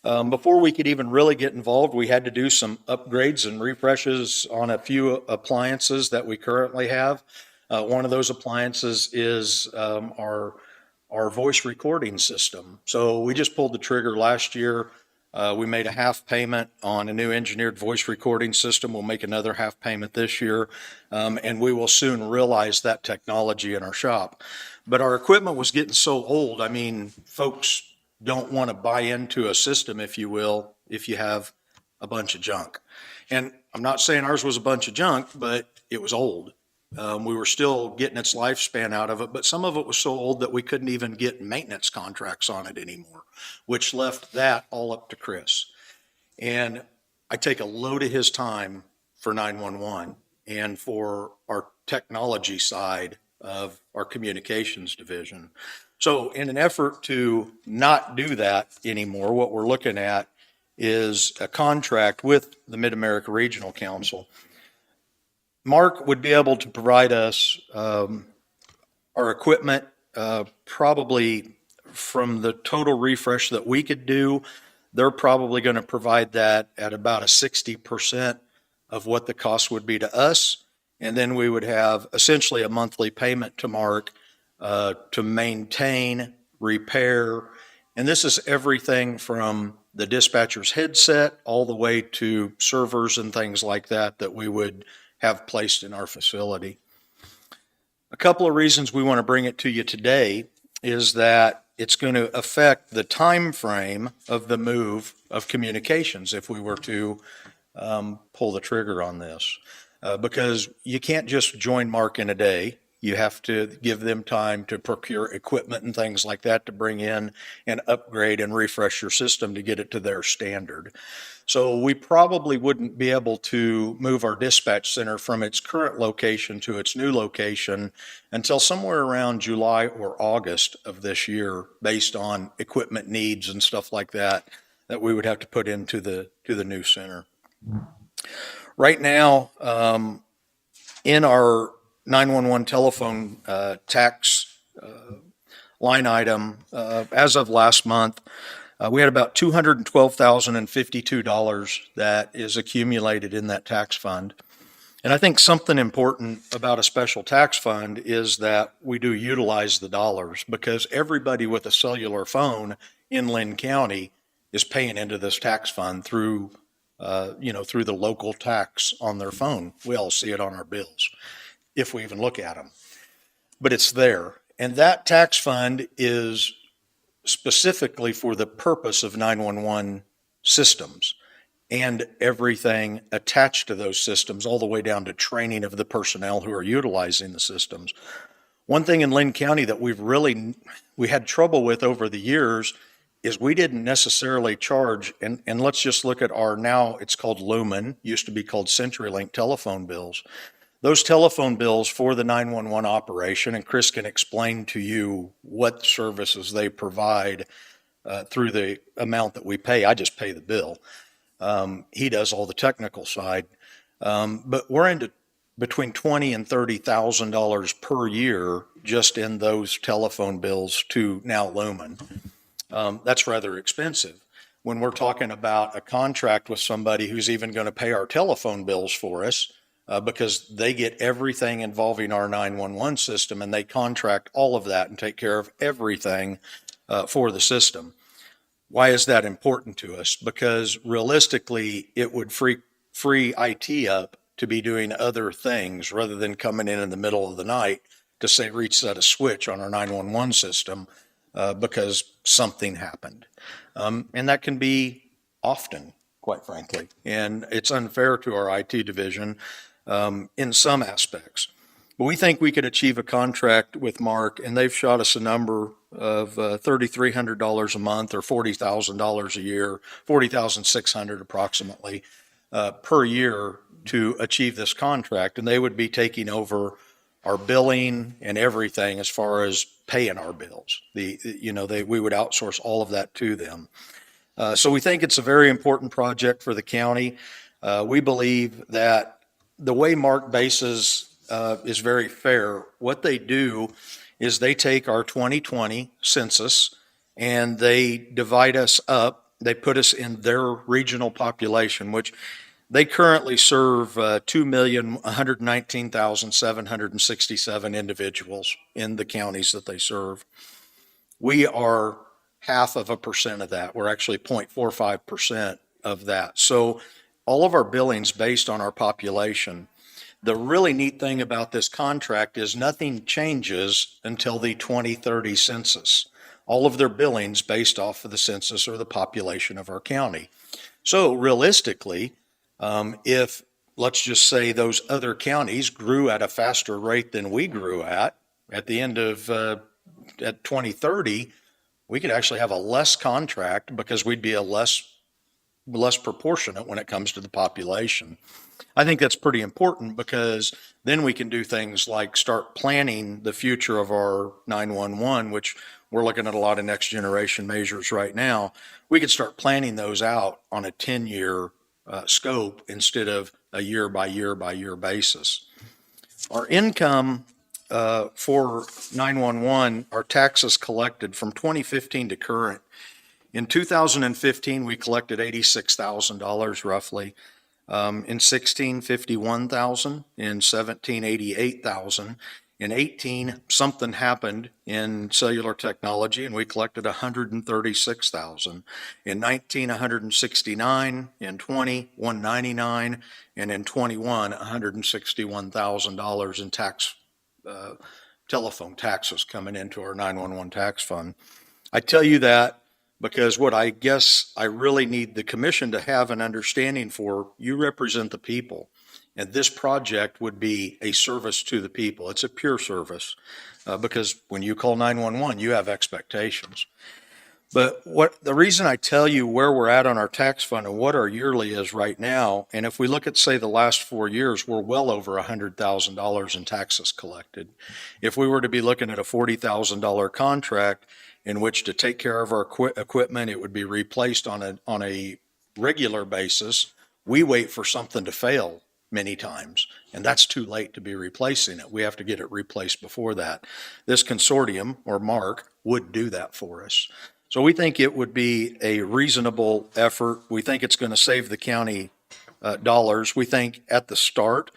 Before we could even really get involved, we had to do some upgrades and refreshes on a few appliances that we currently have. One of those appliances is our voice recording system. So we just pulled the trigger last year. We made a half payment on a new engineered voice recording system. We'll make another half payment this year, and we will soon realize that technology in our shop. But our equipment was getting so old. I mean, folks don't want to buy into a system, if you will, if you have a bunch of junk. And I'm not saying ours was a bunch of junk, but it was old. We were still getting its lifespan out of it, but some of it was so old that we couldn't even get maintenance contracts on it anymore, which left that all up to Chris. And I take a load of his time for 911 and for our technology side of our communications division. So in an effort to not do that anymore, what we're looking at is a contract with the Mid-America Regional Council. Mark would be able to provide us our equipment, probably from the total refresh that we could do. They're probably going to provide that at about a 60% of what the cost would be to us. And then we would have essentially a monthly payment to Mark to maintain, repair. And this is everything from the dispatcher's headset all the way to servers and things like that that we would have placed in our facility. A couple of reasons we want to bring it to you today is that it's going to affect the time frame of the move of communications if we were to pull the trigger on this. Because you can't just join Mark in a day. You have to give them time to procure equipment and things like that to bring in and upgrade and refresh your system to get it to their standard. So we probably wouldn't be able to move our dispatch center from its current location to its new location until somewhere around July or August of this year, based on equipment needs and stuff like that we would have to put into the new center. Right now, in our 911 telephone tax line item, as of last month, we had about $212,052 that is accumulated in that tax fund. And I think something important about a special tax fund is that we do utilize the dollars, because everybody with a cellular phone in Linn County is paying into this tax fund through through the local tax on their phone. We all see it on our bills, if we even look at them. But it's there. And that tax fund is specifically for the purpose of 911 systems and everything attached to those systems, all the way down to training of the personnel who are utilizing the systems. One thing in Linn County that we had trouble with over the years is we didn't necessarily charge, and let's just look at now it's called Lumen, used to be called CenturyLink telephone bills. Those telephone bills for the 911 operation, and Chris can explain to you what services they provide through the amount that we pay. I just pay the bill. He does all the technical side. But we're into between $20,000 and $30,000 per year just in those telephone bills to now Lumen. That's rather expensive. When we're talking about a contract with somebody who's even going to pay our telephone bills for us, because they get everything involving our 911 system, and they contract all of that and take care of everything for the system. Why is that important to us? Because realistically, it would free IT up to be doing other things rather than coming in the middle of the night to say reset a switch on our 911 system because something happened. And that can be often, quite frankly. And it's unfair to our IT division in some aspects. But we think we could achieve a contract with Mark, and they've shot us a number of $3,300 a month or $40,000 a year, $40,600 approximately per year to achieve this contract. And they would be taking over our billing and everything as far as paying our bills. We would outsource all of that to them. So we think it's a very important project for the county. We believe that the way Mark bases is very fair. What they do is they take our 2020 census and they divide us up. They put us in their regional population, which they currently serve 2,119,767 individuals in the counties that they serve. We are 0.5% of that. We're actually 0.45% of that. So all of our billing's based on our population. The really neat thing about this contract is nothing changes until the 2030 census. All of their billing's based off of the census or the population of our county. So realistically, If, let's just say, those other counties grew at a faster rate than we grew at the end of, at 2030, we could actually have a less contract because we'd be a less proportionate when it comes to the population. I think that's pretty important because then we can do things like start planning the future of our 911, which we're looking at a lot of next generation measures right now. We could start planning those out on a 10-year scope instead of a year by year by year basis. Our income for 911, our taxes collected from 2015 to current. In 2015, we collected $86,000 roughly. In 16, 51,000. In 17, 88,000. In 18, something happened in cellular technology and we collected 136,000. In 19, 169. In 20, 199. And in 21, $161,000 in tax, telephone taxes coming into our 911 tax fund. I tell you that because what I guess I really need the commission to have an understanding for, you represent the people. And this project would be a service to the people. It's a pure service because when you call 911, you have expectations. But the reason I tell you where we're at on our tax fund and what our yearly is right now, and if we look at, say, the last 4 years, we're well over $100,000 in taxes collected. If we were to be looking at a $40,000 contract in which to take care of our equipment, it would be replaced on a regular basis. We wait for something to fail many times, and that's too late to be replacing it. We have to get it replaced before that. This consortium, or MARC, would do that for us. So we think it would be a reasonable effort. We think it's going to save the county dollars. We think at the start,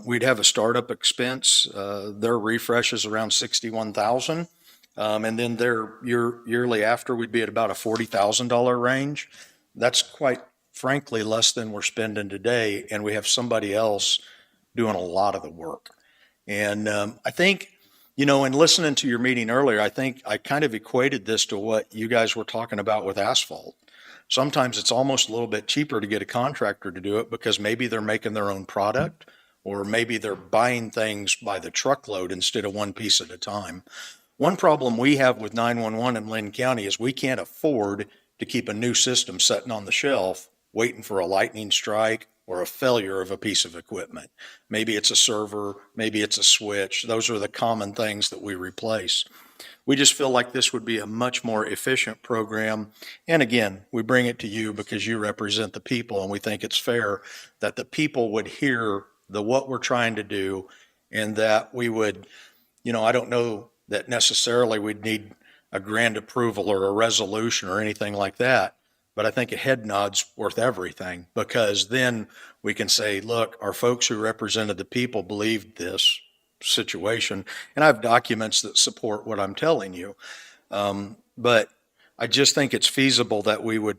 we'd have a startup expense. Their refresh is around $61,000. And then their yearly after, we'd be at about a $40,000 range. That's quite frankly less than we're spending today, and we have somebody else doing a lot of the work. And I think, in listening to your meeting earlier, I think I kind of equated this to what you guys were talking about with asphalt. Sometimes it's almost a little bit cheaper to get a contractor to do it because maybe they're making their own product, or maybe they're buying things by the truckload instead of one piece at a time. One problem we have with 911 in Linn County is we can't afford to keep a new system sitting on the shelf waiting for a lightning strike or a failure of a piece of equipment. Maybe it's a server, maybe it's a switch. Those are the common things that we replace. We just feel like this would be a much more efficient program. And again, we bring it to you because you represent the people, and we think it's fair that the people would hear what we're trying to do, and that we would, I don't know that necessarily we'd need a grand approval or a resolution or anything like that. But I think a head nod's worth everything, because then we can say, look, our folks who represented the people believed this situation. And I have documents that support what I'm telling you. But I just think it's feasible that we would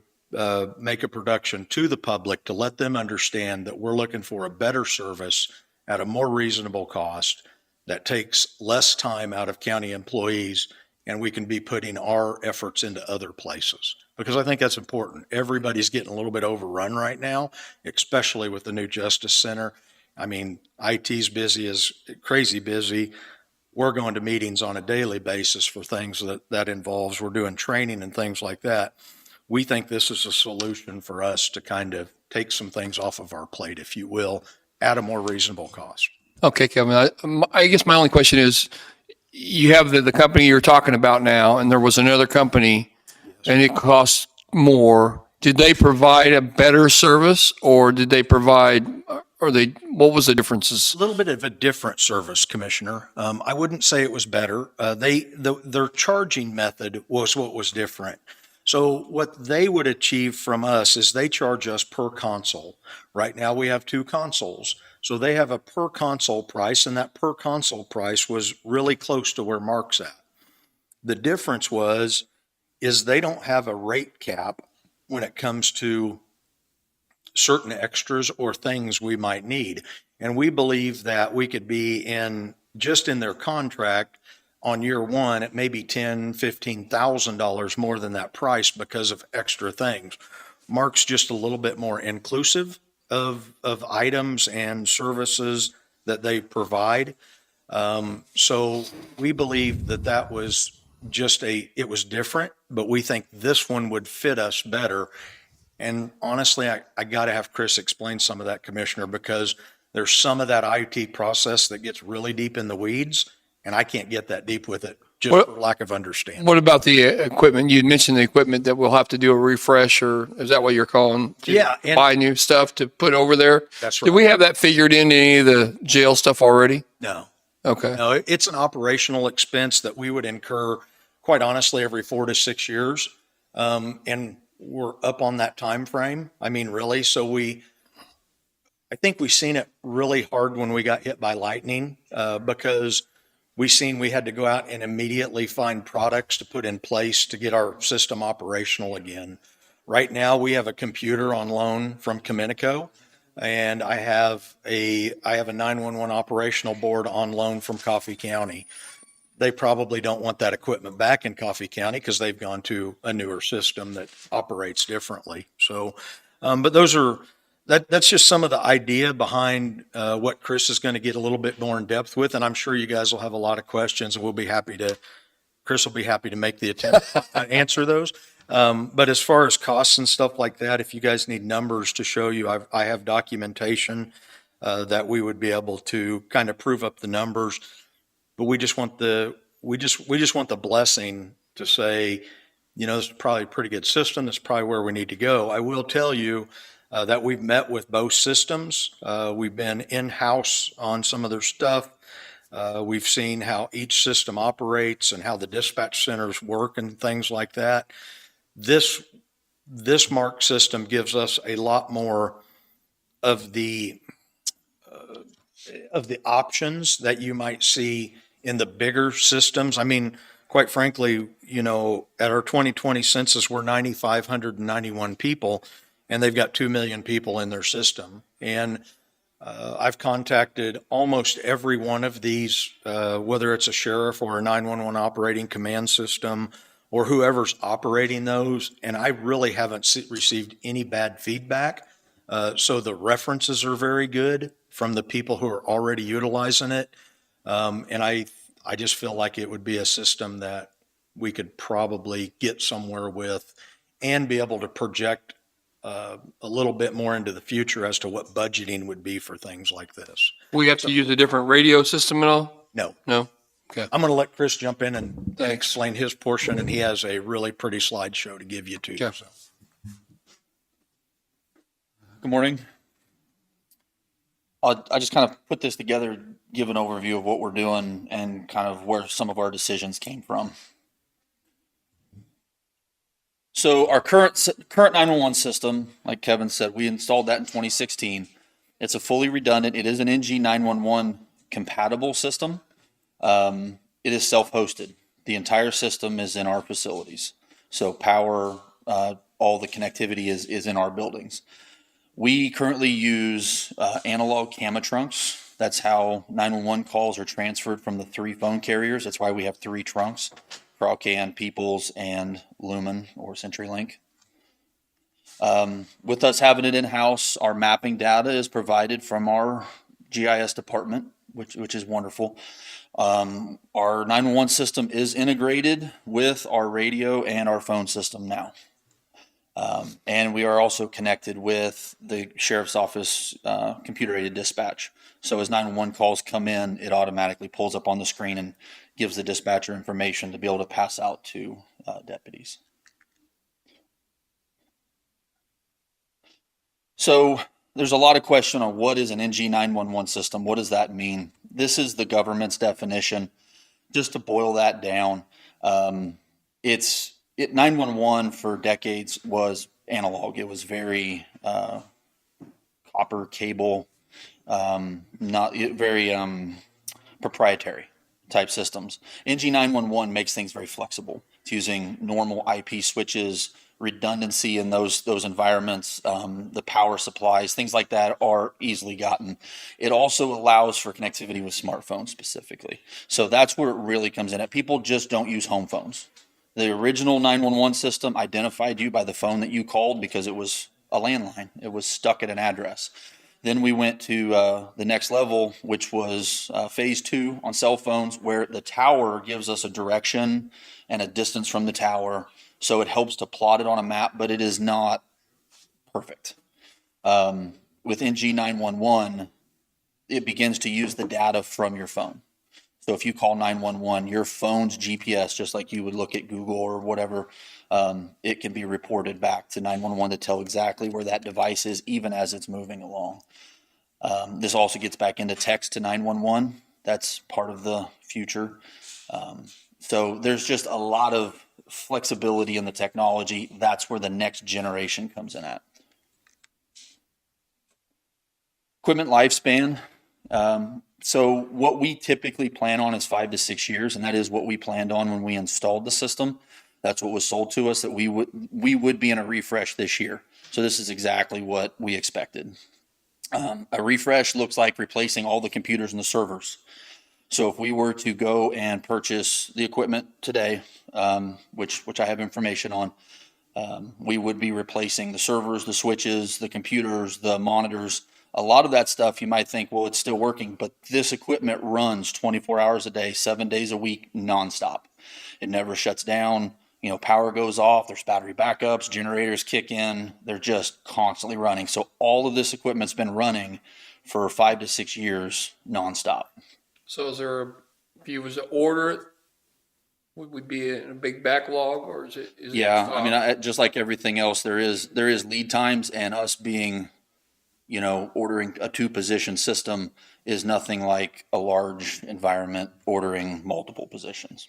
make a production to the public to let them understand that we're looking for a better service at a more reasonable cost that takes less time out of county employees, and we can be putting our efforts into other places. Because I think that's important. Everybody's getting a little bit overrun right now, especially with the new Justice Center. I mean, IT's busy as crazy busy. We're going to meetings on a daily basis for things that involves, we're doing training and things like that. We think this is a solution for us to kind of take some things off of our plate, if you will, at a more reasonable cost. Okay, Kevin, I guess my only question is, you have the company you're talking about now, and there was another company, and it costs more. Did they provide a better service, or did they provide, what was the differences? A little bit of a different service, Commissioner. I wouldn't say it was better. Their charging method was what was different. So what they would achieve from us is they charge us per console. Right now we have 2 consoles. So they have a per console price, and that per console price was really close to where Mark's at. The difference is they don't have a rate cap when it comes to certain extras or things we might need. And we believe that we could be just in their contract on year one at maybe $10,000, $15,000 more than that price because of extra things. Mark's just a little bit more inclusive of items and services that they provide. So we believe that that was just it was different, but we think this one would fit us better. And honestly, I got to have Chris explain some of that, Commissioner, because there's some of that IT process that gets really deep in the weeds, and I can't get that deep with it just What- for lack of understanding. What about the equipment? You mentioned the equipment that we'll have to do a refresh, or is that what you're calling? To Yeah, and- buy new stuff to put over there? That's Did right. we have that figured into any of the jail stuff already? No. Okay. No, it's an operational expense that we would incur, quite honestly, every 4 to 6 years. And we're up on that time frame. I mean, really. So I think we seen it really hard when we got hit by lightning, because we had to go out and immediately find products to put in place to get our system operational again. Right now, we have a computer on loan from Communico, and I have a 911 operational board on loan from Coffee County. They probably don't want that equipment back in Coffee County because they've gone to a newer system that operates differently. So, but that's just some of the idea behind what Chris is going to get a little bit more in depth with, and I'm sure you guys will have a lot of questions, and Chris will be happy to make the attempt to answer those. But as far as costs and stuff like that, if you guys need numbers to show you, I have documentation that we would be able to kind of prove up the numbers. But we just want the blessing to say, this is probably a pretty good system. That's probably where we need to go. I will tell you that we've met with both systems. We've been in-house on some of their stuff. We've seen how each system operates and how the dispatch centers work and things like that. This Mark system gives us a lot more of the options that you might see in the bigger systems. I mean, quite frankly, at our 2020 census, we're 9,591 people, and they've got 2 million people in their system. And I've contacted almost every one of these, whether it's a sheriff or a 911 operating command system or whoever's operating those, and I really haven't received any bad feedback. So the references are very good from the people who are already utilizing it. And I just feel like it would be a system that we could probably get somewhere with and be able to project a little bit more into the future as to what budgeting would be for things like this. We have to use a different radio system at all? No. No? Okay. I'm going to let Chris jump in and Thanks. explain his portion, and he has a really pretty slideshow to give you too. Okay. So. Good morning. I just kind of put this together, give an overview of what we're doing and kind of where some of our decisions came from. So our current 911 system, like Kevin said, we installed that in 2016. It's a fully redundant. It is an NG 911 compatible system. It is self-hosted. The entire system is in our facilities. So power, all the connectivity is in our buildings. We currently use analog camera trunks. That's how 911 calls are transferred from the 3 phone carriers. That's why we have 3 trunks: Crowcan, Peoples, and Lumen or CenturyLink. With us having it in-house, our mapping data is provided from our GIS department, which is wonderful. Our 911 system is integrated with our radio and our phone system now. And we are also connected with the sheriff's office computer-aided dispatch. So as 911 calls come in, it automatically pulls up on the screen and gives the dispatcher information to be able to pass out to deputies. So there's a lot of question on what is an NG 911 system. What does that mean? This is the government's definition. Just to boil that down, 911 for decades was analog. It was very copper cable, not very proprietary type systems. NG 911 makes things very flexible. It's using normal IP switches, redundancy in those environments, the power supplies, things like that are easily gotten. It also allows for connectivity with smartphones specifically. So that's where it really comes in. People just don't use home phones. The original 911 system identified you by the phone that you called because it was a landline. It was stuck at an address. Then we went to the next level, which was phase 2 on cell phones, where the tower gives us a direction and a distance from the tower. So it helps to plot it on a map, but it is not perfect. With NG 911, it begins to use the data from your phone. So if you call 911, your phone's GPS, just like you would look at Google or whatever, it can be reported back to 911 to tell exactly where that device is, even as it's moving along. This also gets back into text to 911. That's part of the future. So there's just a lot of flexibility in the technology. That's where the next generation comes in at. Equipment lifespan. So what we typically plan on is 5 to 6 years, and that is what we planned on when we installed the system. That's what was sold to us, that we would be in a refresh this year. So this is exactly what we expected. A refresh looks like replacing all the computers and the servers. So if we were to go and purchase the equipment today, which I have information on, we would be replacing the servers, the switches, the computers, the monitors. A lot of that stuff you might think, well, it's still working, but this equipment runs 24 hours a day, 7 days a week, nonstop. It never shuts down. Power goes off, there's battery backups, generators kick in, they're just constantly running. So all of this equipment's been running for 5 to 6 years nonstop. So if you was to order it, would we be in a big backlog, or is it? Yeah, I mean, just like everything else, there is lead times, and us being, ordering a 2-position system is nothing like a large environment ordering multiple positions.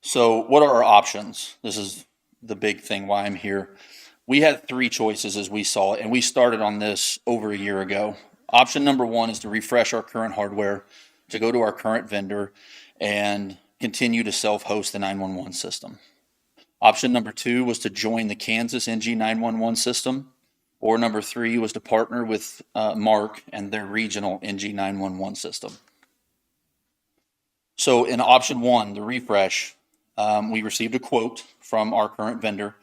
So what are our options? This is the big thing why I'm here. We had 3 choices as we saw it, and we started on this over a year ago. Option number 1 is to refresh our current hardware, to go to our current vendor and continue to self-host the 911 system. Option number 2 was to join the Kansas NG 911 system, or number 3 was to partner with Mark and their regional NG 911 system. So in option 1, the refresh, we received a quote from our current vendor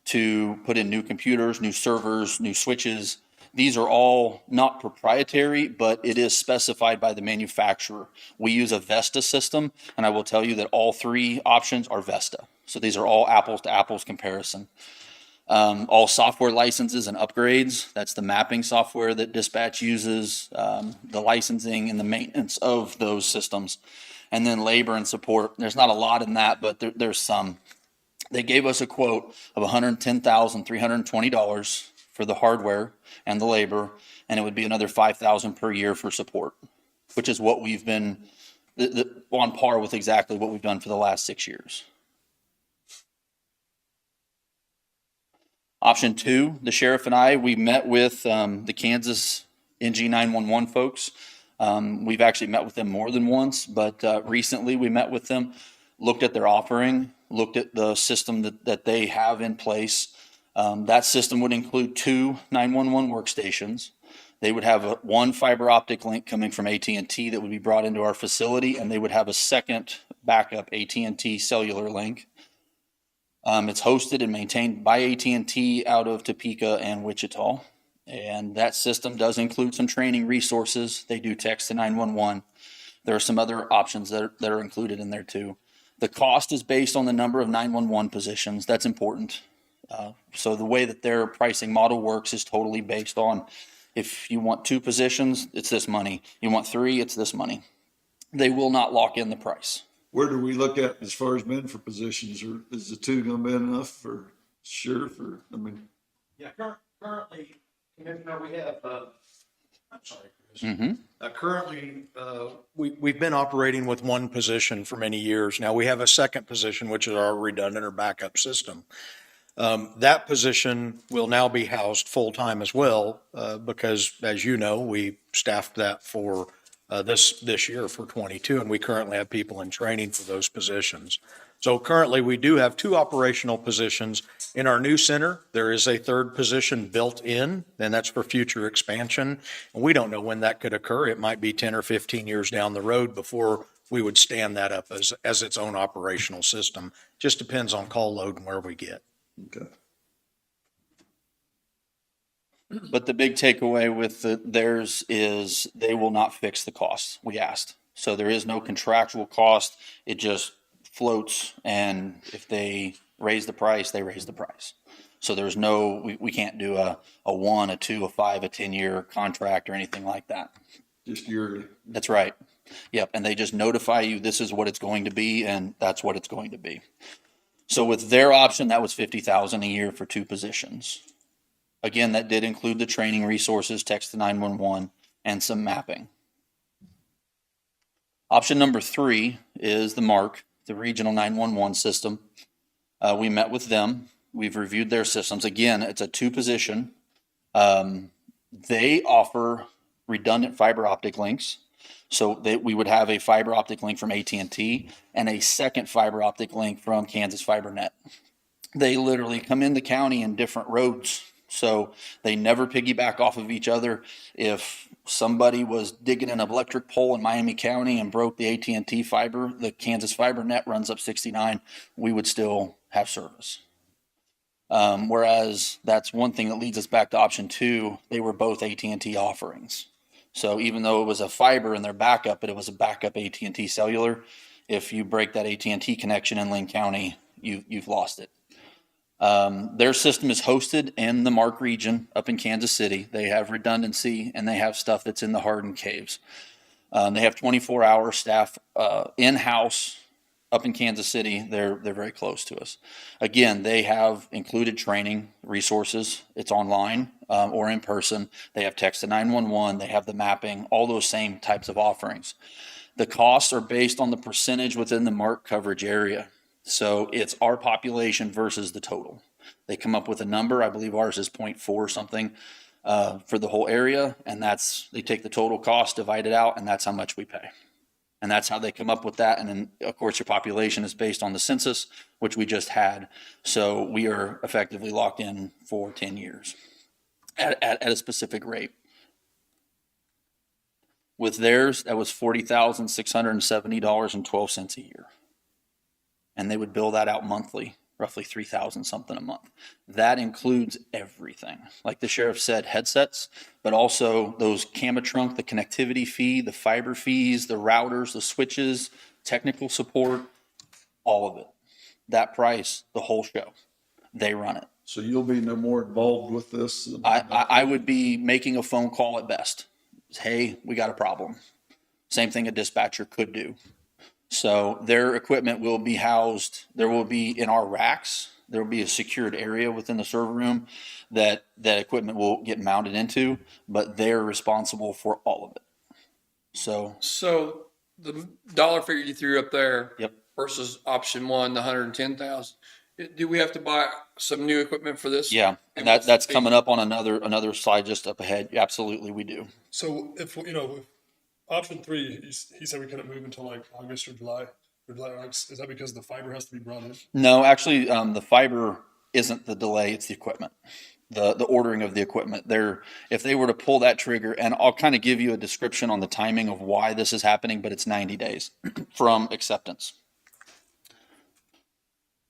to put in new computers, new servers, new switches. These are all not proprietary, but it is specified by the manufacturer. We use a Vesta system, and I will tell you that all 3 options are Vesta. So these are all apples to apples comparison. All software licenses and upgrades, that's the mapping software that Dispatch uses, the licensing and the maintenance of those systems. And then labor and support, there's not a lot in that, but there's some. They gave us a quote of $110,320 for the hardware and the labor, and it would be another $5,000 per year for support, which is what we've been on par with exactly what we've done for the last 6 years. Option 2, the sheriff and I, we met with the Kansas NG 911 folks. We've actually met with them more than once, but recently we met with them, looked at their offering, looked at the system that they have in place. That system would include 2 911 workstations. They would have one fiber optic link coming from AT&T that would be brought into our facility, and they would have a second backup AT&T cellular link. It's hosted and maintained by AT&T out of Topeka and Wichita. And that system does include some training resources. They do text to 911. There are some other options that are included in there too. The cost is based on the number of 911 positions. That's important. So the way that their pricing model works is totally based on, if you want 2 positions, it's this money. You want 3, it's this money. They will not lock in the price. Where do we look at as far as men for positions, or is the 2 going to be enough for sheriff? Or Yeah, currently, Commissioner, we have, I'm sorry, Chris. Mm-hmm. Currently, we've been operating with 1 position for many years. Now we have a second position, which is our redundant or backup system. That position will now be housed full-time as well, because as you know, we staffed that for this year for 22, and we currently have people in training for those positions. So currently we do have 2 operational positions. In our new center, there is a 3rd position built in, and that's for future expansion. And we don't know when that could occur. It might be 10 or 15 years down the road before we would stand that up as its own operational system. Just depends on call load and where we get. Okay. But the big takeaway with theirs is they will not fix the cost. We asked. So there is no contractual cost. It just floats. And if they raise the price, they raise the price. So there's we can't do a 1, a 2, a 5, a 10-year contract or anything like that. Just yearly. That's right. Yep. And they just notify you, this is what it's going to be. And that's what it's going to be. So with their option, that was $50,000 a year for 2 positions. Again, that did include the training resources, text to 911, and some mapping. Option number 3 is the MARC, the Regional 911 system. We met with them. We've reviewed their systems. Again, it's a 2-position. They offer redundant fiber optic links. So we would have a fiber optic link from AT&T and a second fiber optic link from Kansas FiberNet. They literally come in the county in different roads. So they never piggyback off of each other. If somebody was digging an electric pole in Miami County and broke the AT&T fiber, the Kansas FiberNet runs up 69, we would still have service. Whereas that's one thing that leads us back to option 2. They were both AT&T offerings. So even though it was a fiber in their backup, but it was a backup AT&T cellular, if you break that AT&T connection in Linn County, you've lost it. Their system is hosted in the MARC region up in Kansas City. They have redundancy and they have stuff that's in the hardened caves. They have 24-hour staff in-house up in Kansas City. They're very close to us. Again, they have included training resources. It's online or in person. They have text to 911. They have the mapping, all those same types of offerings. The costs are based on the percentage within the MARC coverage area. So it's our population versus the total. They come up with a number. I believe ours is 0.4 something for the whole area. And they take the total cost, divide it out, and that's how much we pay. And that's how they come up with that. And then, of course, your population is based on the census, which we just had. So we are effectively locked in for 10 years at a specific rate. With theirs, that was $40,670.12 a year. And they would bill that out monthly, roughly $3,000 something a month. That includes everything. Like the sheriff said, headsets, but also those camera trunk, the connectivity fee, the fiber fees, the routers, the switches, technical support, all of it. That price, the whole show. They run it. So you'll be no more involved with this? I would be making a phone call at best. Hey, we got a problem. Same thing a dispatcher could do. So their equipment will be housed, there will be in our racks, there will be a secured area within the server room that equipment will get mounted into, but they're responsible for all of it. So the dollar figure you threw up there Yep. versus option 1, the 110,000, do we have to buy some new equipment for this? yeah, and that's coming up on another slide just up ahead. Absolutely, we do. So if option 3, he said we couldn't move until like August or July. Is that because the fiber has to be brought in? No, actually, the fiber isn't the delay; it's the equipment, the ordering of the equipment. If they were to pull that trigger, and I'll kind of give you a description on the timing of why this is happening, but it's 90 days from acceptance.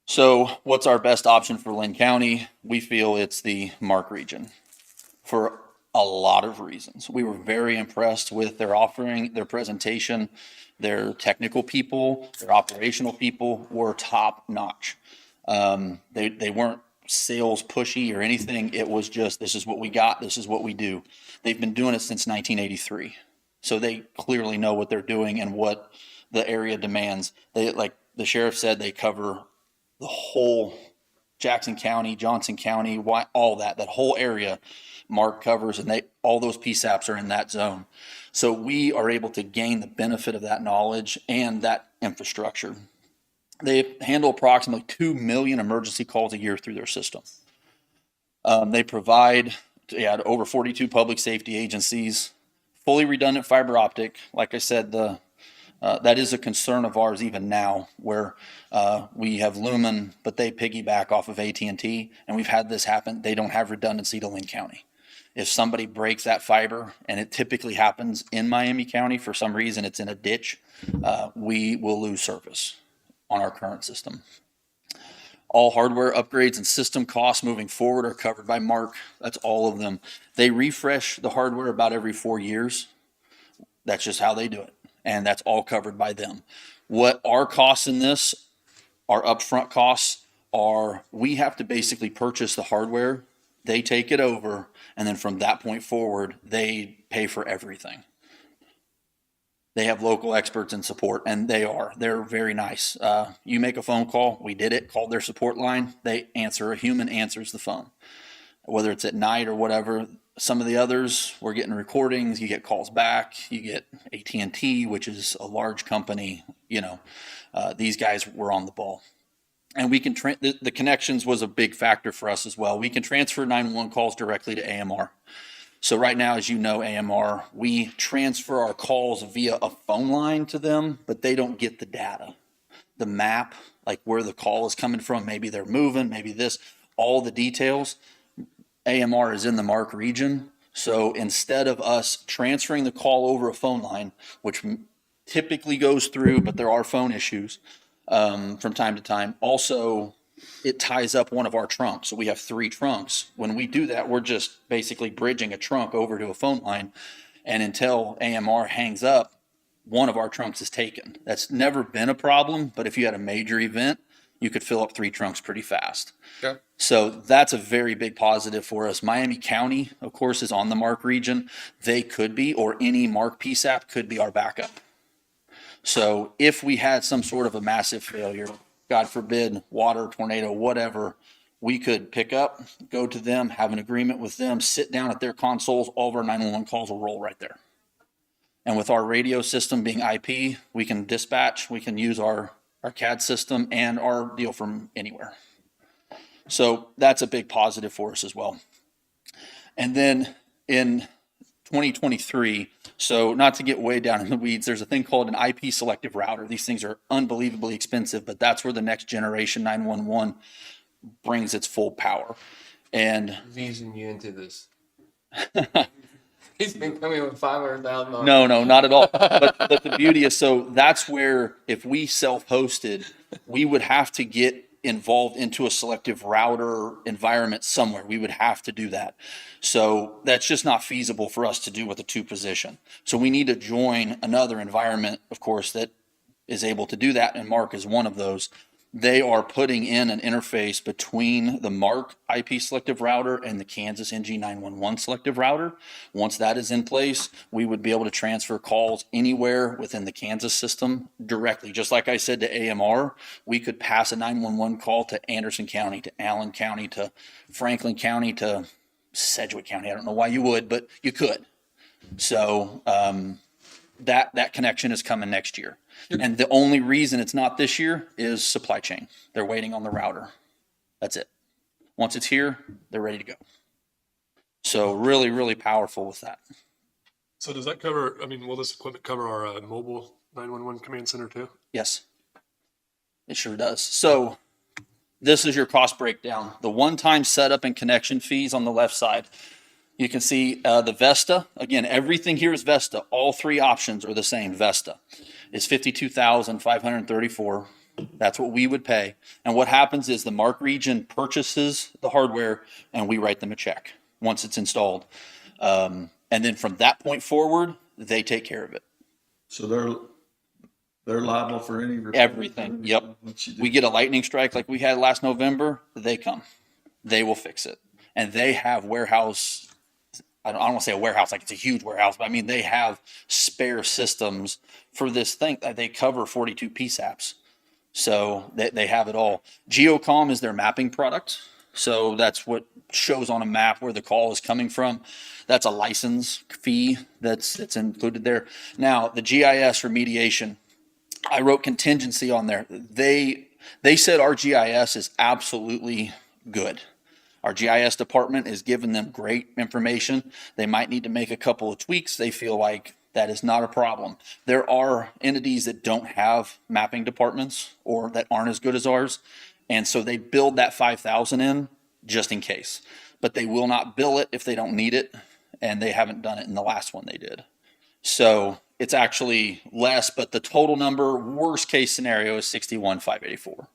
So, what's our best option for Linn County? We feel it's the MARC region for a lot of reasons. We were very impressed with their offering, their presentation, their technical people, their operational people were top notch. They weren't sales pushy or anything. It was just, this is what we got. This is what we do. They've been doing it since 1983. So they clearly know what they're doing and what the area demands. They, like the sheriff said, they cover the whole Jackson County, Johnson County, all that whole area. MARC covers, and all those PSAPs are in that zone. So we are able to gain the benefit of that knowledge and that infrastructure. They handle approximately 2 million emergency calls a year through their system. They provide over 42 public safety agencies, fully redundant fiber optic. Like I said, that is a concern of ours even now, where we have Lumen, but they piggyback off of AT&T, and we've had this happen. They don't have redundancy to Linn County. If somebody breaks that fiber, and it typically happens in Miami County, for some reason it's in a ditch, we will lose service on our current system. All hardware upgrades and system costs moving forward are covered by Mark. That's all of them. They refresh the hardware about every 4 years. That's just how they do it. And that's all covered by them. What our costs in this, our upfront costs, are we have to basically purchase the hardware. They take it over. And then from that point forward, they pay for everything. They have local experts in support, and they're very nice. You make a phone call, we did it, called their support line, they answer, a human answers the phone. Whether it's at night or whatever, some of the others, we're getting recordings, you get calls back, you get AT&T, which is a large company, these guys were on the ball. And we can, the connections was a big factor for us as well. We can transfer 911 calls directly to AMR. So right now, as you know, AMR, we transfer our calls via a phone line to them, but they don't get the data. The map, like where the call is coming from, maybe they're moving, maybe this, all the details. AMR is in the Mark region. So instead of us transferring the call over a phone line, which typically goes through, but there are phone issues from time to time. Also, it ties up one of our trunks. So we have 3 trunks. When we do that, we're just basically bridging a trunk over to a phone line. And until AMR hangs up, one of our trunks is taken. That's never been a problem, but if you had a major event, you could fill up 3 trunks pretty fast. Okay. So that's a very big positive for us. Miami County, of course, is on the Mark region. They could be, or any Mark PSAP could be our backup. So if we had some sort of a massive failure, God forbid, water, tornado, whatever, we could pick up, go to them, have an agreement with them, sit down at their consoles, all of our 911 calls will roll right there. And with our radio system being IP, we can dispatch, we can use our CAD system and our deal from anywhere. So that's a big positive for us as well. And then in 2023, so not to get way down in the weeds, there's a thing called an IP selective router. These things are unbelievably expensive, but that's where the next generation 911 brings its full power. And Easing you into this. He's been coming with $500,000. no, not at all. But the beauty is, so that's where if we self-hosted, we would have to get involved into a selective router environment somewhere. We would have to do that. So that's just not feasible for us to do with a 2 position. So we need to join another environment, of course, that is able to do that. And Mark is one of those. They are putting in an interface between the Mark IP selective router and the Kansas NG911 selective router. Once that is in place, we would be able to transfer calls anywhere within the Kansas system directly. Just like I said to AMR, we could pass a 911 call to Anderson County, to Allen County, to Franklin County, to Sedgwick County. I don't know why you would, but you could. So that connection is coming next year. And the only reason it's not this year is supply chain. They're waiting on the router. That's it. Once it's here, they're ready to go. So really, really powerful with that. So does that cover, will this equipment cover our mobile 911 command center too? Yes, it sure does. So this is your cost breakdown. The one-time setup and connection fees on the left side. You can see the Vesta. Again, everything here is Vesta. All 3 options are the same. Vesta is $52,534. That's what we would pay. And what happens is the Mark region purchases the hardware and we write them a check once it's installed. And then from that point forward, they take care of it. So they're liable for any repair? Everything. Yep. We get a lightning strike like we had last November, they come. They will fix it. And they have warehouse. I don't want to say a warehouse like it's a huge warehouse, but they have spare systems for this thing. They cover 42 PSAPs. So they have it all. Geocom is their mapping product. So that's what shows on a map where the call is coming from. That's a license fee that's included there. Now, the GIS remediation, I wrote contingency on there. They said our GIS is absolutely good. Our GIS department is giving them great information. They might need to make a couple of tweaks. They feel like that is not a problem. There are entities that don't have mapping departments or that aren't as good as ours. And so they build that 5,000 in just in case. But they will not bill it if they don't need it. And they haven't done it in the last one they did. So it's actually less, but the total number, worst case scenario, is 61,584.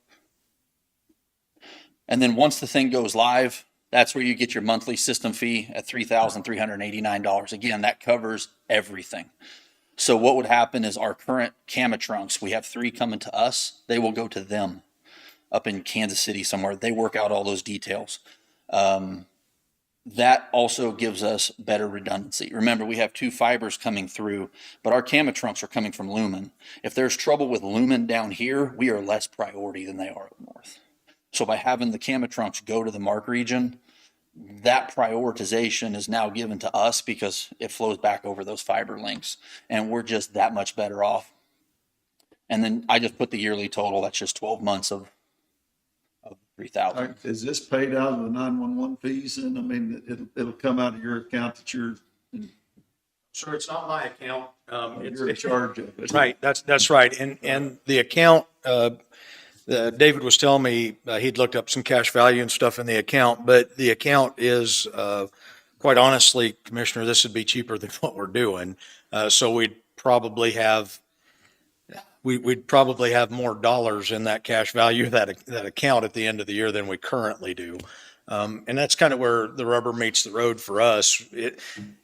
And then once the thing goes live, that's where you get your monthly system fee at $3,389. Again, that covers everything. So what would happen is our current Camatrunks, we have 3 coming to us. They will go to them up in Kansas City somewhere. They work out all those details. That also gives us better redundancy. Remember, we have 2 fibers coming through, but our Camatrunks are coming from Lumen. If there's trouble with Lumen down here, we are less priority than they are up north. So by having the Camatrunks go to the Mark region, that prioritization is now given to us because it flows back over those fiber links, and we're just that much better off. And then I just put the yearly total. That's just 12 months of 3,000. Is this paid out of the 911 fees? And I mean, it'll come out of your account that you're Sir, it's not my account. you're in charge of it. Right, that's right. And the account, David was telling me he'd looked up some cash value and stuff in the account, but the account is, quite honestly, Commissioner, this would be cheaper than what we're doing. So we'd probably have more dollars in that cash value, that account at the end of the year than we currently do. And that's kind of where the rubber meets the road for us.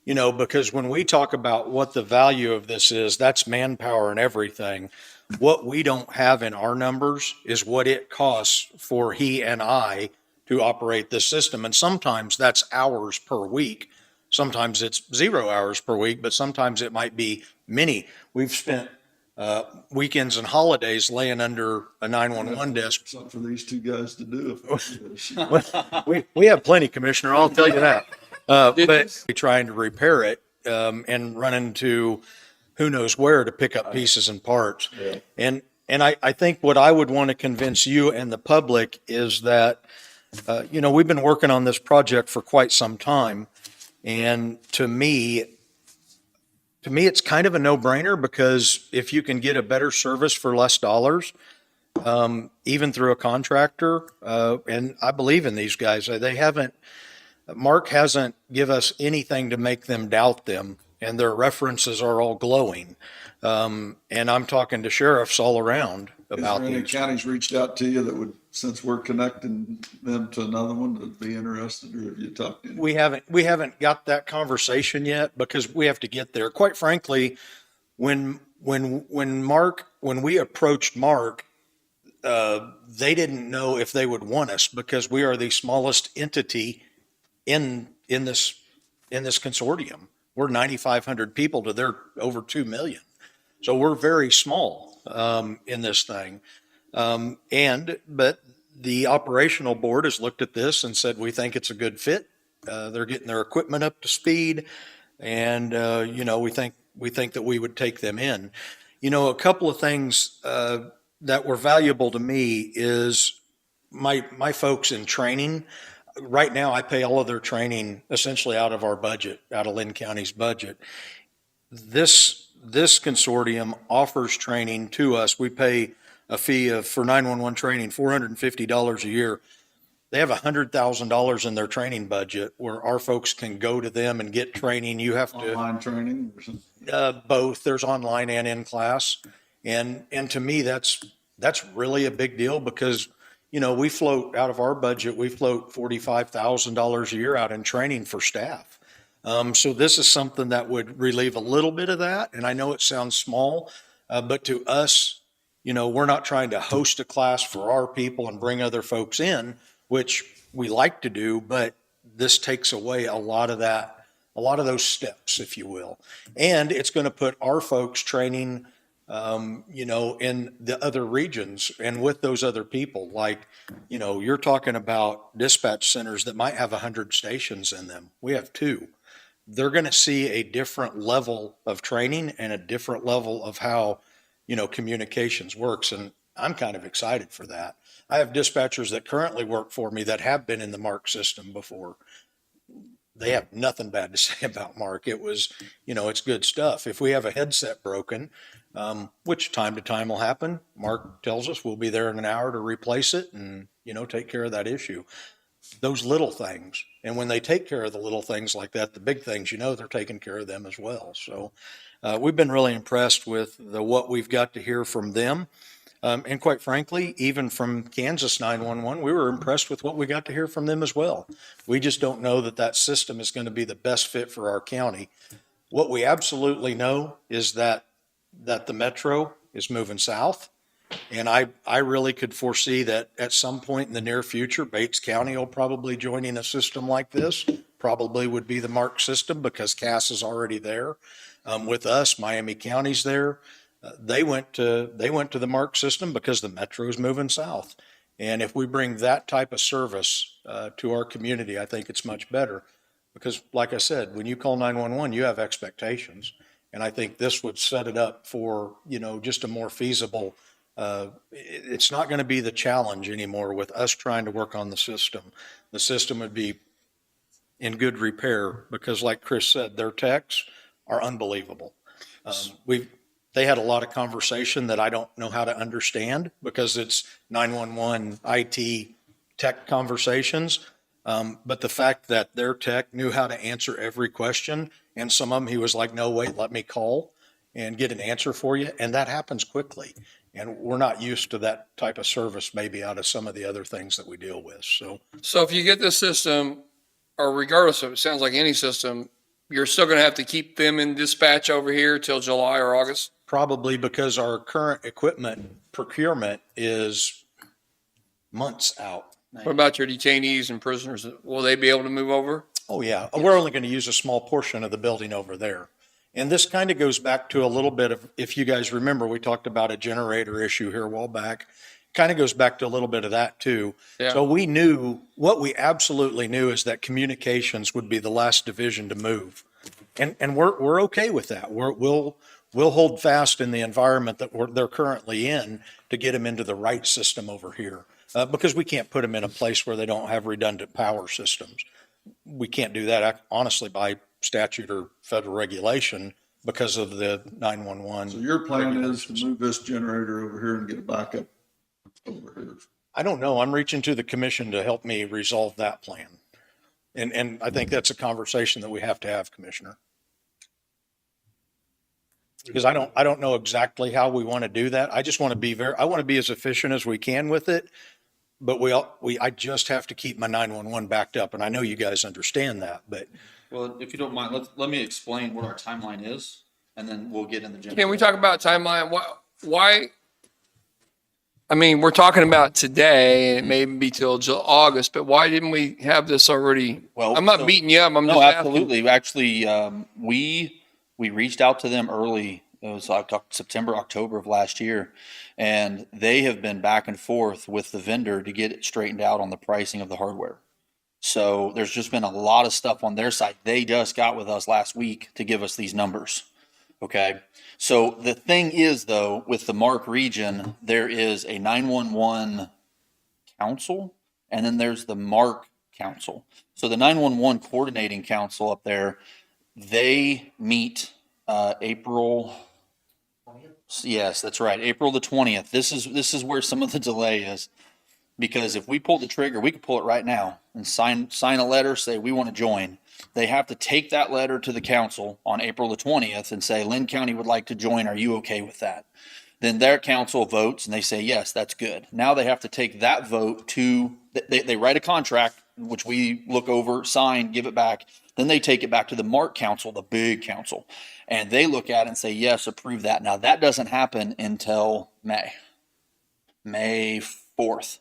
Because when we talk about what the value of this is, that's manpower and everything. What we don't have in our numbers is what it costs for he and I to operate this system. And sometimes that's hours per week. Sometimes it's 0 hours per week, but sometimes it might be many. We've spent weekends and holidays laying under a 911 desk. Something for these 2 guys to do. We have plenty, Commissioner, I'll tell you that. But we're trying to repair it and run into who knows where to pick up pieces and parts. Yeah. And I think what I would want to convince you and the public is that, we've been working on this project for quite some time. And to me, it's kind of a no-brainer, because if you can get a better service for less dollars, even through a contractor, and I believe in these guys, Mark hasn't give us anything to make them doubt them, and their references are all glowing. And I'm talking to sheriffs all around about Is there any these. counties reached out to you that would, since we're connecting them to another one, that'd be interested, or have you talked to? We haven't got that conversation yet, because we have to get there. Quite frankly, when we approached Mark, they didn't know if they would want us, because we are the smallest entity in this consortium. We're 9,500 people to their over 2 million. So we're very small in this thing. But the operational board has looked at this and said, we think it's a good fit. They're getting their equipment up to speed, and we think that we would take them in. A couple of things that were valuable to me is my folks in training. Right now, I pay all of their training essentially out of our budget, out of Linn County's budget. This consortium offers training to us. We pay a fee for 911 training, $450 a year. They have $100,000 in their training budget where our folks can go to them and get training. You have to Online training or something? both. There's online and in class, and to me that's really a big deal, because we float out of our budget. We float $45,000 a year out in training for staff. So this is something that would relieve a little bit of that. And I know it sounds small, but to us, we're not trying to host a class for our people and bring other folks in, which we like to do, but this takes away a lot of those steps, if you will. And it's going to put our folks training, in the other regions and with those other people. Like, you're talking about dispatch centers that might have 100 stations in them. We have 2. They're going to see a different level of training and a different level of how, communications works. And I'm kind of excited for that. I have dispatchers that currently work for me that have been in the Mark system before. They have nothing bad to say about Mark. It was, it's good stuff. If we have a headset broken, which time to time will happen, Mark tells us we'll be there in an hour to replace it and, take care of that issue. Those little things. And when they take care of the little things like that, the big things, they're taking care of them as well. So we've been really impressed with what we've got to hear from them. And quite frankly, even from Kansas 911, we were impressed with what we got to hear from them as well. We just don't know that that system is going to be the best fit for our county. What we absolutely know is that the metro is moving south. And I really could foresee that at some point in the near future, Bates County will probably join in a system like this. Probably would be the MARC system because Cass is already there. With us, Miami County's there. They went to the MARC system because the metro is moving south. And if we bring that type of service to our community, I think it's much better. Because like I said, when you call 911, you have expectations. And I think this would set it up for, just a more feasible. It's not going to be the challenge anymore with us trying to work on the system. The system would be in good repair because like Chris said, their techs are unbelievable. They had a lot of conversation that I don't know how to understand because it's 911 IT tech conversations. But the fact that their tech knew how to answer every question, and some of them he was like, no, wait, let me call and get an answer for you. And that happens quickly. And we're not used to that type of service maybe out of some of the other things that we deal with. So if you get this system, or regardless of, it sounds like any system, you're still going to have to keep them in dispatch over here till July or August? probably because our current equipment procurement is months out. What about your detainees and prisoners? Will they be able to move over? Oh, yeah. We're only going to use a small portion of the building over there. And this kind of goes back to a little bit of, if you guys remember, we talked about a generator issue here a while back. Kind of goes back to a little bit of that too. Yeah. So we knew, what we absolutely knew is that communications would be the last division to move. And we're okay with that. We'll hold fast in the environment that they're currently in to get them into the right system over here. Because we can't put them in a place where they don't have redundant power systems. We can't do that honestly by statute or federal regulation because of the 911. So your plan is to move this generator over here and get a backup over here? I don't know. I'm reaching to the commission to help me resolve that plan. And I think that's a conversation that we have to have, Commissioner. Because I don't know exactly how we want to do that. I just want to be I want to be as efficient as we can with it. But I just have to keep my 911 backed up. And I know you guys understand that, but. Well, if you don't mind, let me explain what our timeline is, and then we'll get in the. Can we talk about timeline? Why? I mean, we're talking about today, and it may be till August, but why didn't we have this already? Well, I'm not beating you up. I'm just no, asking. absolutely. Actually, we reached out to them early. It was like September, October of last year, and they have been back and forth with the vendor to get it straightened out on the pricing of the hardware. So there's just been a lot of stuff on their side. They just got with us last week to give us these numbers. Okay. So the thing is, though, with the MARC region, there is a 911 council, and then there's the MARC council. So the 911 coordinating council up there, they meet April. Yes, that's right. April the 20th. This is where some of the delay is. Because if we pull the trigger, we could pull it right now and sign a letter, say we want to join. They have to take that letter to the council on April the 20th and say, Linn County would like to join. Are you okay with that? Then their council votes and they say, yes, that's good. Now they have to take that vote to, they write a contract, which we look over, sign, give it back. Then they take it back to the MARC council, the big council, and they look at it and say, yes, approve that. Now that doesn't happen until May 4th.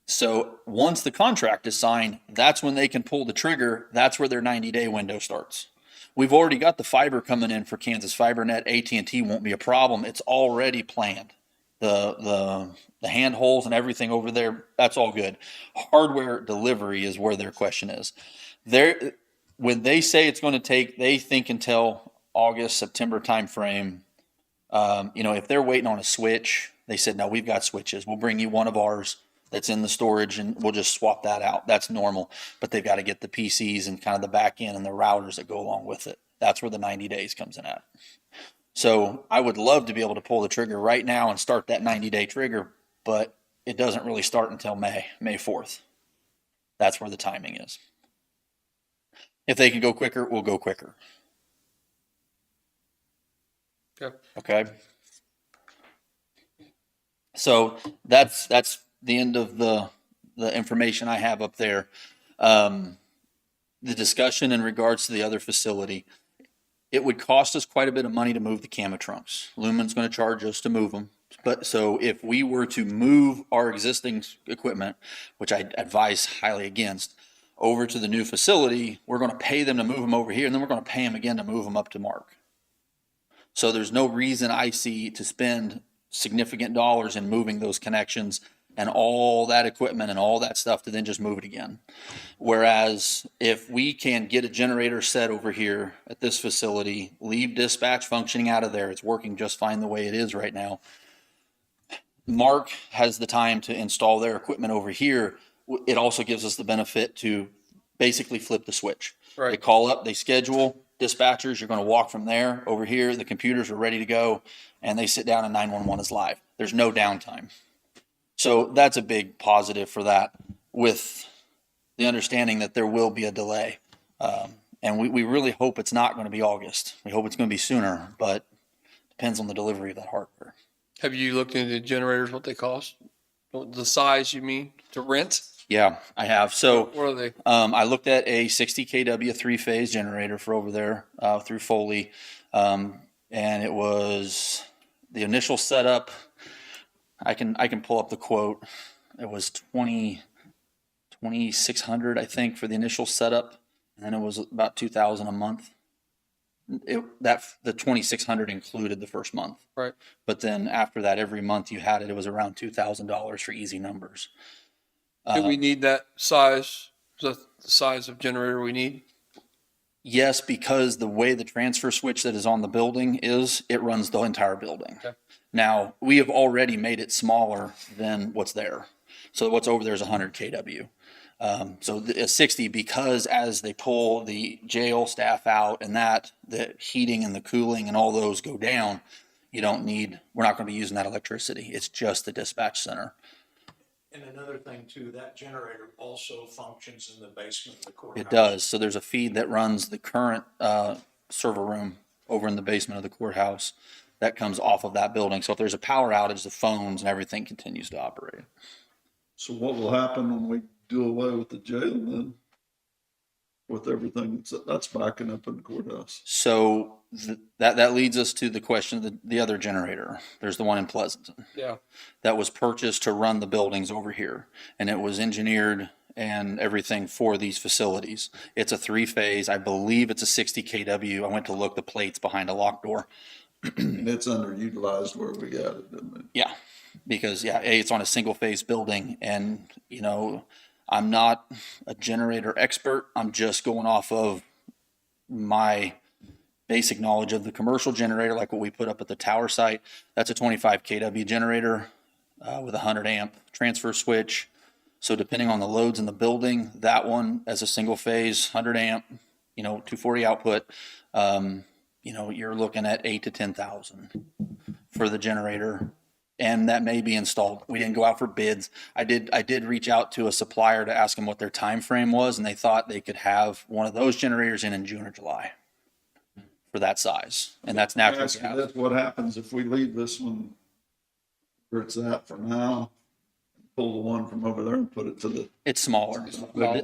So once the contract is signed, that's when they can pull the trigger. That's where their 90-day window starts. We've already got the fiber coming in for Kansas FiberNet. AT&T won't be a problem. It's already planned. The hand holes and everything over there, that's all good. Hardware delivery is where their question is. When they say it's going to take, they think until August, September timeframe. If they're waiting on a switch, they said, no, we've got switches. We'll bring you one of ours that's in the storage and we'll just swap that out. That's normal, but they've got to get the PCs and kind of the back end and the routers that go along with it. That's where the 90 days comes in at. So I would love to be able to pull the trigger right now and start that 90-day trigger, but it doesn't really start until May 4th. That's where the timing is. If they can go quicker, we'll go quicker. Okay. Okay. So that's the end of the information I have up there. The discussion in regards to the other facility, it would cost us quite a bit of money to move the camera trunks. Lumen's going to charge us to move them. But so if we were to move our existing equipment, which I advise highly against, over to the new facility, we're going to pay them to move them over here, and then we're going to pay them again to move them up to Mark. So there's no reason I see to spend significant dollars in moving those connections and all that equipment and all that stuff to then just move it again. Whereas if we can get a generator set over here at this facility, leave dispatch functioning out of there, it's working just fine the way it is right now. Mark has the time to install their equipment over here. It also gives us the benefit to basically flip the switch. Right. They call up, they schedule dispatchers, you're going to walk from there over here, the computers are ready to go, and they sit down and 911 is live. There's no downtime. So that's a big positive for that, with the understanding that there will be a delay. And we really hope it's not going to be August. We hope it's going to be sooner, but depends on the delivery of that hardware. Have you looked into generators, what they cost? The size, you mean, to rent? Yeah, I have. So What are they? I looked at a 60 kW 3-phase generator for over there through Foley. And it was the initial setup. I can pull up the quote. It was 2,600, I think, for the initial setup. And then it was about 2,000 a month. The 2,600 included the first month. Right. But then after that, every month you had it, it was around $2,000 for easy numbers. Do we need that size? Is that the size of generator we need? Yes, because the way the transfer switch that is on the building is, it runs the entire building. Okay. Now, we have already made it smaller than what's there. So what's over there is 100 kW. So the 60, because as they pull the jail staff out and the heating and the cooling and all those go down, we're not going to be using that electricity. It's just the dispatch center. And another thing too, that generator also functions in the basement of the courthouse. It does. So there's a feed that runs the current server room over in the basement of the courthouse that comes off of that building. So if there's a power outage, the phones and everything continues to operate. So what will happen when we do away with the jail then? With everything that's backing up in the courthouse? So that leads us to the question of the other generator. There's the one in Pleasanton. Yeah. That was purchased to run the buildings over here. And it was engineered and everything for these facilities. It's a 3-phase. I believe it's a 60 kW. I went to look the plates behind a locked door. And it's underutilized where we got it, isn't it? Yeah, because it's on a single phase building, and I'm not a generator expert. I'm just going off of my basic knowledge of the commercial generator, like what we put up at the tower site. That's a 25 kW generator with a 100 amp transfer switch. So depending on the loads in the building, that one as a single phase 100 amp, 240 output. You're looking at 8,000 to 10,000 for the generator, and that may be installed. We didn't go out for bids. I did reach out to a supplier to ask them what their time frame was, and they thought they could have one of those generators in June or July for that size, and that's natural gas. That's what happens if we leave this one where it's at for now. Pull the one from over there and put it to the. It's smaller.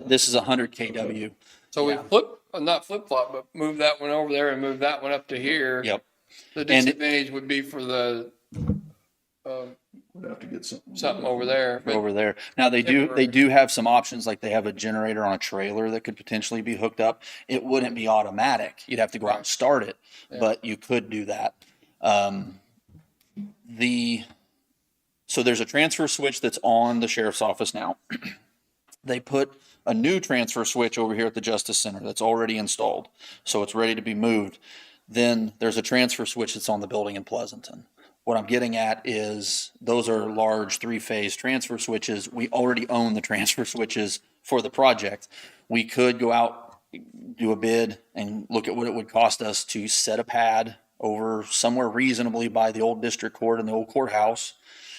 This is 100 kW. So we not flip flop, but move that one over there and move that one up to here. Yep. The disadvantage would be for the We'd have to get something over there. But over there. Now they do have some options, like they have a generator on a trailer that could potentially be hooked up. It wouldn't be automatic. You'd have to go out and start it, but you could do that. So there's a transfer switch that's on the sheriff's office now. They put a new transfer switch over here at the Justice Center that's already installed, so it's ready to be moved. Then there's a transfer switch that's on the building in Pleasanton. What I'm getting at is those are large 3-phase transfer switches. We already own the transfer switches for the project. We could go out, do a bid, and look at what it would cost us to set a pad over somewhere reasonably by the old district court and the old courthouse,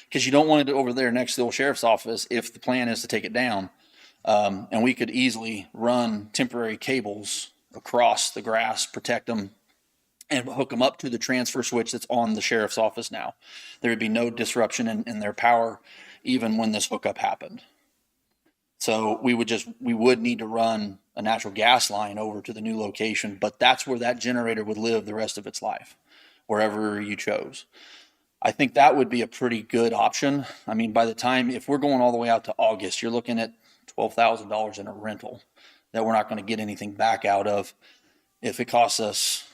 because you don't want it over there next to the old sheriff's office if the plan is to take it down. And we could easily run temporary cables across the grass, protect them, and hook them up to the transfer switch that's on the sheriff's office now. There would be no disruption in their power even when this hookup happened. So we would need to run a natural gas line over to the new location, but that's where that generator would live the rest of its life, wherever you chose. I think that would be a pretty good option. I mean, by the time, if we're going all the way out to August, you're looking at $12,000 in a rental that we're not going to get anything back out of. If it costs us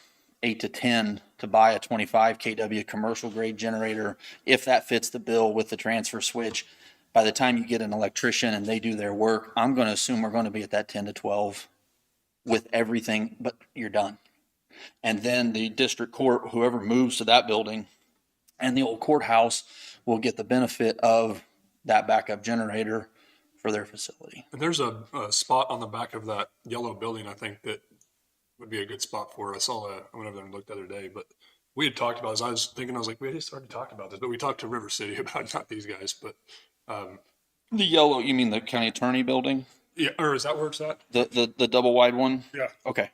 8 to 10 to buy a 25 kW commercial grade generator, if that fits the bill with the transfer switch, by the time you get an electrician and they do their work, I'm going to assume we're going to be at that 10 to 12 with everything, but you're done. And then the district court, whoever moves to that building, and the old courthouse will get the benefit of that backup generator for their facility. And there's a spot on the back of that yellow building, I think, that would be a good spot for it. I went over there and looked the other day, but we had talked about this. I was thinking, we had already talked about this, but we talked to River City about it, not these guys, but. The yellow, you mean the county attorney building? Yeah, or is that where it's at? The double wide one? Yeah. Okay.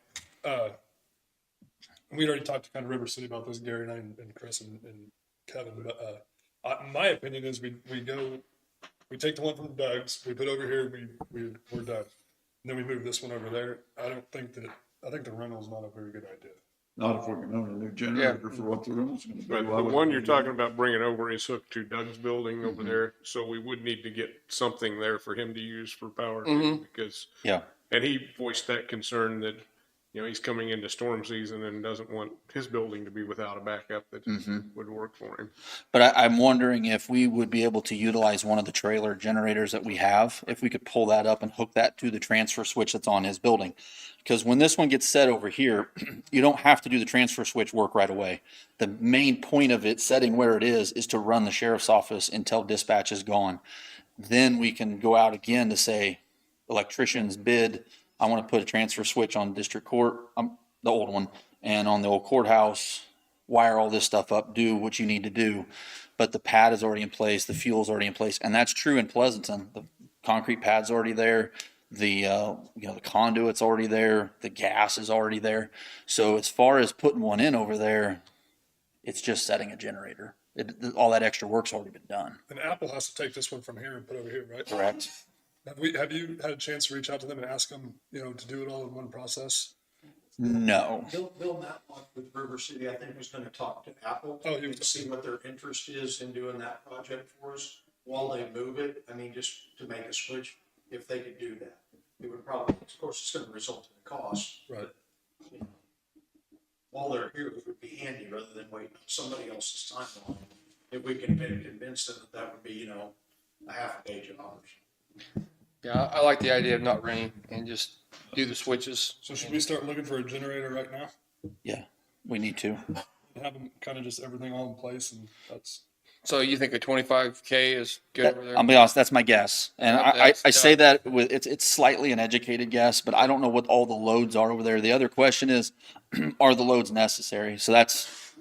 We'd already talked to kind of River City about this, Gary and I and Chris and Kevin, but my opinion is we take the one from Doug's, we put over here, we're done. And then we move this one over there. I think the rental is not a very good idea. Not if we're gonna own a new generator for what the rental's gonna be. But the one you're talking about bringing over is hooked to Doug's building over there, so we would need to get something there for him to use for power too, because. Yeah. And he voiced that concern that, he's coming into storm season and doesn't want his building to be without a backup that would work for him. But I'm wondering if we would be able to utilize one of the trailer generators that we have, if we could pull that up and hook that to the transfer switch that's on his building. Because when this one gets set over here, you don't have to do the transfer switch work right away. The main point of it setting where it is to run the sheriff's office until dispatch is gone. Then we can go out again to say, electricians bid, I want to put a transfer switch on district court, the old one, and on the old courthouse, wire all this stuff up, do what you need to do. But the pad is already in place, the fuel's already in place, and that's true in Pleasanton. The concrete pad's already there. The the conduit's already there. The gas is already there. So as far as putting one in over there, it's just setting a generator. All that extra work's already been done. And Apple has to take this one from here and put over here, right? Correct. Have you had a chance to reach out to them and ask them, to do it all in one process? No. Bill Matlock with River City, I think, was going to talk to Apple to see what their interest is in doing that project for us while they move it. I mean, just to make a switch, if they could do that. It would probably, of course, it's going to result in a cost. Right. While they're here, it would be handy rather than waiting on somebody else's timeline. If we can convince them that would be, a half a day job. Yeah, I like the idea of not renting and just do the switches. So should we start looking for a generator right now? Yeah, we need to. Have them kind of just everything all in place, and that's. So you think a 25K is good over there? I'll be honest, that's my guess. And Yeah, I say that with, it's slightly an educated guess, but I don't know what all the loads are over there. The other question is, are the loads necessary? So that's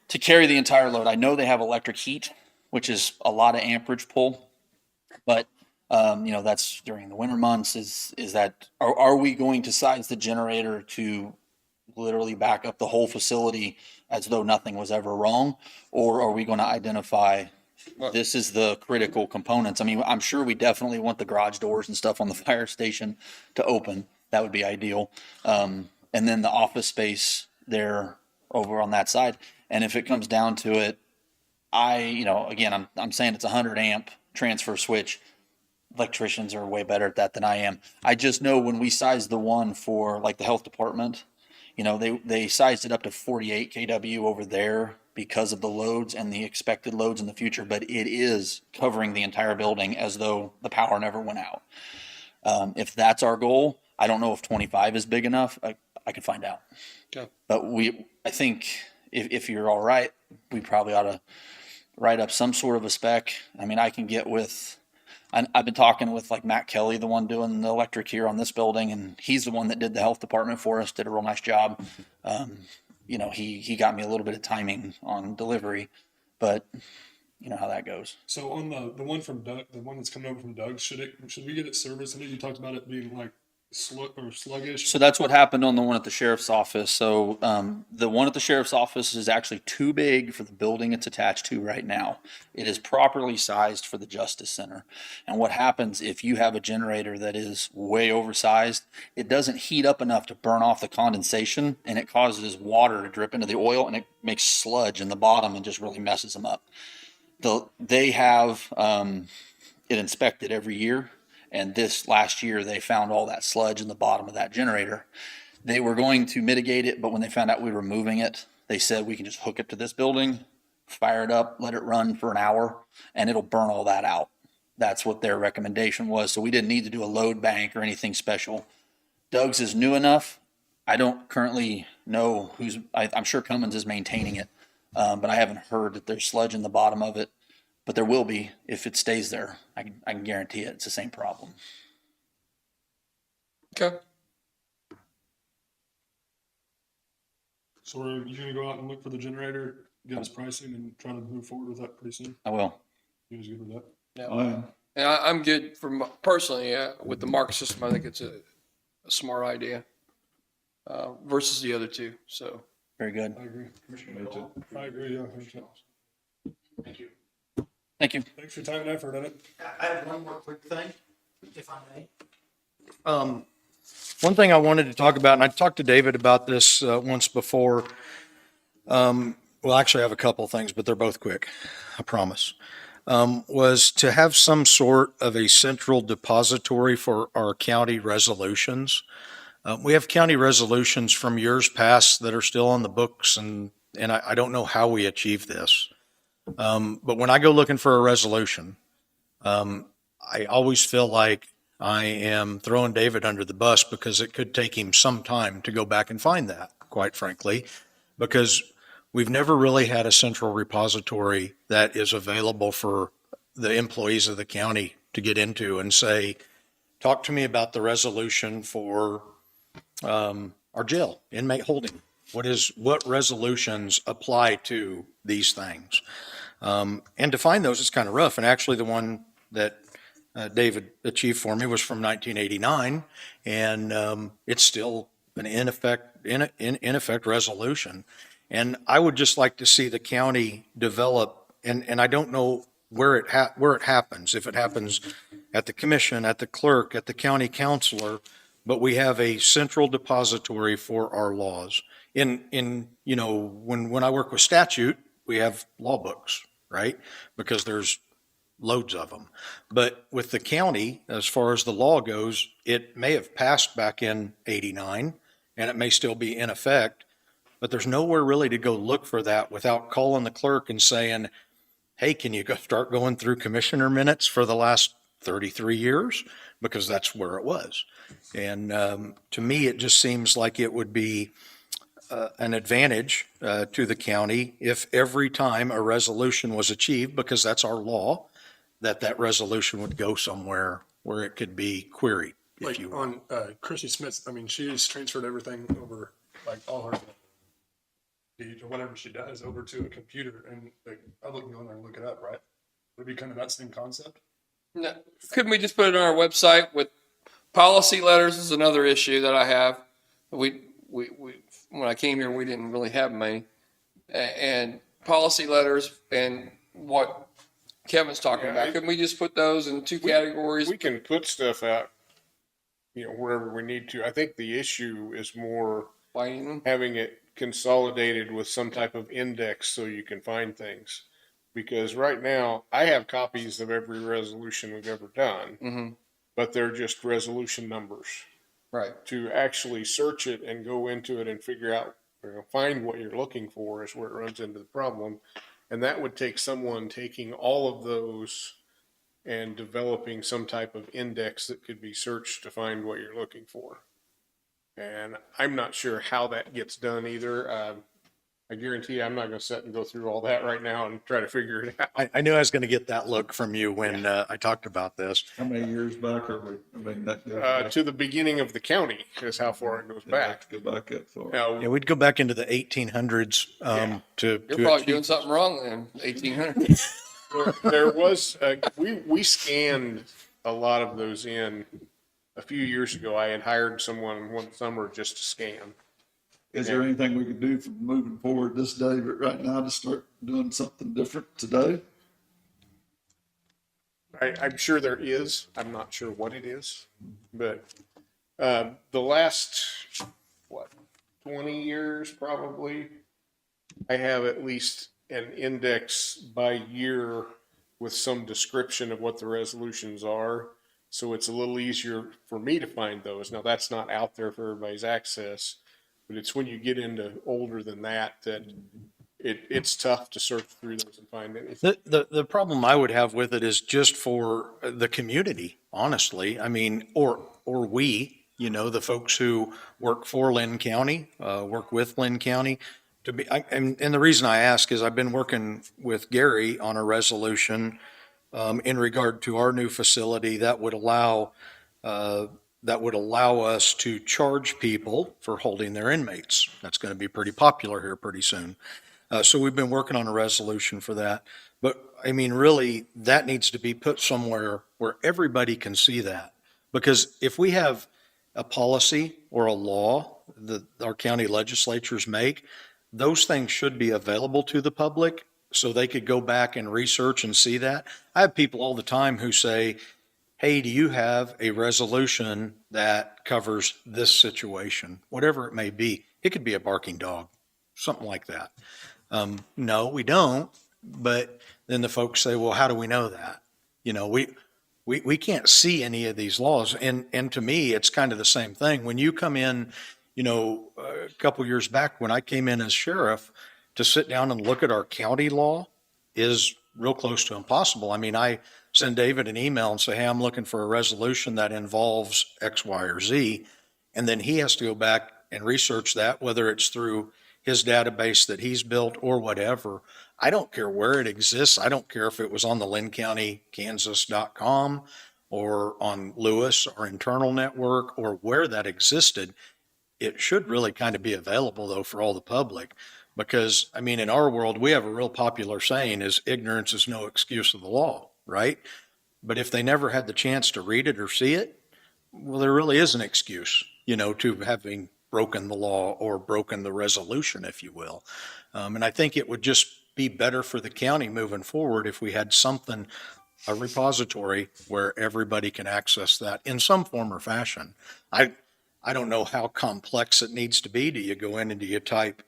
to carry the entire load. I know they have electric heat, which is a lot of amperage pull, but that's during the winter months. Is that, are we going to size the generator to literally back up the whole facility as though nothing was ever wrong? Or are we going to identify this is the critical components? I mean, I'm sure we definitely want the garage doors and stuff on the fire station to open. That would be ideal. And then the office space there over on that side. And if it comes down to it, again, I'm saying it's a 100 amp transfer switch. Electricians are way better at that than I am. I just know when we sized the one for like the health department, they sized it up to 48 kW over there because of the loads and the expected loads in the future, but it is covering the entire building as though the power never went out. If that's our goal, I don't know if 25 is big enough. I can find out. Okay. But I think if you're all right, we probably ought to write up some sort of a spec. I mean, I can get with, I've been talking with like Matt Kelly, the one doing the electric here on this building, and he's the one that did the health department for us, did a real nice job. He got me a little bit of timing on delivery, but you know how that goes. So on the one from Doug, the one that's coming over from Doug, should we get it serviced? I know you talked about it being like sluggish? So that's what happened on the one at the sheriff's office. So the one at the sheriff's office is actually too big for the building it's attached to right now. It is properly sized for the Justice Center. And what happens if you have a generator that is way oversized, it doesn't heat up enough to burn off the condensation, and it causes water to drip into the oil, and it makes sludge in the bottom and just really messes them up. They have it inspected every year. And this last year, they found all that sludge in the bottom of that generator. They were going to mitigate it, but when they found out we were moving it, they said we can just hook it to this building, fire it up, let it run for an hour, and it'll burn all that out. That's what their recommendation was. So we didn't need to do a load bank or anything special. Doug's is new enough. I don't currently know I'm sure Cummins is maintaining it, but I haven't heard that there's sludge in the bottom of it. But there will be if it stays there. I can guarantee it. It's the same problem. Okay. So are you gonna go out and look for the generator, get us pricing, and try to move forward with that pretty soon? I will. You guys good with that? Yeah. And I'm good personally, with the market system. I think it's a smart idea, versus the other two. So. Very good. I agree. I agree, yeah. 100%. Thank you. Thank you. Thanks for your time and effort on it. I have one more quick thing, if I may. One thing I wanted to talk about, and I talked to David about this once before. Well, actually, I have a couple things, but they're both quick. I promise. Was to have some sort of a central depository for our county resolutions. We have county resolutions from years past that are still on the books, and I don't know how we achieve this. But when I go looking for a resolution, I always feel like I am throwing David under the bus because it could take him some time to go back and find that, quite frankly, because we've never really had a central repository that is available for the employees of the county to get into and say, talk to me about the resolution for our jail, inmate holding. What resolutions apply to these things? And to find those is kind of rough. And actually the one that David achieved for me was from 1989, and it's still an in effect resolution. And I would just like to see the county develop, and I don't know where it happens, if it happens at the commission, at the clerk, at the county councilor, but we have a central depository for our laws. When I work with statute, we have law books, right? Because there's loads of them. But with the county, as far as the law goes, it may have passed back in '89, and it may still be in effect, but there's nowhere really to go look for that without calling the clerk and saying, hey, can you start going through commissioner minutes for the last 33 years? Because that's where it was. And to me, it just seems like it would be an advantage to the county if every time a resolution was achieved, because that's our law, that resolution would go somewhere where it could be queried. Like on Chrissy Smith's, I mean, she's transferred everything over, like all her deeds or whatever she does over to a computer, and the public can go in there and look it up, right? Would it be kind of that same concept? No, couldn't we just put it on our website with policy letters is another issue that I have. We when I came here, we didn't really have many. And policy letters and what Kevin's talking about, couldn't we just put those in two categories? We can put stuff out, wherever we need to. I think the issue is more having it consolidated with some type of index so you can find things. Because right now, I have copies of every resolution we've ever done, but they're just resolution numbers. Right. To actually search it and go into it and figure out, find what you're looking for is where it runs into the problem. And that would take someone taking all of those and developing some type of index that could be searched to find what you're looking for. And I'm not sure how that gets done either. I guarantee you I'm not going to sit and go through all that right now and try to figure it out. I knew I was going to get that look from you when I talked about this. How many years back are we? To the beginning of the county is how far it goes back. Go back that far. Now, We'd go back into the 1800s You're probably doing something wrong then, 1800. there was, we scanned a lot of those in a few years ago, I had hired someone one summer just to scan. Is there anything we could do for moving forward this day, but right now to start doing something different today? I'm sure there is. I'm not sure what it is, but the last, 20 years probably, I have at least an index by year with some description of what the resolutions are. So it's a little easier for me to find those. Now, that's not out there for everybody's access, but it's when you get into older than that it's tough to search through those and find anything. The problem I would have with it is just for the community, honestly. I mean, or we, the folks who work for Linn County, work with Linn County. And the reason I ask is I've been working with Gary on a resolution in regard to our new facility that would allow us to charge people for holding their inmates. That's going to be pretty popular here pretty soon. So we've been working on a resolution for that. But I mean, really, that needs to be put somewhere where everybody can see that. Because if we have a policy or a law that our county legislatures make, those things should be available to the public so they could go back and research and see that. I have people all the time who say, hey, do you have a resolution that covers this situation? Whatever it may be. It could be a barking dog, something like that. No, we don't. But then the folks say, well, how do we know that? We can't see any of these laws. And to me, it's kind of the same thing. When you come in, a couple years back when I came in as sheriff, to sit down and look at our county law is real close to impossible. I mean, I send David an email and say, hey, I'm looking for a resolution that involves X, Y, or Z. And then he has to go back and research that, whether it's through his database that he's built or whatever. I don't care where it exists. I don't care if it was on the LinnCountyKansas.com or on Lewis or internal network or where that existed. It should really kind of be available though for all the public, because I mean, in our world, we have a real popular saying is ignorance is no excuse of the law, right? But if they never had the chance to read it or see it, well, there really is an excuse, to having broken the law or broken the resolution, if you will. And I think it would just be better for the county moving forward if we had something, a repository where everybody can access that in some form or fashion. I don't know how complex it needs to be. Do you go in and do you type,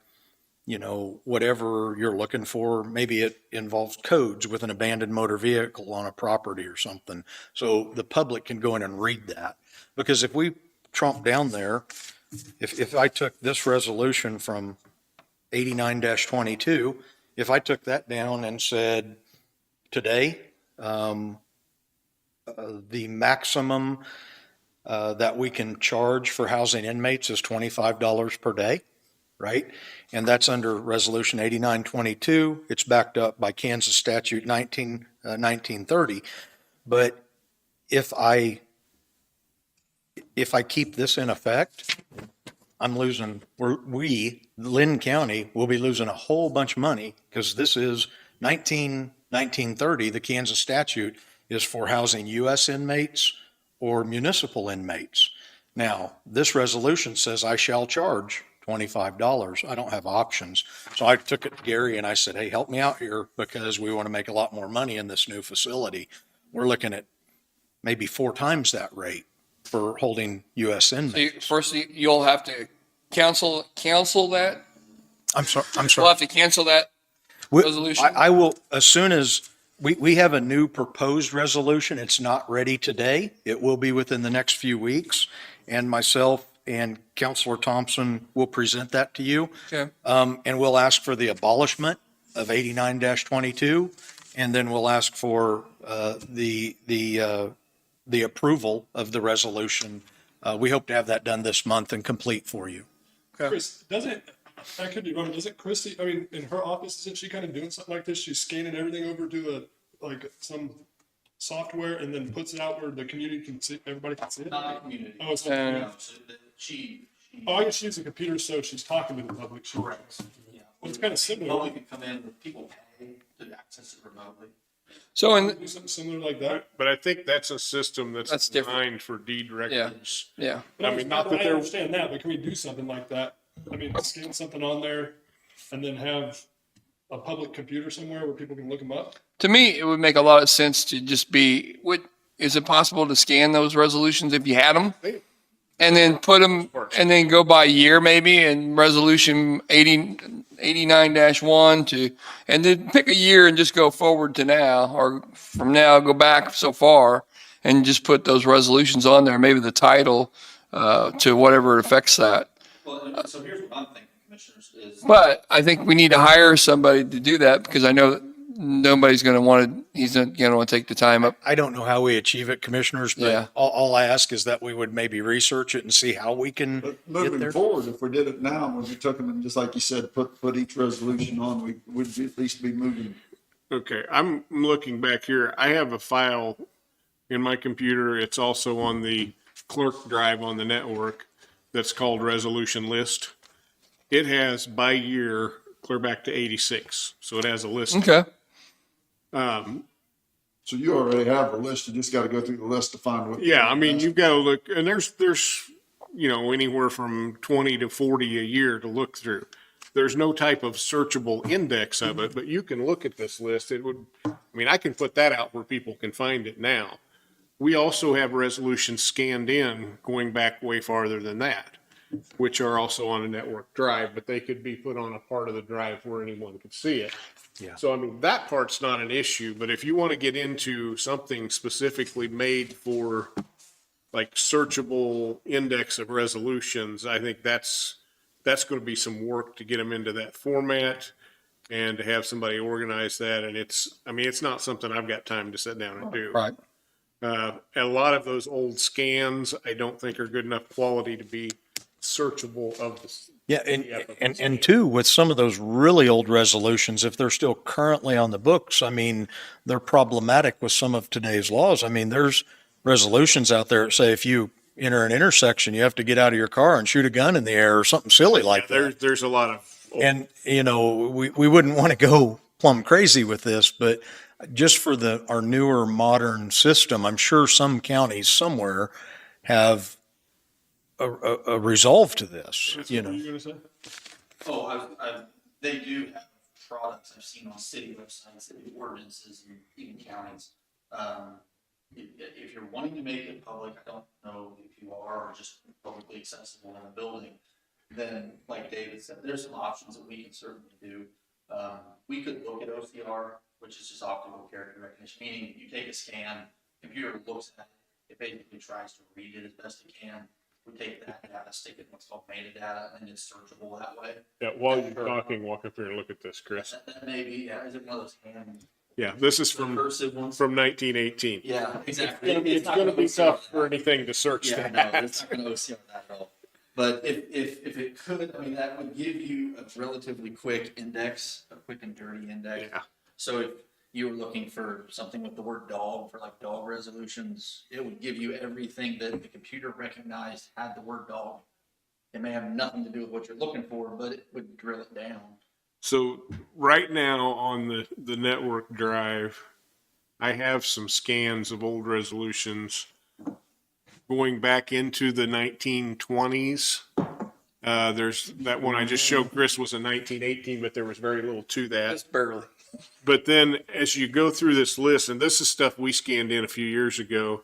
whatever you're looking for? Maybe it involves codes with an abandoned motor vehicle on a property or something. So the public can go in and read that. Because if we tromp down there, if I took this resolution from 89-22, if I took that down and said, today, the maximum that we can charge for housing inmates is $25 per day, right? And that's under Resolution 89-22. It's backed up by Kansas Statute 1930. But if I keep this in effect, Linn County will be losing a whole bunch of money, because this is 1930, the Kansas statute is for housing U.S. inmates or municipal inmates. Now, this resolution says I shall charge $25. I don't have options. So I took it to Gary and I said, hey, help me out here, because we want to make a lot more money in this new facility. We're looking at maybe 4 times that rate for holding U.S. inmates. So first, you'll have to cancel that? I'm sorry. We'll have to cancel that resolution? I will, as soon as we have a new proposed resolution. It's not ready today. It will be within the next few weeks. And myself and Counselor Thompson will present that to you. Okay. And we'll ask for the abolishment of 89-22. And then we'll ask for the approval of the resolution. We hope to have that done this month and complete for you. Okay. Chris, I could be wrong, doesn't Christy, in her office, isn't she kind of doing something like this? She's scanning everything over to some software and then puts it out where the community can see, everybody can see it? Not the community. Oh, it's I guess she's a computer, so she's talking to the public. Correct. Yeah. Well, it's kind of similar. Remotely can come in, people pay to access it remotely. So in, Do something similar like that. But I think that's a system That's that's different. designed for deed records. yeah, I mean, not that I they're, understand that, but can we do something like that? I mean, scan something on there and then have a public computer somewhere where people can look them up? to me, it would make a lot of sense to just be, is it possible to scan those resolutions if you had them? And then put them, and then go by year maybe, and resolution 89-1 to, and then pick a year and just go forward to now, or from now, go back so far, and just put those resolutions on there, maybe the title, to whatever affects that. Well, so here's what I'm thinking, commissioners, is. But I think we need to hire somebody to do that, because I know nobody's going to want to, he's not going to want to take the time up. I don't know how we achieve it, commissioners, Yeah. but all I ask is that we would maybe research it and see how we can But get moving there. forward, if we did it now, when we took them and just like you said, put each resolution on, we would at least be moving. okay, I'm looking back here. I have a file in my computer. It's also on the clerk drive on the network that's called resolution list. It has by year clear back to 86. So it has a list. Okay. So you already have the list, you just gotta go through the list to find what. Yeah, I mean, you've got to look, and there's, anywhere from 20 to 40 a year to look through. There's no type of searchable index of it, but you can look at this list. It would, I mean, I can put that out where people can find it now. We also have resolutions scanned in going back way farther than that, which are also on a network drive, but they could be put on a part of the drive where anyone could see it. Yeah. So, I mean, that part's not an issue, but if you want to get into something specifically made for like searchable index of resolutions, I think that's going to be some work to get them into that format and to have somebody organize that. And it's not something I've got time to sit down and do. Right. A lot of those old scans, I don't think are good enough quality to be searchable of the. Yeah, and two, with some of those really old resolutions, if they're still currently on the books, I mean, they're problematic with some of today's laws. I mean, there's resolutions out there that say if you enter an intersection, you have to get out of your car and shoot a gun in the air or something silly like that. There's a lot of. And, we wouldn't want to go plumb crazy with this, but just for our newer modern system, I'm sure some counties somewhere have a resolve to this, What were you gonna say? Oh, they do have products I've seen on city websites that do ordinances and even counties. If you're wanting to make it public, I don't know if you are, or just publicly accessible in a building, then like David said, there's some options that we can certainly do. We could look at OCR, which is just optical character recognition, meaning you take a scan, computer looks at it, it basically tries to read it as best it can. We take that data, stick it in what's called metadata, and it's searchable that way. Yeah, while you're talking, walk up here and look at this, Chris. That may be, yeah, is it one of those hand? Yeah, this is the from cursive ones? 1918. Yeah, exactly. It's not gonna be OCR tough that. for anything to search Yeah, that. no, it's not gonna OCR that at all. But if it could, I mean, that would give you a relatively quick index, a quick and dirty index. Yeah. So if you were looking for something with the word dog, for like dog resolutions, it would give you everything that the computer recognized had the word dog. It may have nothing to do with what you're looking for, but it would drill it down. So right now on the network drive, I have some scans of old resolutions going back into the 1920s. There's that one I just showed Chris was in 1918, but there was very little to that. Just barely. But then as you go through this list, and this is stuff we scanned in a few years ago,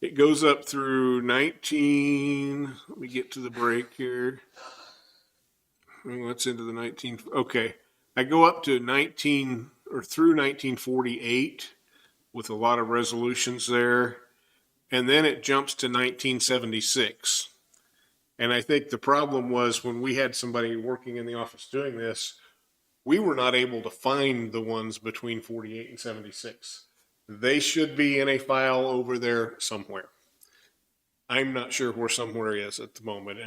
it goes up through let me get to the break here. Let's into the okay. I go up to through 1948 with a lot of resolutions there. And then it jumps to 1976. And I think the problem was when we had somebody working in the office doing this, we were not able to find the ones between 48 and 76. They should be in a file over there somewhere. I'm not sure where somewhere is at the moment.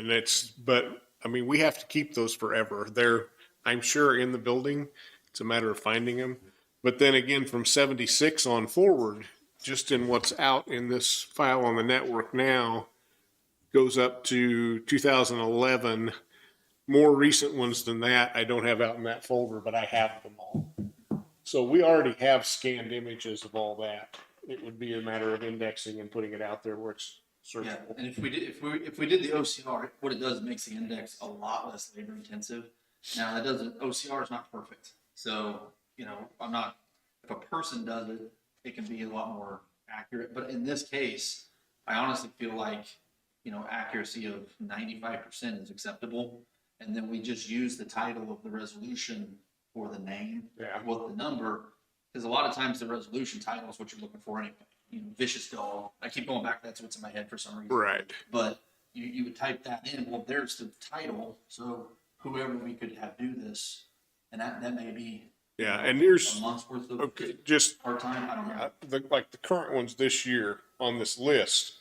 But I mean, we have to keep those forever. They're, I'm sure, in the building. It's a matter of finding them. But then again, from 76 on forward, just in what's out in this file on the network now, goes up to 2011. More recent ones than that, I don't have out in that folder, but I have them all. So we already have scanned images of all that. It would be a matter of indexing and putting it out there where it's Yeah, searchable. and if we did the OCR, what it does, it makes the index a lot less labor intensive. Now, that doesn't, OCR is not perfect. So, you know, if a person does it, it can be a lot more accurate. But in this case, I honestly feel like, you know, accuracy of 95% is acceptable. And then we just use the title of the resolution for the name, Yeah. what the number, because a lot of times the resolution title is what you're looking for anyway. You know, vicious dog. I keep going back. That's what's in my head for some reason. Right. But you would type that in. Well, there's the title. So whoever we could have do this, and that may be Yeah, and here's, a month's worth of okay, just part time. I don't know. the current ones this year on this list,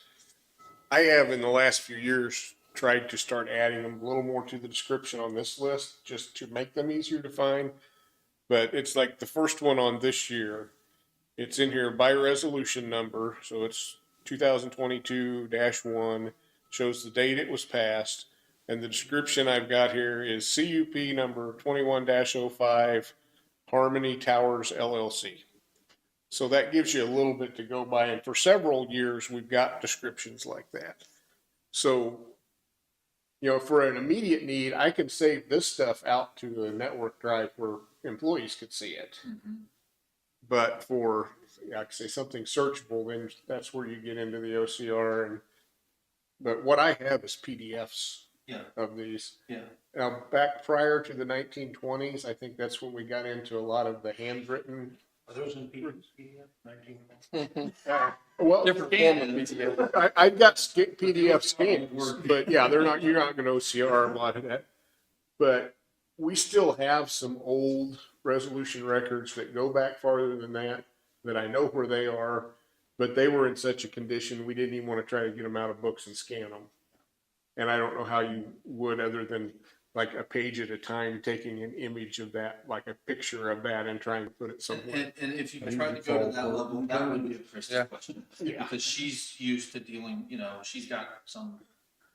I have in the last few years tried to start adding them a little more to the description on this list, just to make them easier to find. But it's like the first one on this year, it's in here by resolution number, so it's 2022-1, shows the date it was passed, and the description I've got here is CUP number 21-05, Harmony Towers LLC. So that gives you a little bit to go by, and for several years, we've got descriptions like that. So, you know, for an immediate need, I can save this stuff out to a network drive where employees could see it. But for, like say, something searchable, then that's where you get into the OCR. But what I have is PDFs of these. Yeah. Now, back prior to the 1920s, I think that's when we got into a lot of the handwritten. Are those in PDF? 19? Well, Different form of PDF. I've got PDF scans, but yeah, you're not going to OCR a lot of that. But we still have some old resolution records that go back farther than that I know where they are, but they were in such a condition, we didn't even want to try to get them out of books and scan them. And I don't know how you would, other than like a page at a time, taking an image of that, like a picture of that, and trying to put it somewhere. And if you tried to go to that level, that would be a Christian question. Yeah. Because she's used to dealing, you know, she's got some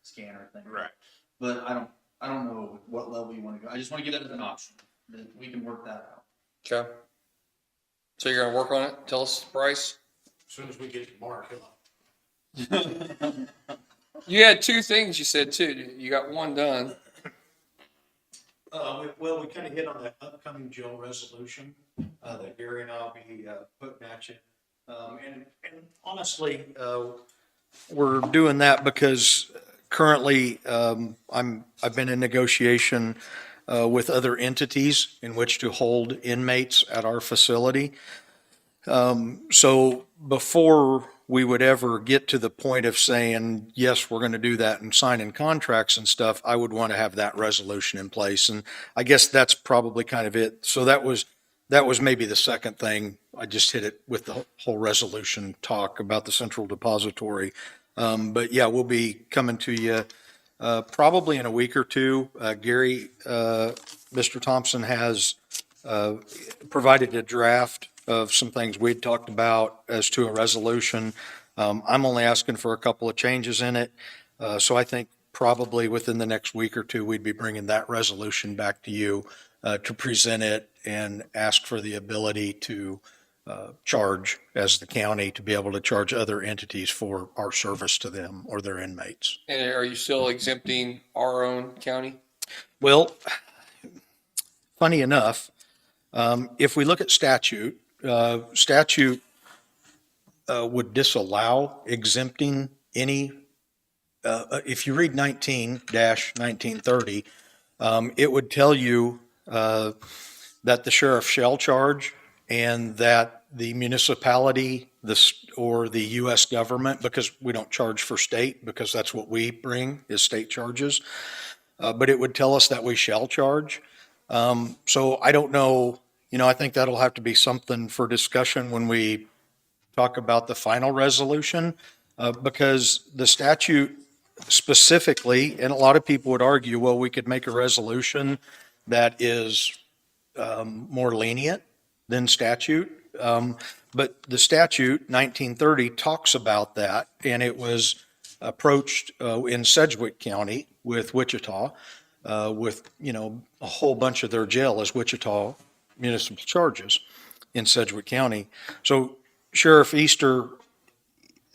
scanner thing. Right. But I don't know what level you want to go. I just want to give that as an option. That we can work that out. Okay. So you're gonna work on it? Tell us the price? As soon as we get it marked up. You had two things you said too. You got one done. Well, we kind of hit on that upcoming jail resolution that Gary and I'll be putting at you. And honestly, We're doing that because currently I've been in negotiation with other entities in which to hold inmates at our facility. So before we would ever get to the point of saying, yes, we're going to do that and signing contracts and stuff, I would want to have that resolution in place. And I guess that's probably kind of it. So that was maybe the second thing. I just hit it with the whole resolution talk about the central depository. But yeah, we'll be coming to you probably in a week or two. Gary, Mr. Thompson has provided a draft of some things we'd talked about as to a resolution. I'm only asking for a couple of changes in it. So I think probably within the next week or two, we'd be bringing that resolution back to you to present it and ask for the ability to charge as the county to be able to charge other entities for our service to them or their inmates. And are you still exempting our own county? Well, funny enough, if we look at statute would disallow exempting any, if you read 19-1930, it would tell you that the sheriff shall charge and that the municipality, or the U.S. government, because we don't charge for state, because that's what we bring is state charges, but it would tell us that we shall charge. So I don't know, I think that'll have to be something for discussion when we talk about the final resolution, because the statute specifically, and a lot of people would argue, well, we could make a resolution that is more lenient than statute. But the statute, 1930, talks about that, and it was approached in Sedgwick County with Wichita, with, a whole bunch of their jail is Wichita municipal charges. in Sedgwick County. So Sheriff Easter,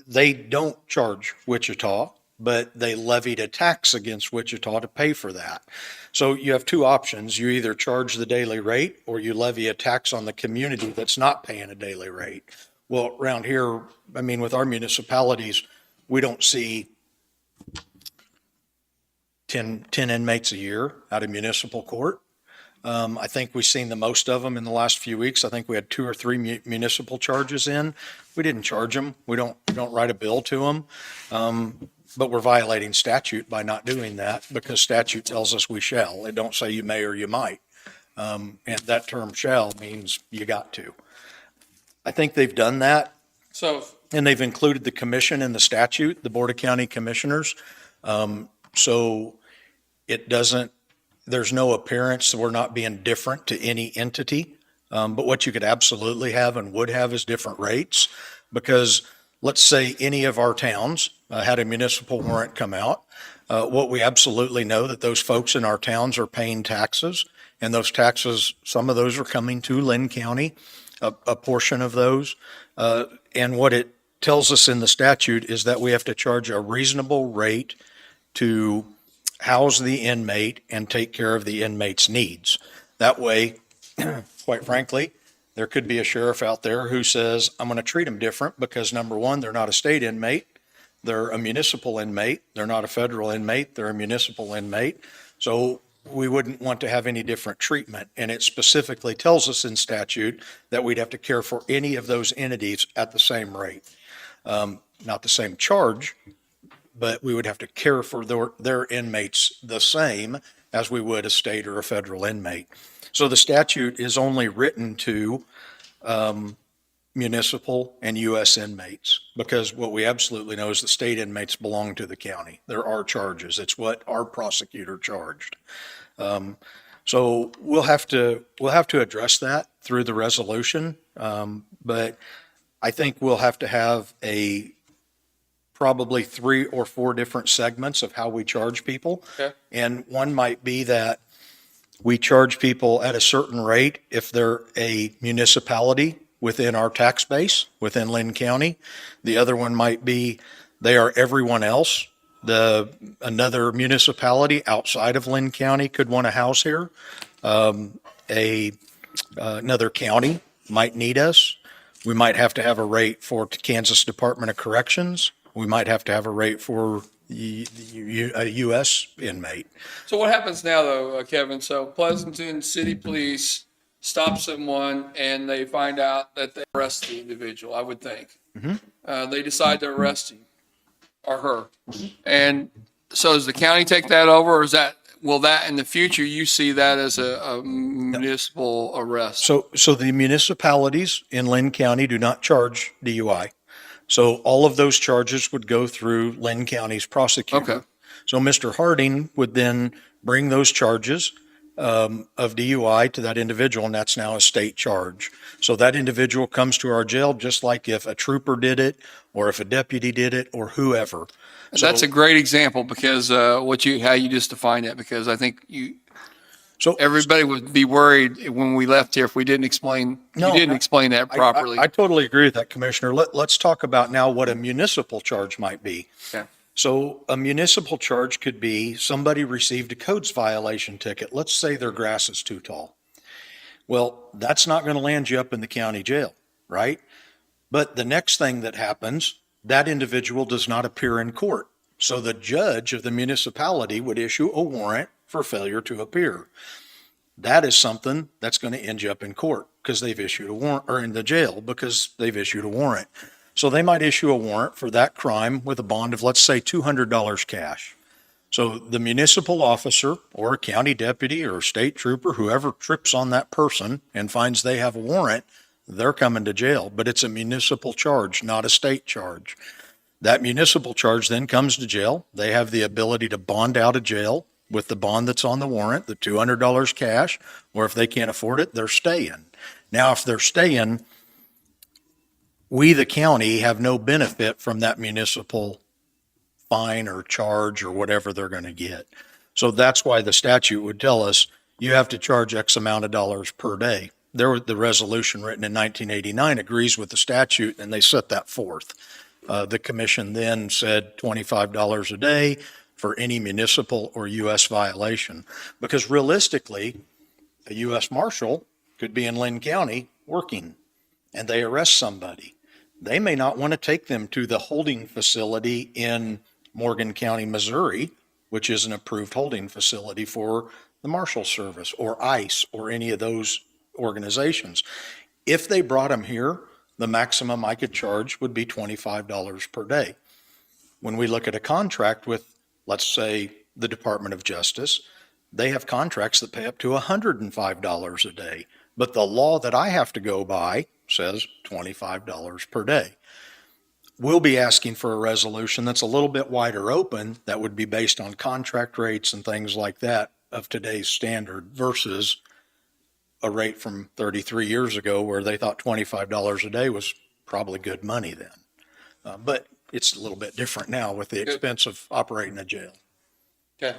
they don't charge Wichita, but they levied a tax against Wichita to pay for that. So you have two options. You either charge the daily rate or you levy a tax on the community that's not paying a daily rate. Well, around here, I mean, with our municipalities, we don't see 10 inmates a year out of municipal court. I think we've seen the most of them in the last few weeks. I think we had 2 or 3 municipal charges in. We didn't charge them. We don't write a bill to them. But we're violating statute by not doing that because statute tells us we shall. It don't say you may or you might. And that term shall means you got to. I think they've done that. So, And they've included the commission in the statute, the Board of County Commissioners. So it doesn't, there's no appearance that we're not being different to any entity. But what you could absolutely have and would have is different rates. Because let's say any of our towns had a municipal warrant come out. What we absolutely know that those folks in our towns are paying taxes. And those taxes, some of those are coming to Linn County, a portion of those. And what it tells us in the statute is that we have to charge a reasonable rate to house the inmate and take care of the inmate's needs. That way, quite frankly, there could be a sheriff out there who says, I'm going to treat them different because number one, they're not a state inmate. They're a municipal inmate. They're not a federal inmate. They're a municipal inmate. So we wouldn't want to have any different treatment. And it specifically tells us in statute that we'd have to care for any of those entities at the same rate. Not the same charge, but we would have to care for their inmates the same as we would a state or a federal inmate. So the statute is only written to municipal and U.S. inmates, because what we absolutely know is the state inmates belong to the county. There are charges. It's what our prosecutor charged. So we'll have to address that through the resolution. But I think we'll have to have probably 3 or 4 different segments of how we charge people. Okay. And one might be that we charge people at a certain rate if they're a municipality within our tax base, within Linn County. The other one might be they are everyone else. Another municipality outside of Linn County could want a house here. Another county might need us. We might have to have a rate for Kansas Department of Corrections. We might have to have a rate for a U.S. inmate. so what happens now though, Kevin? So Pleasanton City Police stops someone and they find out that they arrest the individual, I would think. They decide to arrest him or her. And so does the county take that over, or will that in the future, you see that as a municipal arrest? So the municipalities in Linn County do not charge DUI. So all of those charges would go through Linn County's prosecutor. Okay. So Mr. Harding would then bring those charges of DUI to that individual, and that's now a state charge. So that individual comes to our jail just like if a trooper did it, or if a deputy did it, or whoever. So That's a great example because how you just defined that, because I think everybody would be worried when we left here if we didn't explain that properly. I totally agree with that, Commissioner. Let's talk about now what a municipal charge might be. Okay. So a municipal charge could be somebody received a codes violation ticket. Let's say their grass is too tall. Well, that's not going to land you up in the county jail, right? But the next thing that happens, that individual does not appear in court. So the judge of the municipality would issue a warrant for failure to appear. That is something that's going to end you up in court because they've issued a warrant, or in the jail because they've issued a warrant. So they might issue a warrant for that crime with a bond of, let's say, $200 cash. So the municipal officer or a county deputy or state trooper, whoever trips on that person and finds they have a warrant, they're coming to jail. But it's a municipal charge, not a state charge. That municipal charge then comes to jail. They have the ability to bond out of jail with the bond that's on the warrant, the $200 cash, or if they can't afford it, they're staying. Now, if they're staying, we, the county, have no benefit from that municipal fine or charge or whatever they're going to get. So that's why the statute would tell us you have to charge X amount of dollars per day. the resolution written in 1989 agrees with the statute, and they set that forth. The commission then said $25 a day for any municipal or U.S. violation, because realistically, a U.S. Marshal could be in Linn County working, and they arrest somebody. They may not want to take them to the holding facility in Morgan County, Missouri, which is an approved holding facility for the Marshal Service or ICE or any of those organizations. If they brought them here, the maximum I could charge would be $25 per day. When we look at a contract with, let's say, the Department of Justice, they have contracts that pay up to $105 a day. But the law that I have to go by says $25 per day. We'll be asking for a resolution that's a little bit wider open, that would be based on contract rates and things like that of today's standard versus a rate from 33 years ago where they thought $25 a day was probably good money then. But it's a little bit different now with the expense of operating a jail. Okay.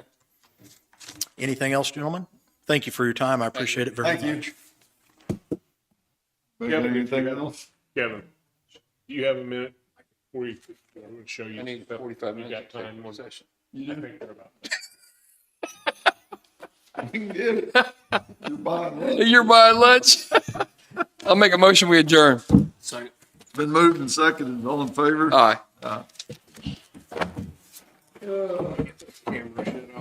Anything else, gentlemen? Thank you for your time. I appreciate it very much. Anything else? Kevin, do you have a minute? I'm going to show you. I need 45 minutes. You got time. One Session. I think they're about. I can get it. You're buying lunch. You're buying lunch? I'll make a motion, we adjourn. Been moved and seconded. All in favor? Aye. Aye. Camera shit